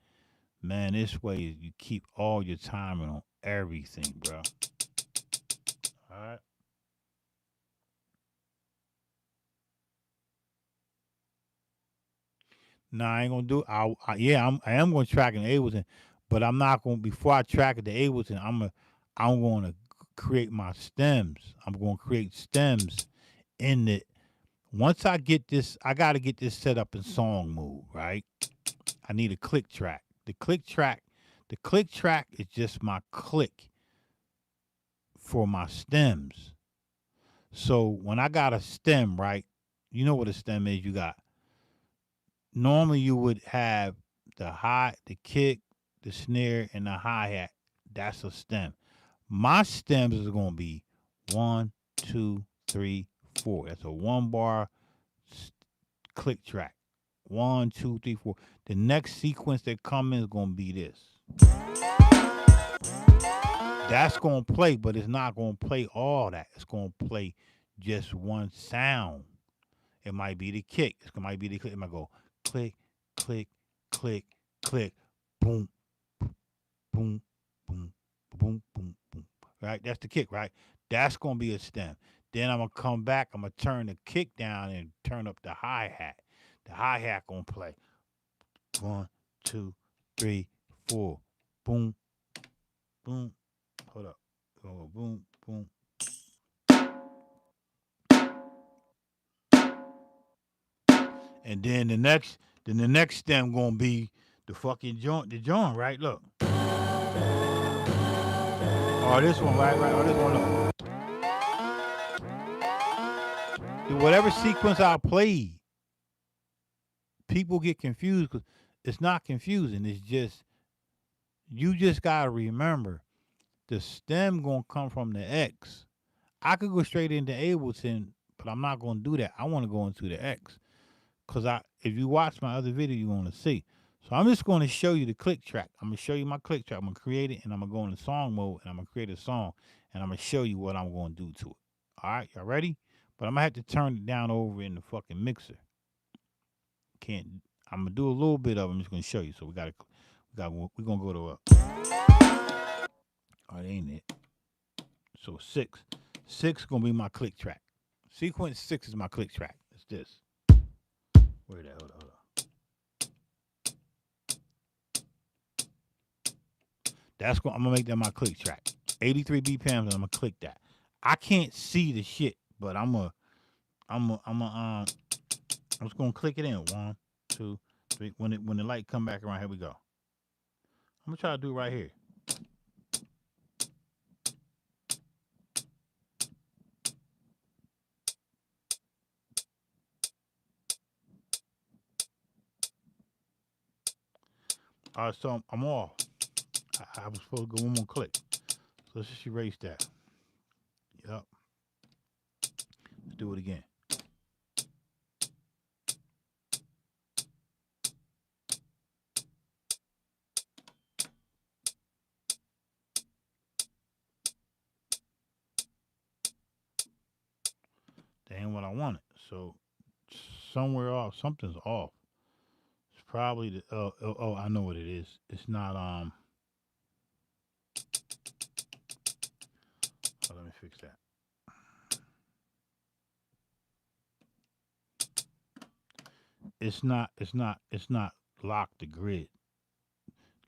Man, this way you keep all your timing on everything, bro. All right. Nah, I ain't gonna do. I am gonna track in Ableton, but I'm not gonna. Before I track it to Ableton, I'm gonna create my stems. I'm gonna create stems in the. Once I get this, I gotta get this set up in song mode, right? I need a click track. The click track is just my click for my stems. So when I got a stem, right? You know what a stem is. You got normally you would have the kick, the snare, and the hi hat. That's a stem. My stems is gonna be 1, 2, 3, 4. That's a 1 bar click track. 1, 2, 3, 4. The next sequence that comes in is gonna be this. That's gonna play, but it's not gonna play all that. It's gonna play just one sound. It might be the kick. It might be the click. It might go click, click, click, click, boom, boom, boom, boom, boom, boom. Right? That's the kick, right? That's gonna be a stem. Then I'm gonna come back. I'm gonna turn the kick down and turn up the hi hat. The hi hat gonna play 1, 2, 3, 4, boom, boom. Hold up. Go boom, boom. And then the next stem gonna be the fucking joint, right? Look. Oh, this one, right. Oh, this one, look. Whatever sequence I play, people get confused because it's not confusing. It's just you just gotta remember the stem gonna come from the X. I could go straight into Ableton, but I'm not gonna do that. I want to go into the X. Cause if you watch my other video, you're gonna see. So I'm just gonna show you the click track. I'm gonna show you my click track. I'm gonna create it and I'm gonna go into song mode and I'm gonna create a song and I'm gonna show you what I'm gonna do to it. All right, y'all ready? But I'm gonna have to turn it down over in the fucking mixer. Can't. I'm gonna do a little bit of it. I'm just gonna show you. So we're gonna go to oh, that ain't it. So six. Six gonna be my click track. Sequence 6 is my click track. It's this. Where that? Hold on. I'm gonna make that my click track. 83 BPMs, and I'm gonna click that. I can't see the shit, but I'm just gonna click it in. 1, 2, 3. When the light come back around, here we go. I'm gonna try to do it right here. All right, so I'm off. I was supposed to go one more click. So let's just erase that. Yep. Let's do it again. That ain't what I wanted. So somewhere off, something's off. It's probably the I know what it is. It's not oh, let me fix that. It's not lock the grid.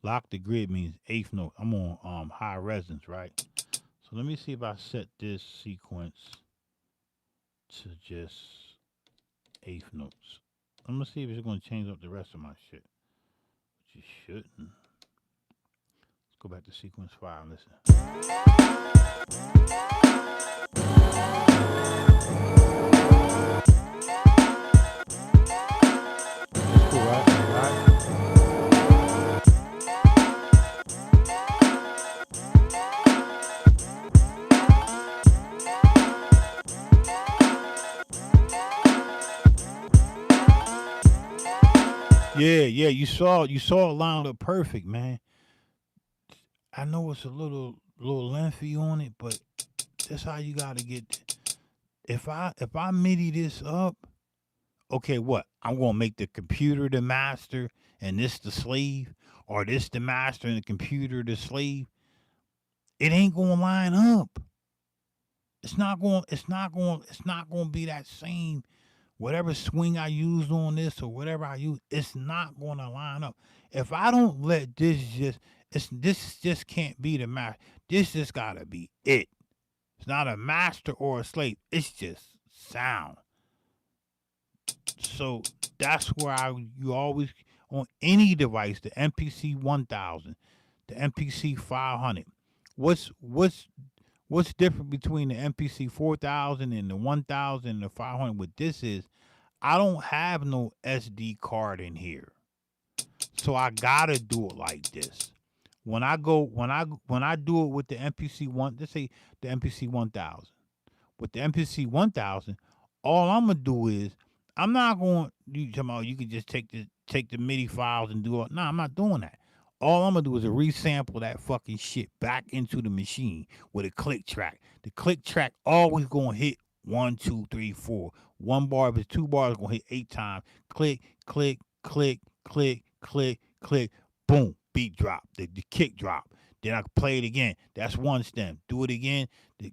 Lock the grid means eighth note. I'm on high resonance, right? So let me see if I set this sequence to just eighth notes. I'm gonna see if it's gonna change up the rest of my shit. But you shouldn't. Let's go back to sequence 5 and listen. That's cool, right? Right? Yeah. You saw it lined up perfect, man. I know it's a little lengthy on it, but that's how you gotta get. If I MIDI this up, okay, what? I'm gonna make the computer the master and this the slave, or this the master and the computer the slave. It ain't gonna line up. It's not going to be that same whatever swing I used on this or whatever I use, it's not going to line up. If I don't let this just can't be the master. This just got to be it. It's not a master or a slave. It's just sound. So that's where you always on any device, the MPC 1000, the MPC 500. What's different between the MPC 4000 and the 1000 and the 500? What this is, I don't have no SD card in here, so I gotta do it like this. When I do it with the MPC one, let's say the MPC 1000. With the MPC 1000, all I'm gonna do is I'm not going. You talking about you can just take the MIDI files and do it? No, I'm not doing that. All I'm gonna do is resample that fucking shit back into the machine with a click track. The click track always gonna hit 1, 2, 3, 4. One bar, if it's 2 bars, gonna hit 8 times. Click, click, click, click, click, click. Boom, beat drop. The kick drop. Then I play it again. That's one stem. Do it again.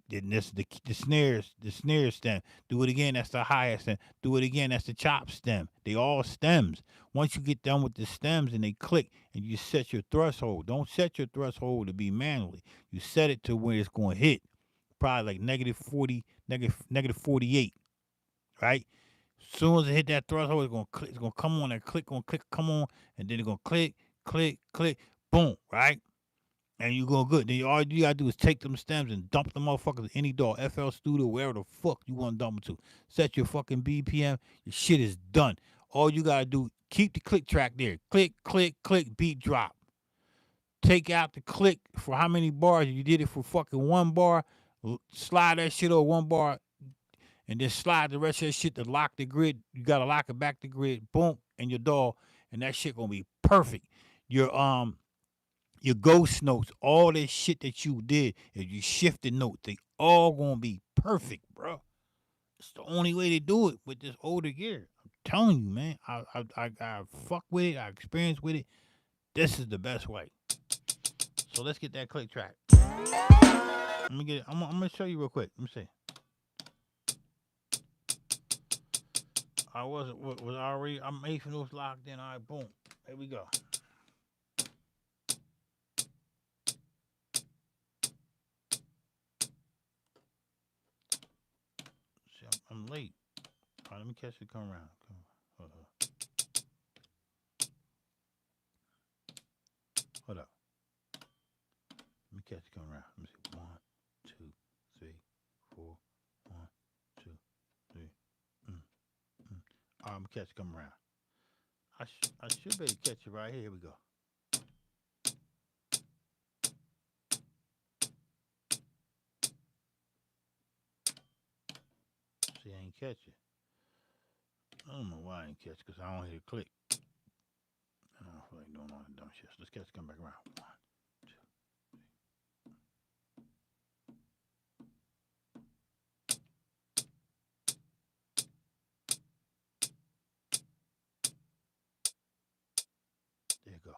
Then this the snare stem. Do it again. That's the highest stem. Do it again. That's the chop stem. They all stems. Once you get done with the stems and they click, and you set your threshold. Don't set your threshold to be manually. You set it to where it's going to hit. Probably like -40, negative 48. Right. As soon as it hit that threshold, it's gonna click. It's gonna come on and click. Gonna click. Come on, and then it's gonna click, click, click. Boom. Right. And you go good. Then all you gotta do is take them stems and dump them motherfuckers in any DAW, FL Studio, wherever the fuck you want to dump them to. Set your fucking BPM. Your shit is done. All you gotta do, keep the click track there. Click, click, click, beat drop. Take out the click for how many bars. You did it for fucking 1 bar. Slide that shit over 1 bar, and then slide the rest of that shit to lock the grid. You gotta lock it back the grid. Boom, and your DAW, and that shit gonna be perfect. Your ghost notes, all that shit that you did, if you shifted notes, they all gonna be perfect, bro. It's the only way to do it with this older gear. I'm telling you, man. I fuck with it. I experience with it. This is the best way. So let's get that click track. Let me get it. I'm gonna show you real quick. Let me see. I wasn't was already. I'm making those locked in. All right, boom. Here we go. See, I'm late. All right, let me catch it. Come around. Hold up. Let me catch it. Come around. Let me see. 1, 2, 3, 4. 1, 2, 3. All right, I'm gonna catch it. Come around. I should be able to catch it right here. Here we go. See, I ain't catch it. I don't know why I ain't catch it, because I don't hear a click. I don't feel like doing all that dumb shit. So let's catch it. Come back around. 1, 2. There you go.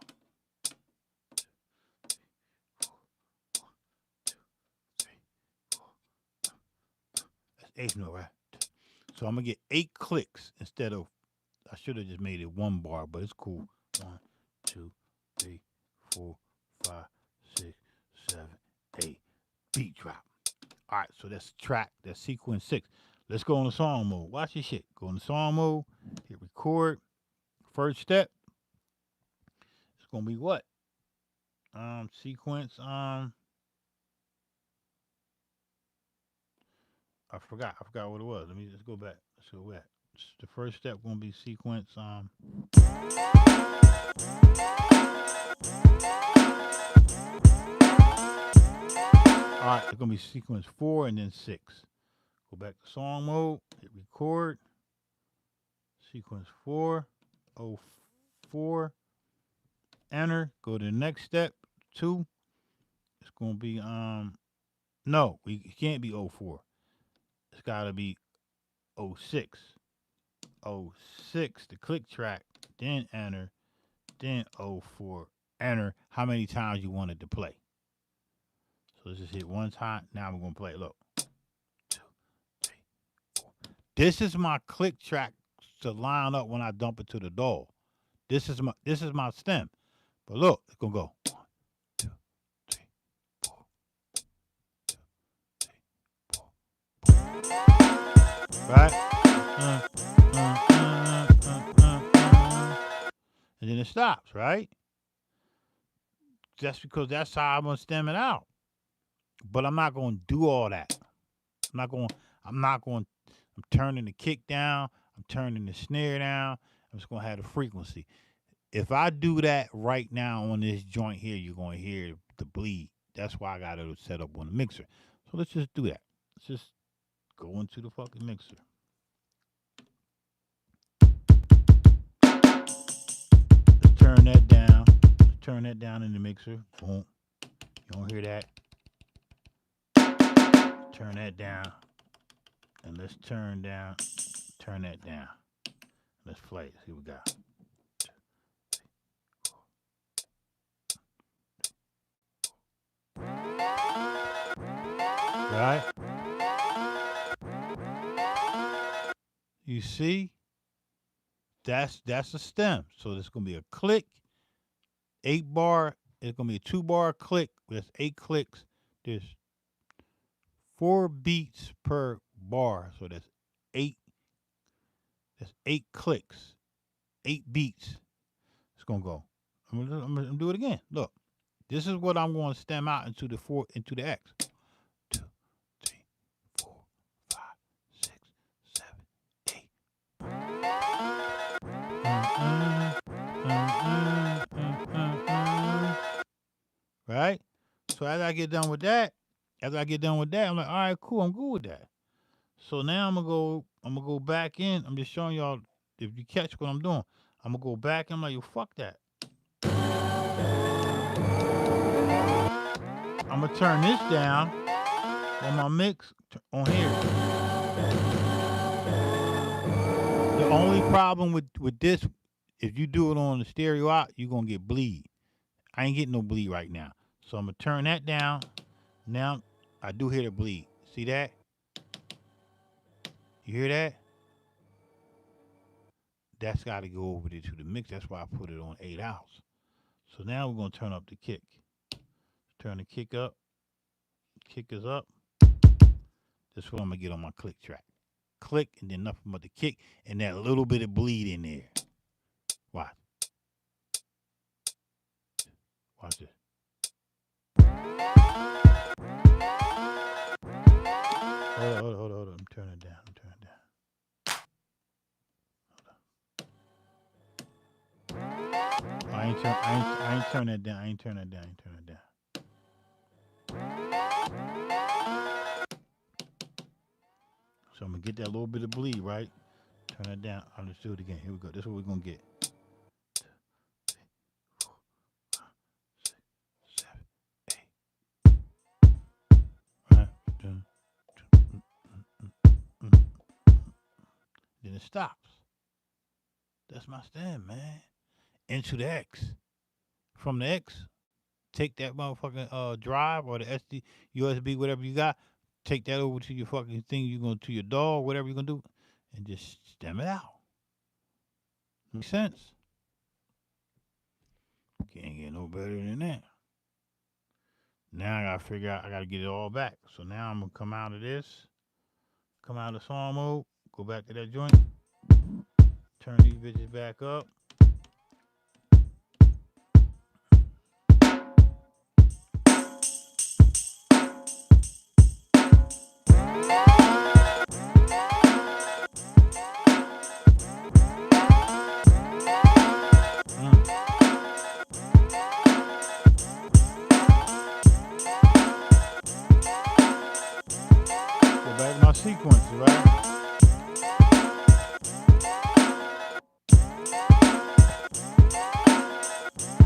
8 note, right? So I'm gonna get 8 clicks instead of, I should have just made it 1 bar, but it's cool. 1, 2, 3, 4, 5, 6, 7, 8. Beat drop. All right, so that's track, that's sequence 6. Let's go into song mode. Watch this shit. Go into song mode, hit record. First step, it's gonna be what? Sequence, I forgot what it was. Let me just go back. Let's go back. The first step gonna be sequence. All right, it's gonna be sequence 4 and then 6. Go back to song mode. Hit record. Sequence 4. 04. Enter. Go to the next step. 2. It's gonna be no, it can't be 04. It's gotta be 06. 06, the click track, then enter, then 04, enter how many times you want it to play. So let's just hit one time. Now we're gonna play. Look. 2, 3, 4. This is my click track to line up when I dump it to the DAW. This is my stem. But look, it's gonna go 1, 2, 3, 4. 2, 3, 4. Right? And then it stops, right? Just because that's how I'm gonna stem it out. But I'm not gonna do all that. I'm turning the kick down, I'm turning the snare down, I'm just gonna have the frequency. If I do that right now on this joint here, you're gonna hear the bleed. That's why I got it set up on the mixer. So let's just do that. Let's just go into the fucking mixer. Let's turn that down. Let's turn that down in the mixer. Boom. You don't hear that? Turn that down. And let's turn that down. Let's play it. See what we got. Right? You see? That's a stem. So there's gonna be a click, 8 bar. It's gonna be a 2 bar click. There's 8 clicks. There's 4 beats per bar. So that's 8. That's 8 clicks. 8 beats. It's gonna go. I'm gonna do it again. Look. This is what I'm going to stem out into the X. 2, 3, 4, 5, 6, 7, 8. Right? So after I get done with that, I'm like, all right, cool, I'm good with that. So now I'm gonna go back in. I'm just showing y'all if you catch what I'm doing. I'm gonna go back and I'm like, yo, fuck that. I'm gonna turn this down on my mix on here. Only problem with this, if you do it on the stereo out, you're gonna get bleed. I ain't getting no bleed right now. So I'm gonna turn that down. Now I do hear the bleed. See that? You hear that? That's got to go over there to the mix. That's why I put it on 8 ounce. So now we're gonna turn up the kick. Turn the kick up. Kick is up. That's what I'm gonna get on my click track. Click and then nothing but the kick and that little bit of bleed in there. Watch. Watch this. Hold on. I'm turning it down. I ain't turn that down. I ain't turn that down. So I'm gonna get that little bit of bleed, right? Turn that down. I'll just do it again. Here we go. This is what we're gonna get. 7, 8. Then it stops. That's my stand, man. Into the X. From the X, take that motherfucking drive or the SD, USB, whatever you got. Take that over to your fucking thing. You're going to your DAW, whatever you're gonna do, and just stem it out. Makes sense. Can't get no better than that. Now I gotta figure out. I gotta get it all back. So now I'm gonna come out of this. Come out of song mode. Go back to that joint. Turn these bitches back up. Sequence, right?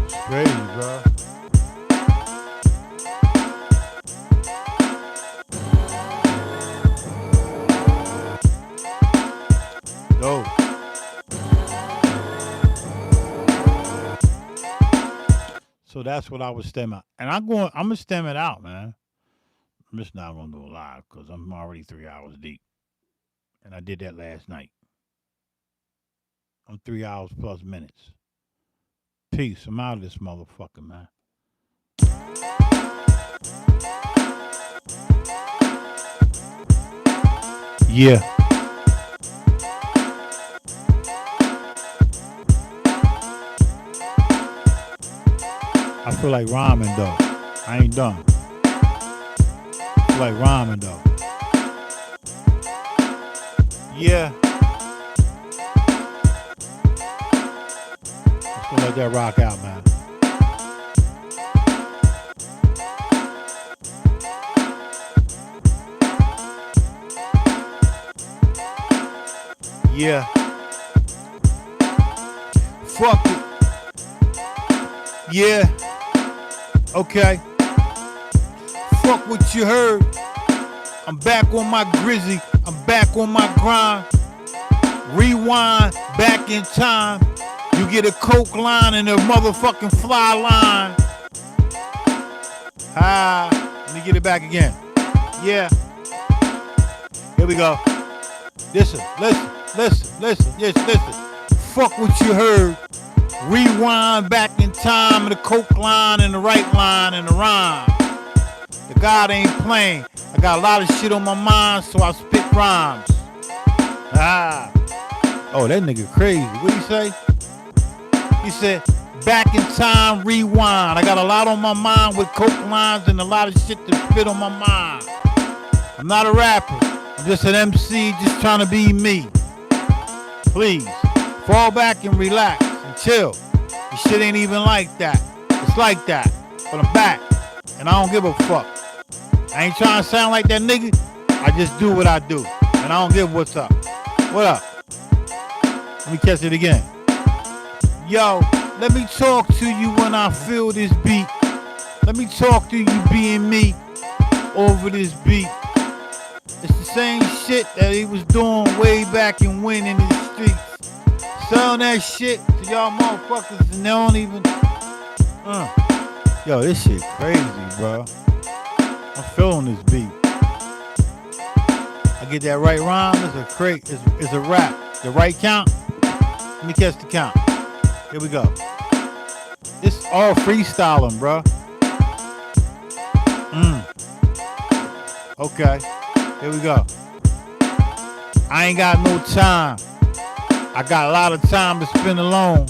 It's crazy, bro. Dope. So that's what I was stemming, and I'm gonna stem it out, man. I'm just not gonna do it live because I'm already 3 hours deep, and I did that last night. I'm 3 hours plus minutes. Peace. I'm out of this motherfucker, man. Yeah. I feel like rhyming though. I ain't done. I feel like rhyming though. Yeah. Let's go let that rock out, man. Yeah. Fuck it. Yeah. Okay. Fuck what you heard. I'm back on my grizzy. I'm back on my grind. Rewind back in time. You get a coke line and a motherfucking fly line. Let me get it back again. Yeah. Here we go. Listen. Just listen. Fuck what you heard. Rewind back in time and the coke line and the right line and the rhyme. The God ain't playing. I got a lot of shit on my mind, so I spit rhymes. Oh, that nigga crazy. What'd he say? He said, back in time, rewind. I got a lot on my mind with coke lines and a lot of shit to spit on my mind. I'm not a rapper. I'm just an MC just trying to be me. Please, fall back and relax and chill. This shit ain't even like that. It's like that. But I'm back. And I don't give a fuck. I ain't trying to sound like that nigga. I just do what I do. And I don't give what's up. What up? Let me catch it again. Yo, let me talk to you when I feel this beat. Let me talk to you being me over this beat. It's the same shit that he was doing way back and when in the streets. selling that shit to y'all motherfuckers and they don't even. Yo, this shit crazy, bro. I'm feeling this beat. I get that right rhyme. It's a rap. The right count. Let me catch the count. Here we go. It's all freestyling, bro. Okay. Here we go. I ain't got no time. I got a lot of time to spend alone.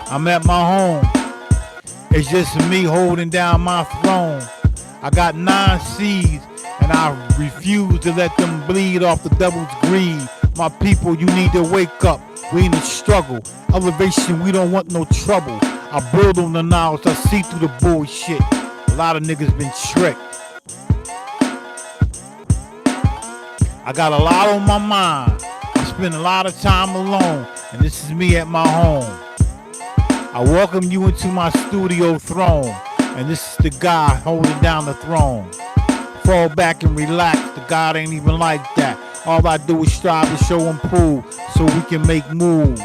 I'm at my home. It's just me holding down my throne. I got 9 C's and I refuse to let them bleed off the devil's greed. My people, you need to wake up. We in a struggle. Elevation, we don't want no trouble. I build on the knowledge. I see through the bullshit. A lot of niggas been tricked. I got a lot on my mind. I spend a lot of time alone. And this is me at my home. I welcome you into my studio throne. And this is the guy holding down the throne. Fall back and relax. The God ain't even like that. All I do is strive to show and prove so we can make moves.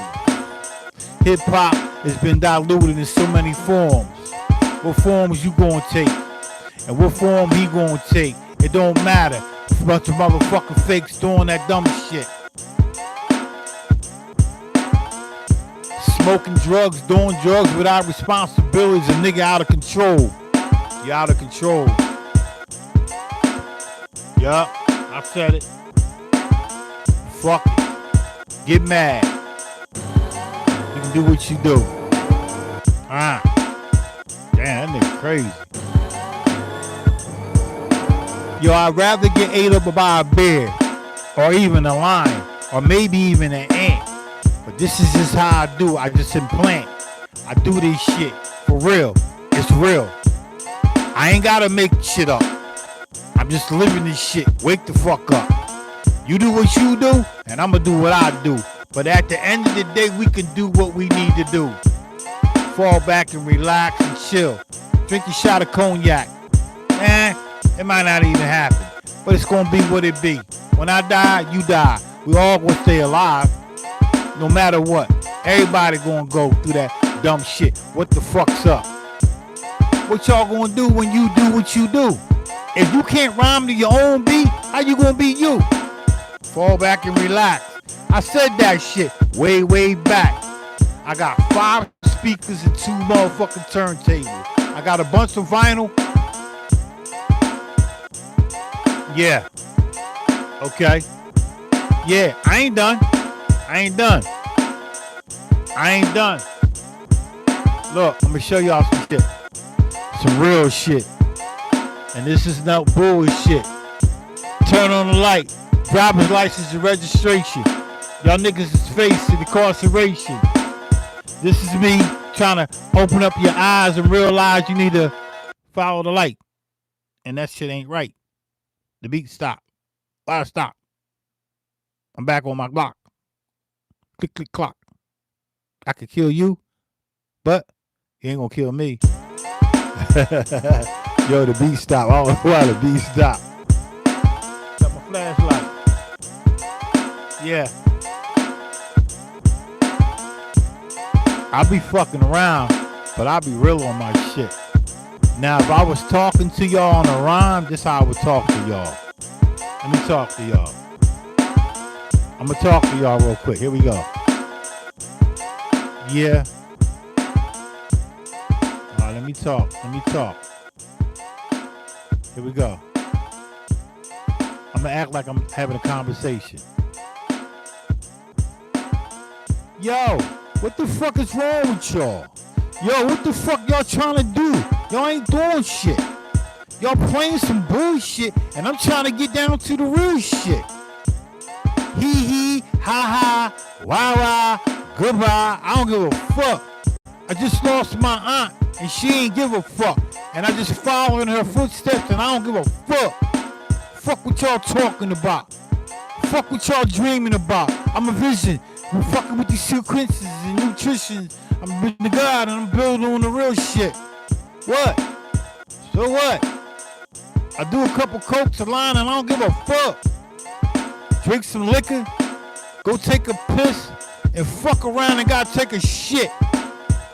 Hip hop has been diluted in so many forms. What forms you gonna take? And what form he gonna take? It don't matter. It's a bunch of motherfucking fakes doing that dumb shit. Smoking drugs, doing drugs without responsibilities. A nigga out of control. You out of control. Yup, I said it. Fuck it. Get mad. You can do what you do. Damn, that nigga crazy. Yo, I'd rather get ate up by a bear, or even a lion, or maybe even an ant. But this is just how I do. I just implant. I do this shit for real. It's real. I ain't gotta make shit up. I'm just living this shit. Wake the fuck up. You do what you do, and I'ma do what I do. But at the end of the day, we can do what we need to do. Fall back and relax and chill. Drink a shot of cognac. It might not even happen. But it's gonna be what it be. When I die, you die. We all gonna stay alive. No matter what. Everybody gonna go through that dumb shit. What the fuck's up? What y'all gonna do when you do what you do? If you can't rhyme to your own beat, how you gonna be you? Fall back and relax. I said that shit way, way back. I got 5 speakers and 2 motherfucking turntables. I got a bunch of vinyl. Yeah. Okay. Yeah, I ain't done. I ain't done. Look, I'm gonna show y'all some shit. Some real shit. And this is no bullshit. Turn on the light. Driver's license and registration. Y'all niggas is facing incarceration. This is me trying to open up your eyes and realize you need to follow the light. And that shit ain't right. The beat stopped. Why stop? I'm back on my block. Click, click, clock. I could kill you, but you ain't gonna kill me. Yo, the beat stopped. I don't know why the beat stopped. Got my flashlight. Yeah. I be fucking around, but I be real on my shit. Now, if I was talking to y'all on a rhyme, this how I would talk to y'all. Let me talk to y'all. I'm gonna talk to y'all real quick. Here we go. Yeah. All right, let me talk. Here we go. I'm gonna act like I'm having a conversation. Yo, what the fuck is wrong with y'all? Yo, what the fuck y'all trying to do? Y'all ain't doing shit. Y'all playing some bullshit, and I'm trying to get down to the real shit. Hee, ha, wah, goodbye. I don't give a fuck. I just lost my aunt, and she ain't give a fuck. And I just follow in her footsteps, and I don't give a fuck. Fuck what y'all talking about. Fuck what y'all dreaming about. I'm a vision. I'm fucking with these sequences and nutrition. I'm the God, and I'm building on the real shit. What? So what? I do a couple cokes a line, and I don't give a fuck. Drink some liquor, go take a piss, and fuck around and gotta take a shit.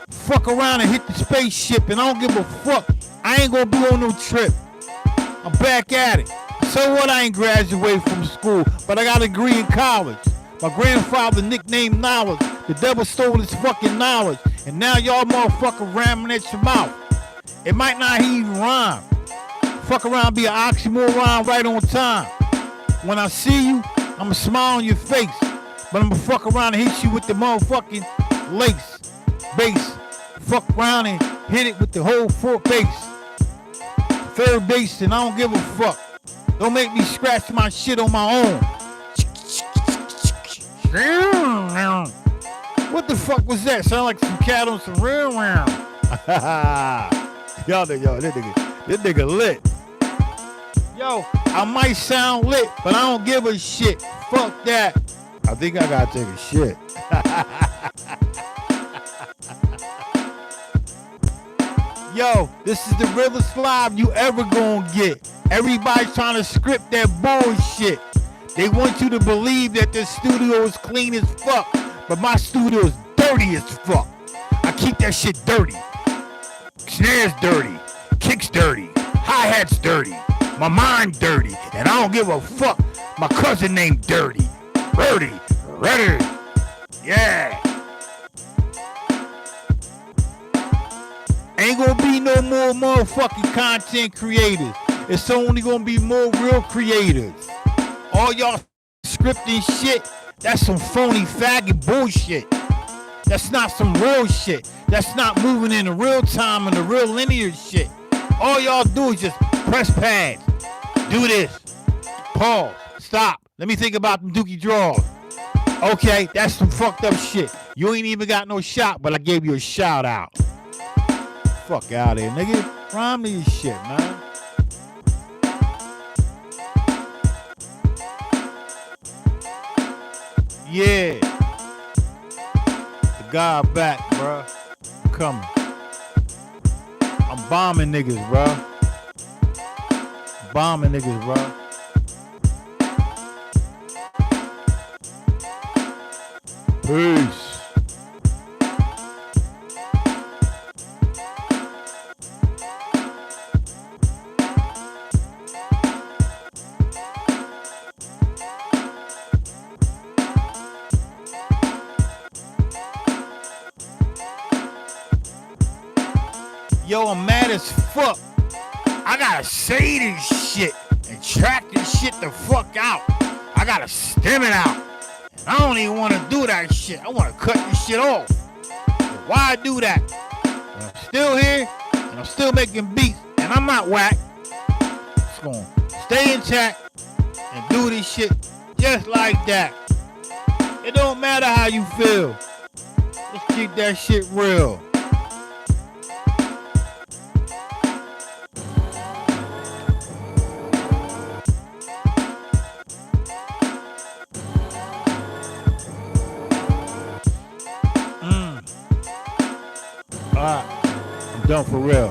Fuck around and hit the spaceship, and I don't give a fuck. I ain't gonna be on no trip. I'm back at it. So what? I ain't graduated from school, but I got a degree in college. My grandfather nicknamed knowledge. The devil stole his fucking knowledge, and now y'all motherfucker ramming at your mouth. It might not even rhyme. Fuck around, be an oxymoron right on time. When I see you, I'ma smile on your face, but I'ma fuck around and hit you with the motherfucking lace, bass. Fuck around and hit it with the whole fourth bass, third bass, and I don't give a fuck. Don't make me scratch my shit on my own. What the fuck was that? Sound like some cat on some real round. Yo, this nigga lit. Yo, I might sound lit, but I don't give a shit. Fuck that. I think I gotta take a shit. Yo, this is the realest live you ever gonna get. Everybody's trying to script that bullshit. They want you to believe that this studio is clean as fuck, but my studio is dirty as fuck. I keep that shit dirty. Snares dirty, kicks dirty, hi-hats dirty, my mind dirty, and I don't give a fuck. My cousin named Dirty. Dirty, ready, yeah. Ain't gonna be no more motherfucking content creators. It's only gonna be more real creators. All y'all scripting shit, that's some phony faggot bullshit. That's not some real shit. That's not moving in the real time and the real linear shit. All y'all do is just press pads. Do this. Pause. Stop. Let me think about them dookie draws. Okay, that's some fucked up shit. You ain't even got no shot, but I gave you a shout out. Fuck out of here, nigga. Rhyme to your shit, man. Yeah. The guy back, bruh. I'm coming. I'm bombing niggas, bruh. Bombing niggas, bruh. Peace. Yo, I'm mad as fuck. I gotta say this shit and track this shit the fuck out. I gotta stem it out. And I don't even wanna do that shit. I wanna cut this shit off. But why do that? When I'm still here and I'm still making beats and I'm not whack. It's gonna stay intact and do this shit just like that. It don't matter how you feel. Let's keep that shit real. Alright, I'm done for real.